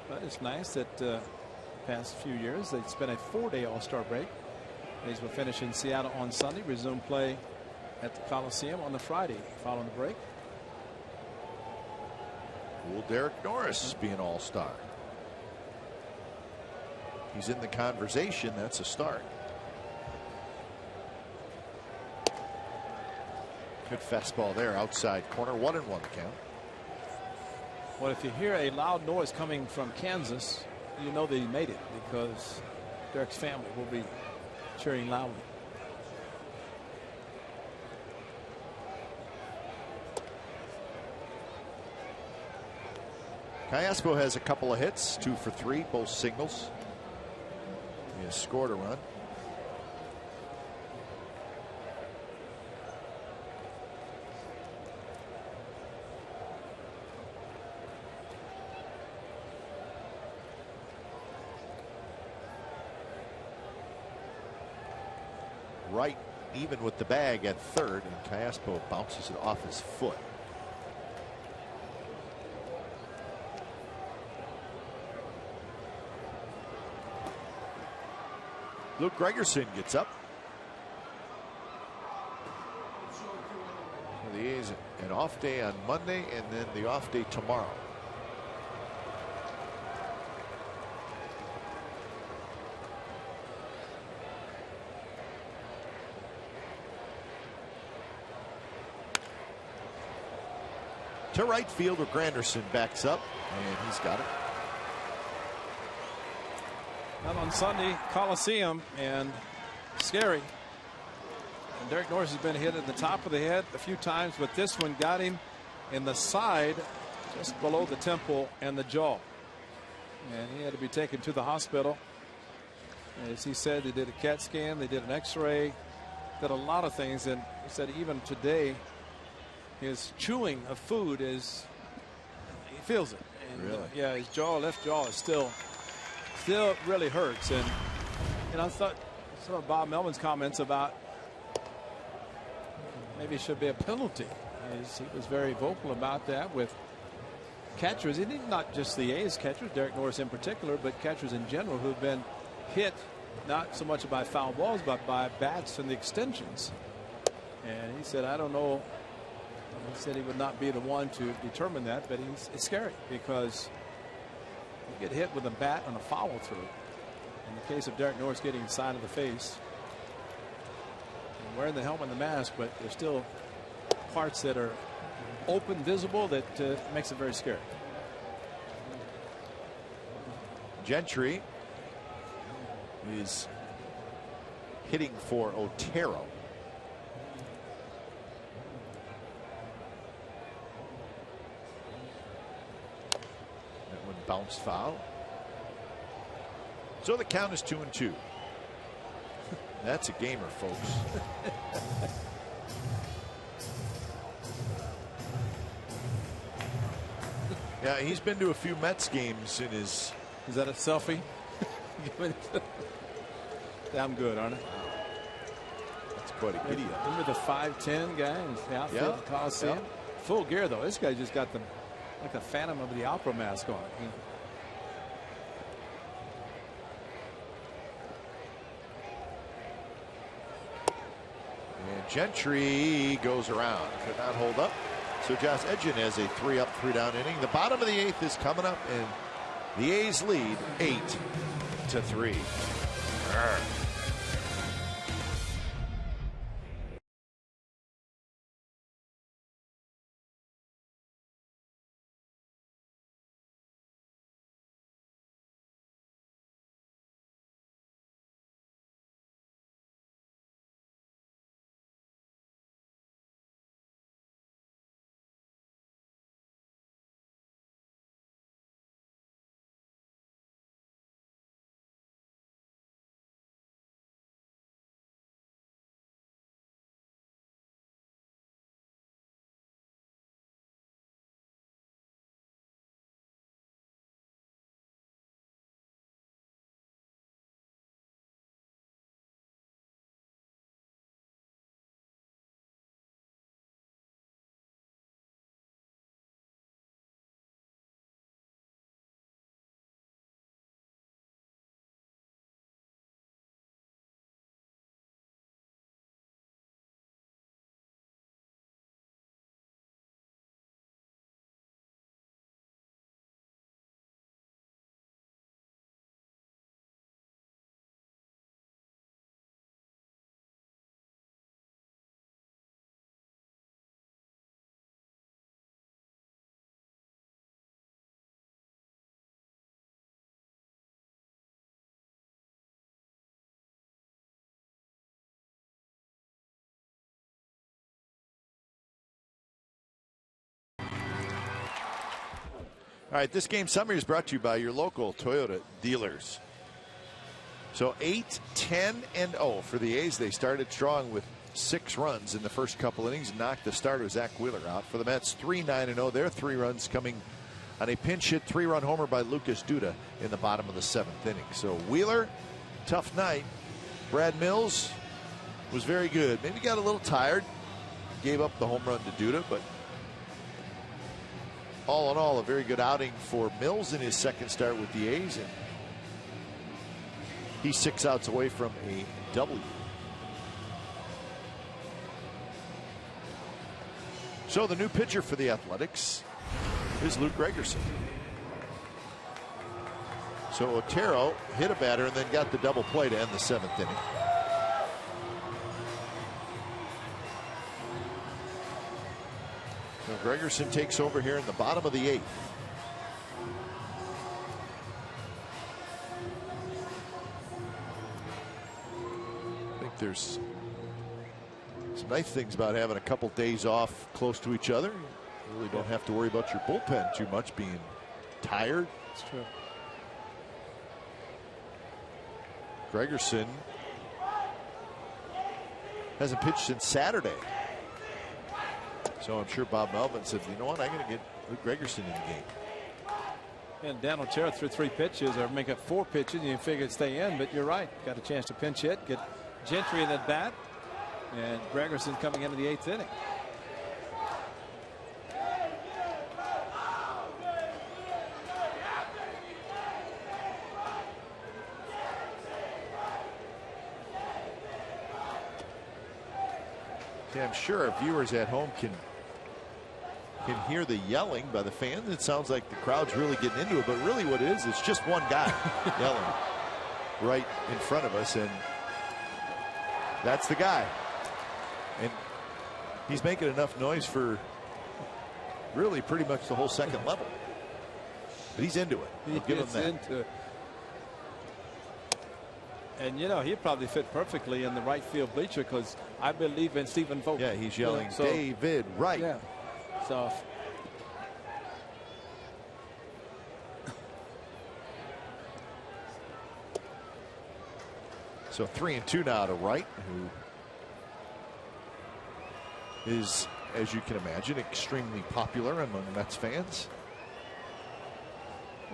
But it's nice that past few years they spent a 4-day All-Star break. These will finish in Seattle on Sunday, resume play at the Coliseum on the Friday following the break. Will Derek Norris be an All-Star? He's in the conversation. That's a start. Good fastball there, outside corner, 1-1 count. Well, if you hear a loud noise coming from Kansas, you know that he made it, because Derek's family will be cheering loudly. Callaspo has a couple of hits, 2 for 3, both singles. He has scored a run. Right even with the bag at third, and Callaspo bounces it off his foot. Luke Gregerson gets up. The A's an off day on Monday and then the off day tomorrow. To right field, where Granderson backs up, and he's got it. Not on Sunday, Coliseum, and scary. And Derek Norris has been hit at the top of the head a few times, but this one got him in the side, just below the temple and the jaw. And he had to be taken to the hospital. As he said, they did a CAT scan, they did an X-ray, did a lot of things, and he said even today, his chewing of food is, he feels it. And, really? Yeah, his jaw, left jaw is still really hurts. And I thought some of Bob Melvin's comments about maybe it should be a penalty. He was very vocal about that with catchers. He did not just the A's catchers, Derek Norris in particular, but catchers in general who've been hit not so much by foul balls, but by bats and the extensions. And he said, I don't know. He said he would not be the one to determine that, but it's scary because you get hit with a bat on a follow through, In the case of Derek Norris getting side of the face. And wearing the helmet and the mask, but there's still parts that are open, visible, that makes it very scary. Gentry is hitting for Otero. That one bounced foul. So the count is 2-2. That's a gamer, folks. Yeah, he's been to a few Mets games in his. Is that a selfie? I'm good, aren't I? That's quite a giddy up. Remember the 5'10" guy in the outfield at the Coliseum? Yeah. Full gear though. This guy just got like the Phantom of the Opera mask on. And Gentry goes around. Could not hold up. So Josh Edgin has a 3-up, 3-down inning. The bottom of the 8th is coming up, and the A's lead 8-3. All right, this game summary is brought to you by your local Toyota dealers. So 8-10-0 for the A's. They started strong with 6 runs in the first couple innings and knocked the starter Zach Wheeler out. For the Mets, 3-9-0. Their 3 runs coming on a pinch hit 3-run homer by Lucas Duda in the bottom of the 7th inning. So Wheeler, tough night. Brad Mills was very good. Maybe got a little tired. Gave up the home run to Duda, but all in all, a very good outing for Mills in his second start with the A's, and he's 6 outs away from a W. So the new pitcher for the Athletics is Luke Gregerson. So Otero hit a batter and then got the double play to end the 7th inning. So Gregerson takes over here in the bottom of the 8th. I think there's some nice things about having a couple days off close to each other. You really don't have to worry about your bullpen too much being tired. That's true. Gregerson hasn't pitched since Saturday. So I'm sure Bob Melvin said, you know what, I'm going to get Luke Gregerson in the game. And Dan Otero threw 3 pitches, or make it 4 pitches, and you figure it'd stay in, but you're right. Got a chance to pinch hit, get Gentry in that bat, and Gregerson coming into the 8th inning. Yeah, I'm sure our viewers at home can hear the yelling by the fans. It sounds like the crowd's really getting into it, but really what it is, it's just one guy yelling. right in front of us, and that's the guy. And he's making enough noise for really pretty much the whole second level. But he's into it. I'll give him that. Into it. And you know, he'd probably fit perfectly in the right field bleacher because I believe in Stephen Vogt. Yeah, he's yelling, David Wright. Yeah. So. So 3-2 now to Wright, who is, as you can imagine, extremely popular among Mets fans.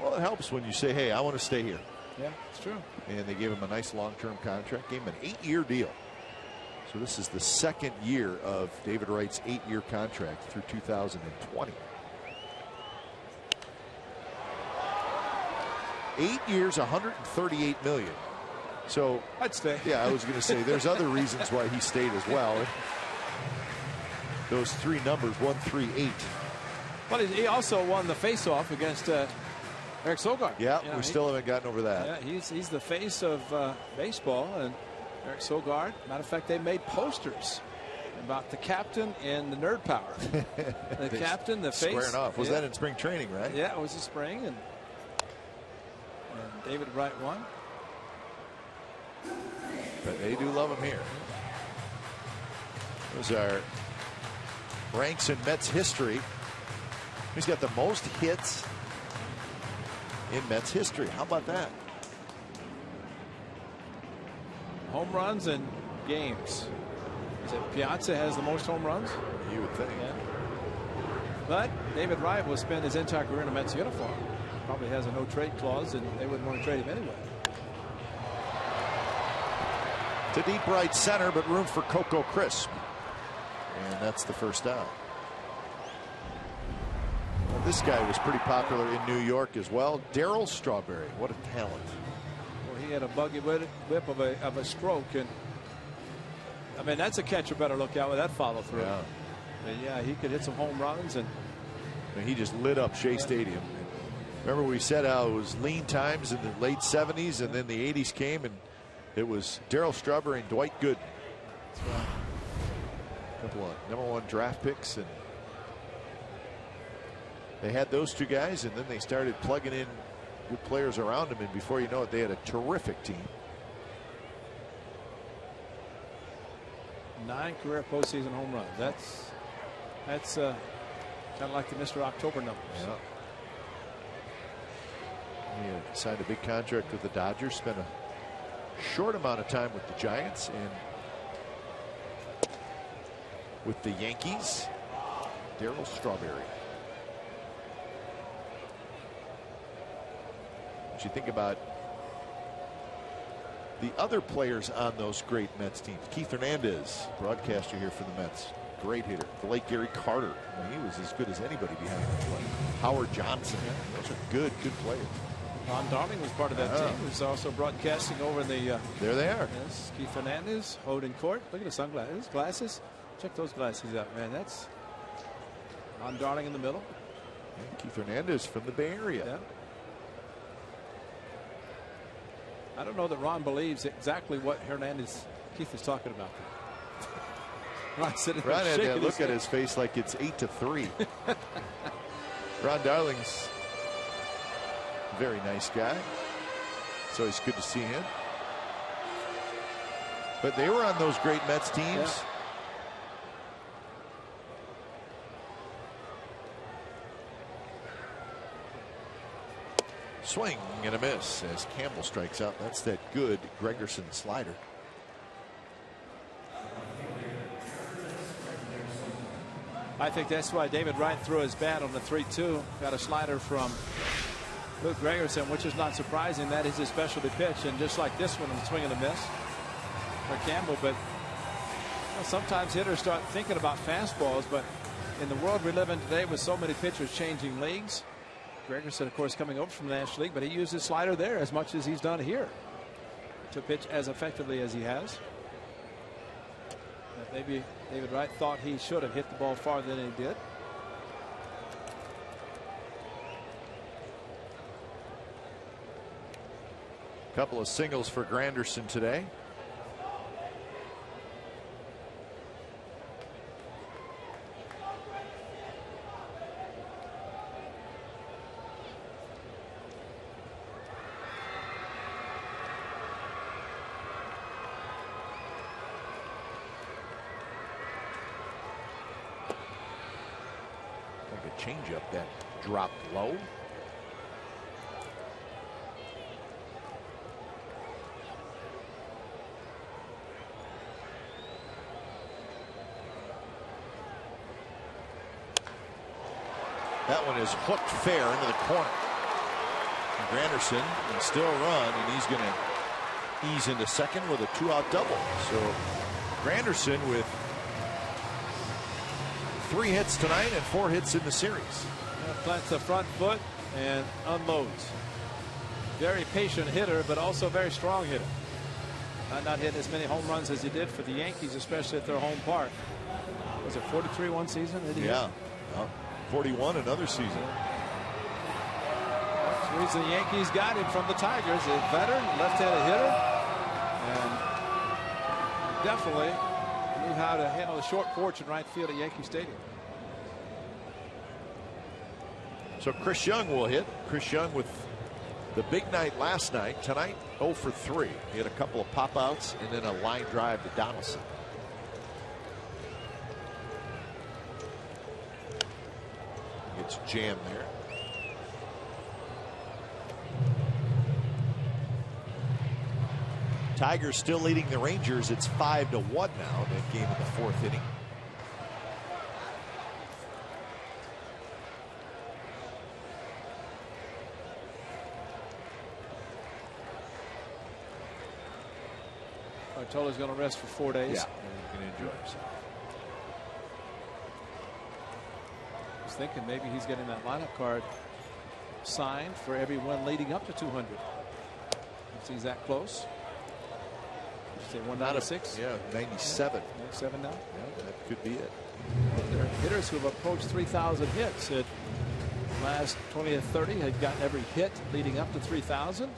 Well, it helps when you say, hey, I want to stay here. Yeah, it's true. And they gave him a nice long-term contract, gave him an 8-year deal. So this is the second year of David Wright's 8-year contract through 2020. 8 years, $138 million. So I'd stay. Yeah, I was going to say there's other reasons why he stayed as well. Those three numbers, 138. But he also won the face-off against Eric Sogard. Yeah, you know, we still haven't gotten over that. Yeah, he's the face of baseball, and Eric Sogard. Matter of fact, they made posters about the captain and the nerd power. The captain, the face. Squaring off. Was that in spring training, right? Yeah, it was in spring, and David Wright won. But they do love him here. Those are ranks in Mets history. He's got the most hits in Mets history. How about that? Home runs and games. Is it Piazza has the most home runs? You would think. Yeah. But David Wright will spend his entire career in a Mets uniform. Probably has a no trade clause, and they wouldn't want to trade him anyway. To deep right center, but room for Coco Crisp. And that's the first out. Well, this guy was pretty popular in New York as well. Darryl Strawberry. What a talent. Well, he had a buggy whip of a stroke. And I mean, that's a catcher better look out with that follow through. Yeah. And yeah, he could hit some home runs. And he just lit up Shea Stadium. Remember we said how it was lean times in the late 70s, and then the 80s came, and it was Darryl Strawberry and Dwight Gooden. That's right. A couple of #1 draft picks, and they had those two guys, and then they started plugging in good players around them, and before you know it, they had a terrific team. 9 career postseason home runs. That's kind of like the Mr. October numbers. Yeah. He signed a big contract with the Dodgers, spent a short amount of time with the Giants, and with the Yankees. Darryl Strawberry. What you think about the other players on those great Mets teams? Keith Hernandez, broadcaster here for the Mets, great hitter. The late Gary Carter, I mean, he was as good as anybody behind the plate. Howard Johnson, those are good players. Ron Darling was part of that team. He was also broadcasting over in the. There they are. Yes, Keith Hernandez, Hoden Court. Look at the sunglasses. His glasses. Check those glasses out, man. That's Ron Darling in the middle. And Keith Hernandez from the Bay Area. Yeah. I don't know that Ron believes exactly what Keith is talking about. Ron had that look at his face like it's 8-3. Ron Darling's a very nice guy. It's always good to see him. But they were on those great Mets teams. Yeah. Swing and a miss as Campbell strikes out. That's that good Gregerson slider. I think that's why David Wright threw his bat on the 3-2. Got a slider from Luke Gregerson, which is not surprising. That is his specialty pitch. And just like this one, a swing and a miss for Campbell. But sometimes hitters start thinking about fastballs. But in the world we live in today with so many pitchers changing leagues, Gregerson, of course, coming over from the National League, but he used his slider there as much as he's done here to pitch as effectively as he has. Maybe David Wright thought he should have hit the ball farther than he did. Couple of singles for Granderson today. Like a changeup that dropped low. That one is hooked fair into the corner. And Granderson can still run, and he's going to ease into second with a 2-out double. So Granderson with 3 hits tonight and 4 hits in the series. Plants the front foot and unloads. Very patient hitter, but also very strong hitter. Not hitting as many home runs as he did for the Yankees, especially at their home park. Was it 43 one season? Yeah. 41 another season. That's the reason the Yankees got him from the Tigers. A veteran, left-handed hitter, and definitely knew how to handle the short porch in right field at Yankee Stadium. So Chris Young will hit. Chris Young with the big night last night. Tonight 0 for 3. He had a couple of pop outs and then a line drive to Donaldson. It's jammed there. Tigers still leading the Rangers. It's 5-1 now. That game in the 4th inning. Bartolo's going to rest for 4 days. Yeah, and he can enjoy himself. Thinking maybe he's getting that lineup card signed for every win leading up to 200. He's that close. Say 196. Yeah, 97. 97 now. Yeah, that could be it. There are hitters who have approached 3,000 hits. At last 20 to 30 had gotten every hit leading up to 3,000.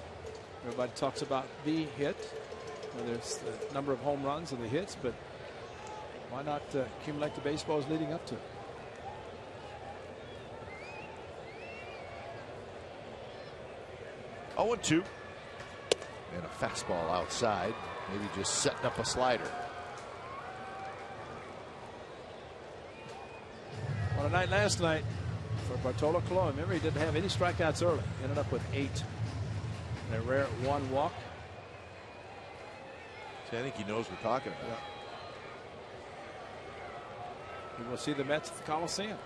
Everybody talks about the hit. There's the number of home runs and the hits, but why not accumulate the baseballs leading up to it? Oh, 2. And a fastball outside. Maybe just setting up a slider. On a night last night for Bartolo Colon. Remember, he didn't have any strikeouts early. Ended up with 8. And a rare 1 walk. See, I think he knows what we're talking about. Yeah. We will see the Mets at the Coliseum.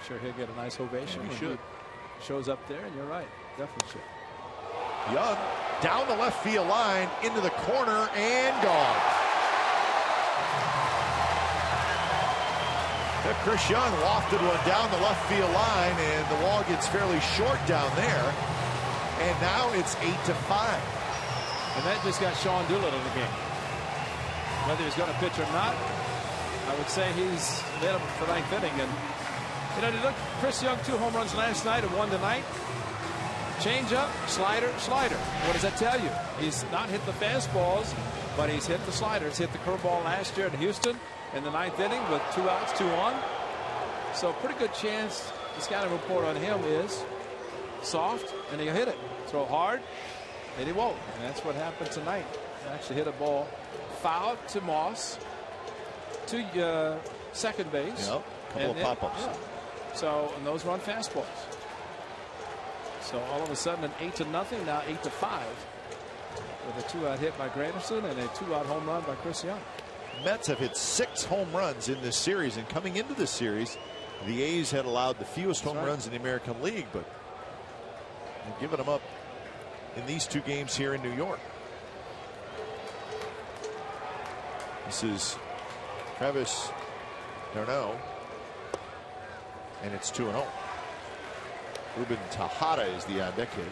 Sure, he'll get a nice ovation. Yeah, he should. He shows up there, and you're right. Definitely should. Young down the left field line into the corner and gone. Chris Young lofted one down the left field line, and the wall gets fairly short down there. And now it's 8-5. And that just got Sean Doolittle in the game. Whether he's going to pitch or not, I would say he's available for 9th inning. And you know, look, Chris Young 2 home runs last night and 1 tonight. Change up, slider, slider. What does that tell you? He's not hit the fastballs, but he's hit the sliders. Hit the curveball last year in Houston in the 9th inning with 2 outs, 2 on. So pretty good chance the scouting report on him is soft, and he'll hit it. Throw hard, and he won't. And that's what happened tonight. He actually hit a ball foul to Moss to second base. Yep, couple of pop-ups. Yeah. So, and those were on fastballs. So all of a sudden an 8-0, now 8-5 with a 2-out hit by Granderson and a 2-out home run by Chris Young. Mets have hit 6 home runs in this series, and coming into this series, the A's had allowed the fewest home runs in the American League, but they've given them up in these 2 games here in New York. This is Travis d'Arnaud, and it's 2-0. Ruben Tejada is the on-deck hitter.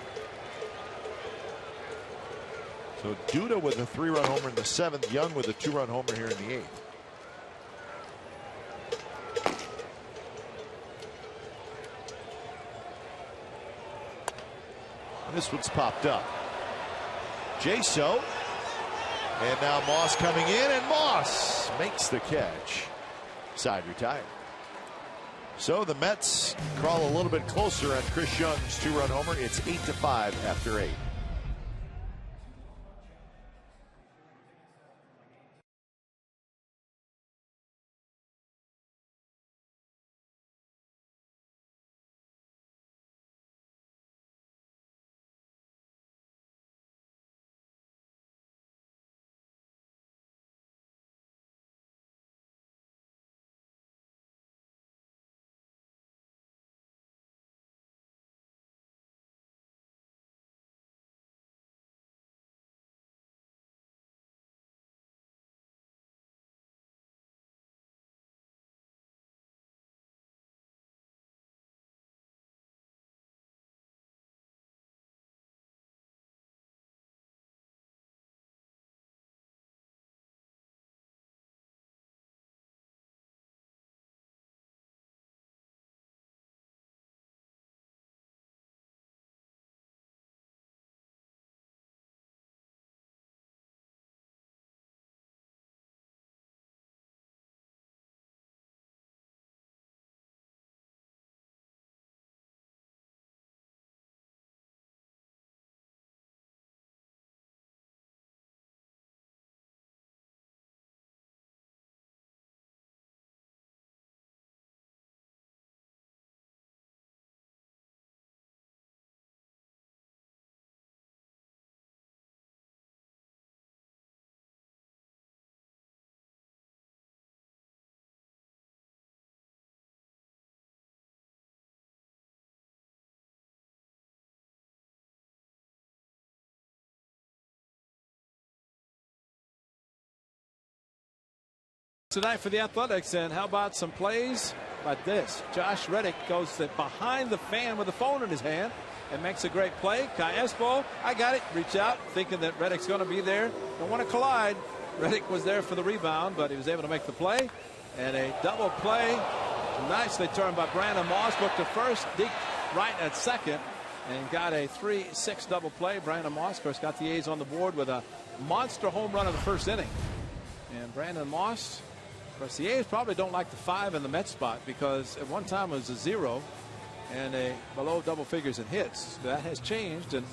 So Duda with a 3-run homer in the 7th. Young with a 2-run homer here in the 8th. And this one's popped up. Jaso. And now Moss coming in, and Moss makes the catch. Side retired. So the Mets crawl a little bit closer on Chris Young's 2-run homer. It's 8-5 after 8. Tonight for the Athletics, and how about some plays like this? Josh Reddick goes behind the fan with the phone in his hand and makes a great play. Kai Espo, I got it. Reach out, thinking that Reddick's going to be there. Don't want to collide. Reddick was there for the rebound, but he was able to make the play. And a double play, nicely turned by Brandon Moss. Looked to first, deep right at second, and got a 3-6 double play. Brandon Moss, of course, got the A's on the board with a monster home run in the first inning. And Brandon Moss, of course, the A's probably don't like the 5 in the Mets spot, because at one time it was a 0 and a below double figures in hits. That has changed, and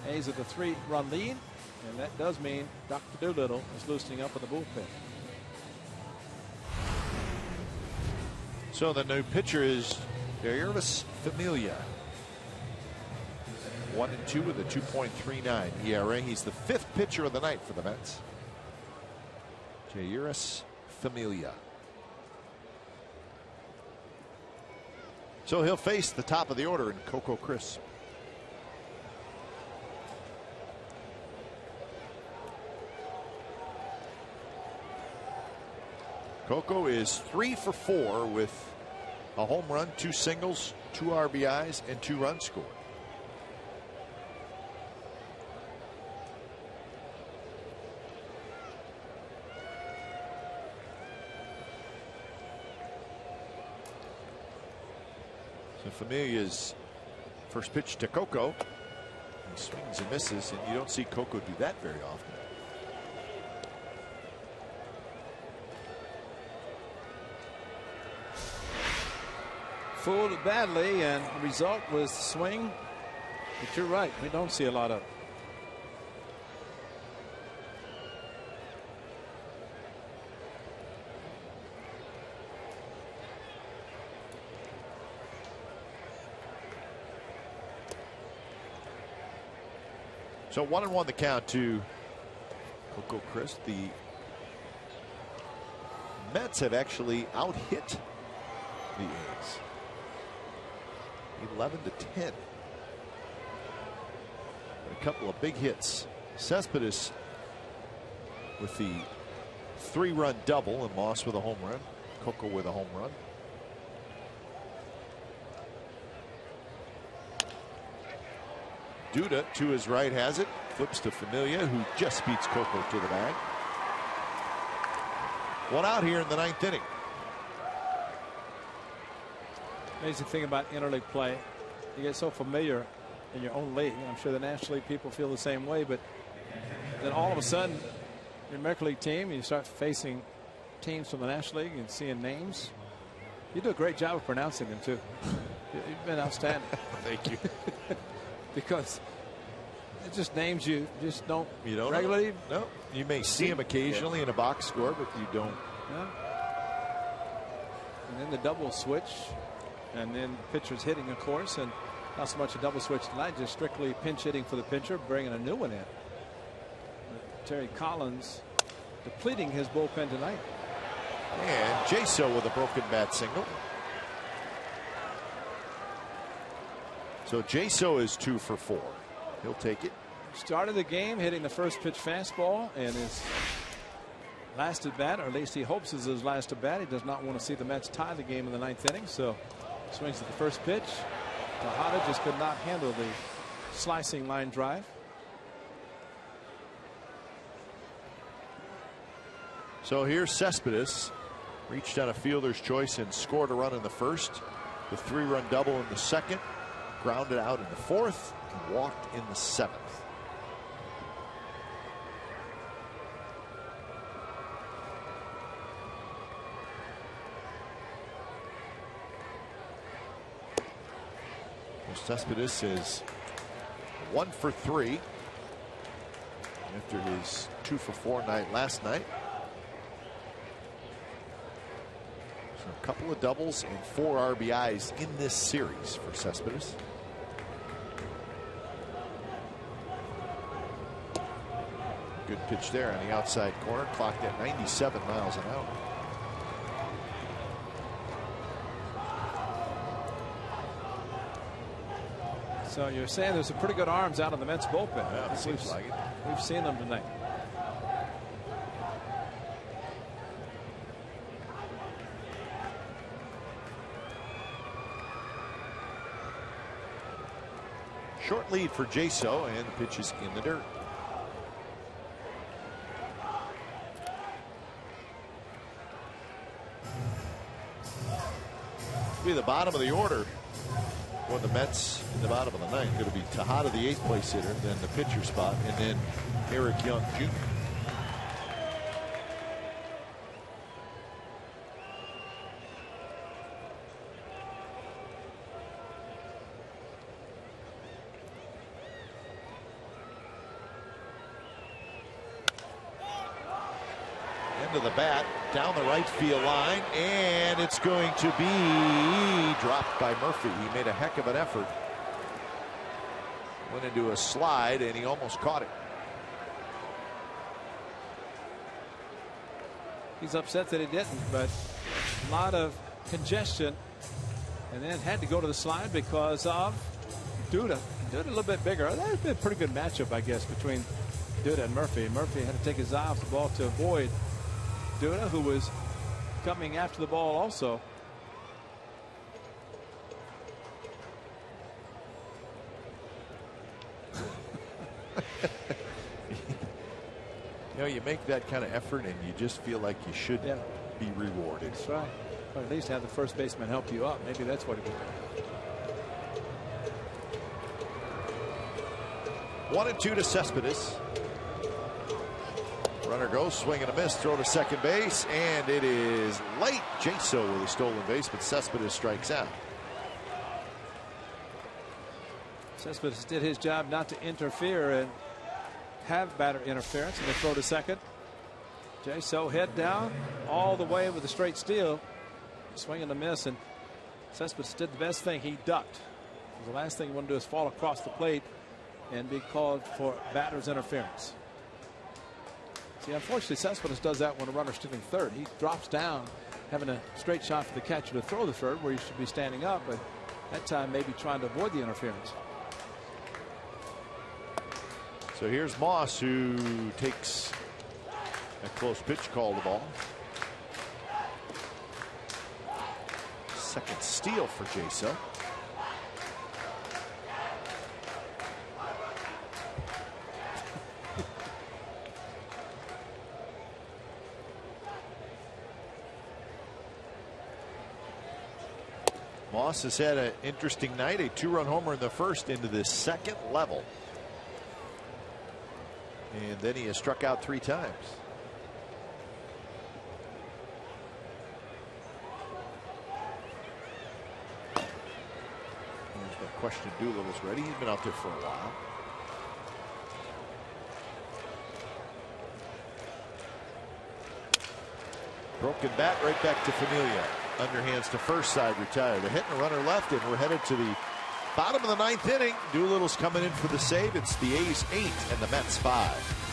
A's at the 3-run lead, and that does mean Dr. Doolittle is loosening up in the bullpen. So the new pitcher is Jairus Familia. 1-2 with a 2.39 ERA. He's the 5th pitcher of the night for the Mets. Jairus Familia. So he'll face the top of the order in Coco Chris. Coco is 3 for 4 with a home run, 2 singles, 2 RBIs, and 2 runs scored. So Familia's first pitch to Coco. He swings and misses, and you don't see Coco do that very often. Fooled badly, and the result was the swing. But you're right, we don't see a lot of it. So 1-1 the count to Coco Chris. The Mets have actually out-hit the A's 11-10. A couple of big hits. Cespedes with the 3-run double, and Moss with a home run. Coco with a home run. Duda to his right has it. Flips to Familia, who just beats Coco to the bag. 1 out here in the 9th inning. Amazing thing about interleague play, you get so familiar in your own league. I'm sure the National League people feel the same way, but then all of a sudden, your American League team, you start facing teams from the National League and seeing names. You do a great job of pronouncing them, too. You've been outstanding. Thank you. Because it's just names you just don't regularly regularly. No, you may see them occasionally in a box score, but you don't. Yeah. And then the double switch, and then pitchers hitting, of course, and not so much a double switch tonight, just strictly pinch hitting for the pitcher, bringing a new one in. Terry Collins depleting his bullpen tonight. And Jaso with a broken bat single. So Jaso is 2 for 4. He'll take it. Started the game hitting the first pitch fastball, and his last at bat, or at least he hopes is his last at bat. He does not want to see the Mets tie the game in the 9th inning, so swings at the first pitch. Tejada just could not handle the slicing line drive. So here's Cespedes. Reached on a fielder's choice and scored a run in the first. The 3-run double in the second. Grounded out in the 4th and walked in the 7th. Cespedes is 1 for 3 after his 2 for 4 night last night. So a couple of doubles and 4 RBIs in this series for Cespedes. Good pitch there on the outside corner, clocked at 97 miles an hour. So you're saying there's some pretty good arms out of the Mets bullpen. Yeah, it seems like it. We've seen them tonight. Short lead for Jaso, and the pitch is in the dirt. Be the bottom of the order for the Mets in the bottom of the 9th. It'll be Tejada, the 8th place hitter, then the pitcher spot, and then Eric Young Jr. Into the bat, down the right field line, and it's going to be dropped by Murphy. He made a heck of an effort. Went into a slide, and he almost caught it. He's upset that he didn't, but a lot of congestion, and then had to go to the slide because of Duda. Duda a little bit bigger. That would been a pretty good matchup, I guess, between Duda and Murphy. Murphy had to take his eye off the ball to avoid Duda, who was coming after the ball also. You know, you make that kind of effort and you just feel like you should be rewarded. That's right. Or at least have the first baseman help you up. Maybe that's what it was. 1-2 to Cespedes. Runner goes, swing and a miss, throw to second base, and it is late. Jaso with a stolen base, but Cespedes strikes out. Cespedes did his job not to interfere and have batter interference, and they throw to second. Jaso head down all the way with a straight steal, swing and a miss, and Cespedes did the best thing. He ducked. The last thing he wanted to do is fall across the plate and be called for batter's interference. See, unfortunately, Cespedes does that when a runner's stealing third. He drops down, having a straight shot for the catcher to throw the third, where he should be standing up, but that time maybe trying to avoid the interference. So here's Moss, who takes a close pitch call the ball. Second steal for Jaso. Moss has had an interesting night, a 2-run homer in the first into the second level. And then he has struck out 3 times. There's no question Doolittle's ready. He's been out there for a while. Broken bat right back to Familia. Underhands to first, side retired. They're hitting a runner left, and we're headed to the bottom of the 9th inning. Doolittle's coming in for the save. It's the A's 8 and the Mets 5.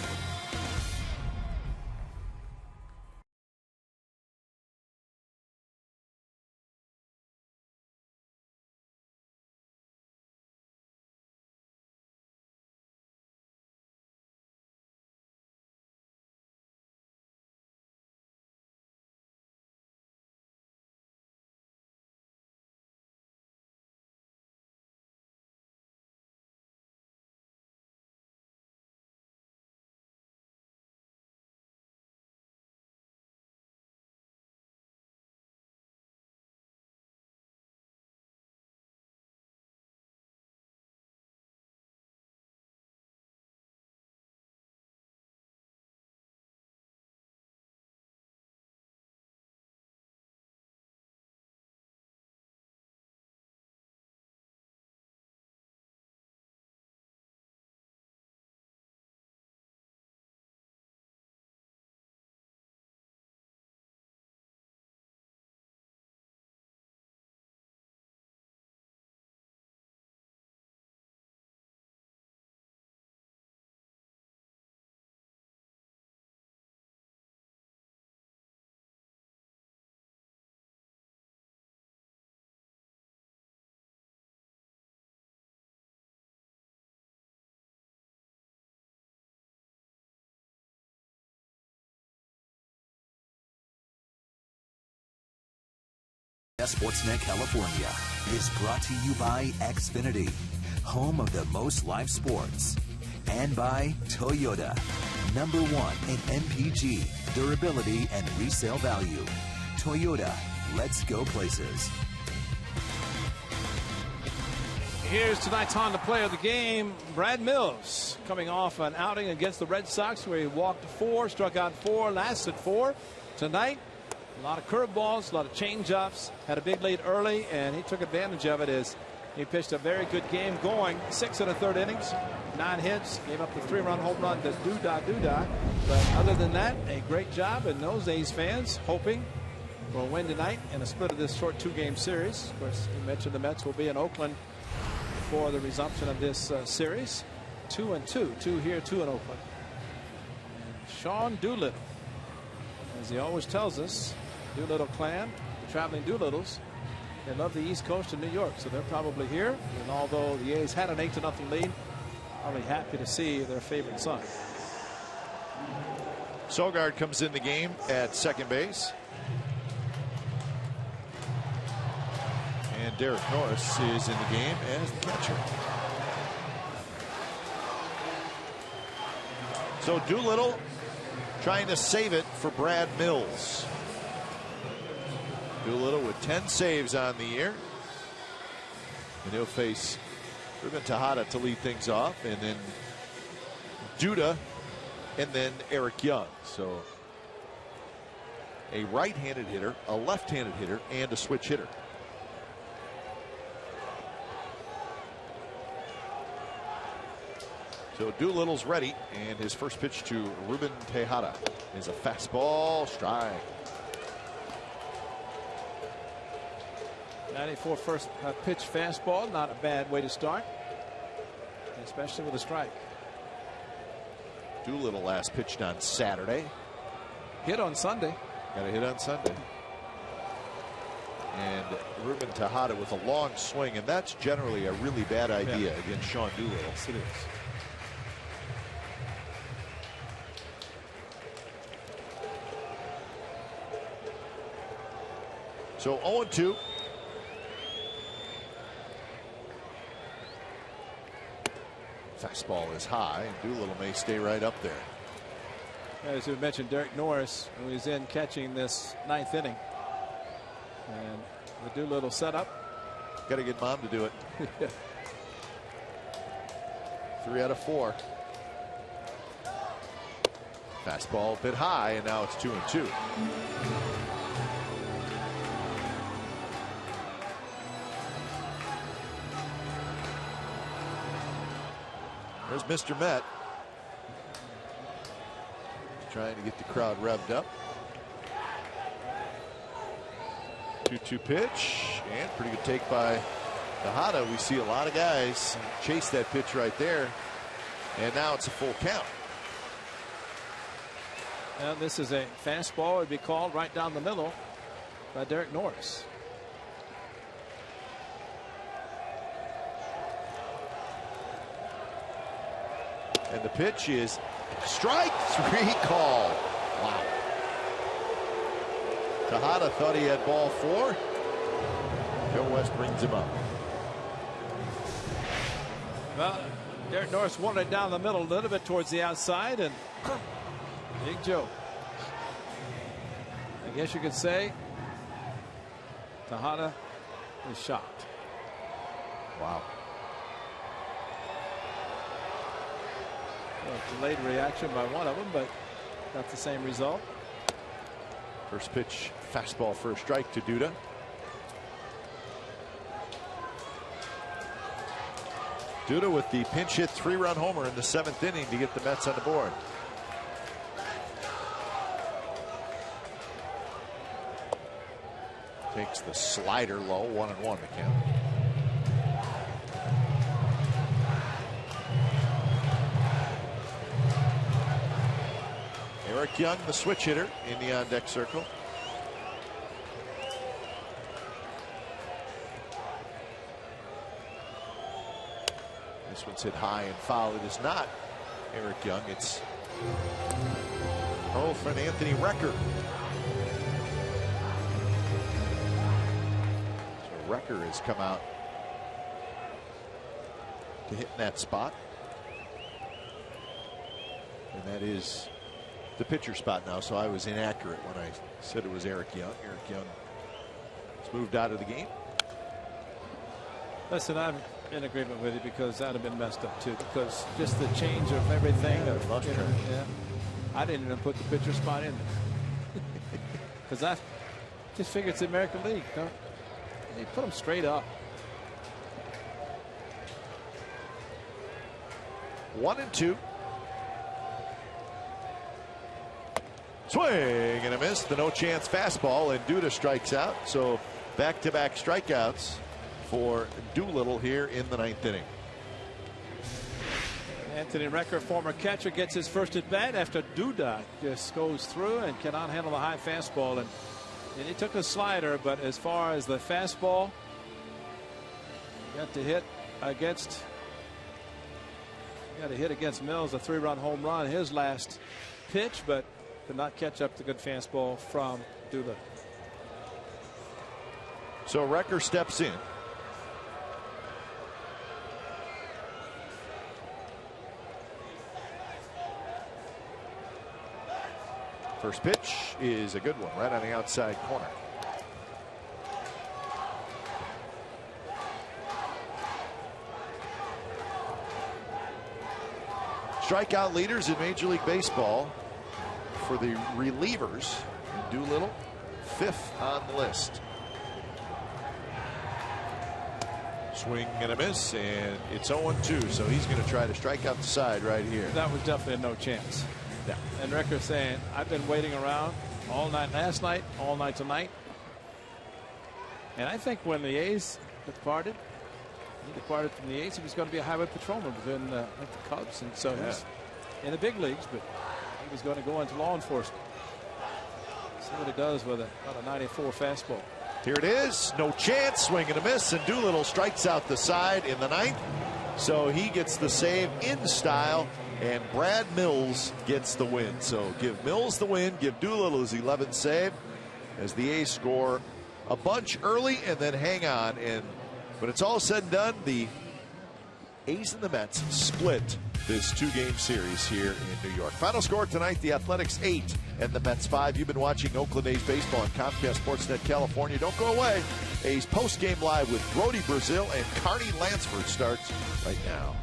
Sportsnet California is brought to you by Xfinity, home of the most live sports, and by Toyota, #1 in MPG, durability, and resale value. Toyota, let's go places. Here's tonight's Honda player of the game, Brad Mills, coming off an outing against the Red Sox where he walked 4, struck out 4, lasted 4. Tonight, a lot of curveballs, a lot of changeups, had a big lead early, and he took advantage of it as he pitched a very good game going 6 1/3 innings, 9 hits, gave up the 3-run home run to Doodah. But other than that, a great job, and those A's fans hoping for a win tonight and a split of this short 2-game series. Of course, you mentioned the Mets will be in Oakland for the resumption of this series. 2-2, 2 here, 2 in Oakland. And Sean Doolittle, as he always tells us, Doolittle clan, the traveling Doolittles, they love the East Coast of New York, so they're probably here. And although the A's had an 8-0 lead, probably happy to see their favorite son. Sogard comes in the game at second base. And Derek Norris is in the game as the catcher. So Doolittle trying to save it for Brad Mills. Doolittle with 10 saves on the year. And he'll face Ruben Tejada to lead things off, and then Duda, and then Eric Young. So a right-handed hitter, a left-handed hitter, and a switch hitter. So Doolittle's ready, and his first pitch to Ruben Tejada is a fastball strike. 94 first pitch fastball, not a bad way to start, especially with a strike. Doolittle last pitched on Saturday. Hit on Sunday. Got a hit on Sunday. And Ruben Tejada with a long swing, and that's generally a really bad idea against Sean Doolittle. Yes, it is. So 0-2. Fastball is high, and Doolittle may stay right up there. As we mentioned, Derek Norris, who is in catching this 9th inning. And the Doolittle setup. Got to get Mom to do it. 3 out of 4. Fastball a bit high, and now it's 2-2. There's Mr. Met. Trying to get the crowd revved up. 2-2 pitch, and pretty good take by Tejada. We see a lot of guys chase that pitch right there, and now it's a full count. And this is a fastball. It'd be called right down the middle by Derek Norris. And the pitch is strike three call. Wow. Tejada thought he had ball four. Joe West brings him up. Well, Derek Norris wanted it down the middle, a little bit towards the outside, and Big Joe. I guess you could say Tejada is shocked. Wow. Well, delayed reaction by one of them, but not the same result. First pitch, fastball for a strike to Duda. Duda with the pinch hit 3-run homer in the 7th inning to get the Mets on the board. Takes the slider low, 1-1 the count. Eric Young, the switch hitter, in the on-deck circle. This one's hit high and foul. It is not Eric Young. It's our old friend Anthony Recker. So Recker has come out to hit in that spot. And that is the pitcher spot now, so I was inaccurate when I said it was Eric Young. Eric Young has moved out of the game. Listen, I'm in agreement with you because that would have been messed up too, because just the change of everything. I didn't even put the pitcher spot in there because I just figured it's the American League. They put them straight up. 1-2. Swing and a miss. The no chance fastball, and Duda strikes out. So back-to-back strikeouts for Doolittle here in the 9th inning. Anthony Recker, former catcher, gets his first at bat after Duda just goes through and cannot handle the high fastball. And he took a slider, but as far as the fastball, got to hit against Mills, a 3-run home run, his last pitch, but could not catch up the good fastball from Duda. So Recker steps in. First pitch is a good one, right on the outside corner. Strikeout leaders in Major League Baseball for the relievers. Doolittle, 5th on the list. Swing and a miss, and it's 0-2, so he's going to try to strike out the side right here. That was definitely a no chance. Yeah. And Recker saying, I've been waiting around all night last night, all night tonight. And I think when the A's departed, from the A's, he was going to be a highway patrolman within the Cubs, and so he's in the big leagues, but he was going to go into law enforcement. See what he does with about a 94 fastball. Here it is, no chance, swing and a miss, and Doolittle strikes out the side in the 9th. So he gets the save in style, and Brad Mills gets the win. So give Mills the win, give Doolittle his 11th save as the A's score a bunch early and then hang on. And when it's all said and done, the A's and the Mets split this 2-game series here in New York. Final score tonight, the Athletics 8 and the Mets 5. You've been watching Oakland A's baseball on Comcast Sportsnet California. Don't go away. A's post-game live with Brody Brazil and Carney Lansford starts right now.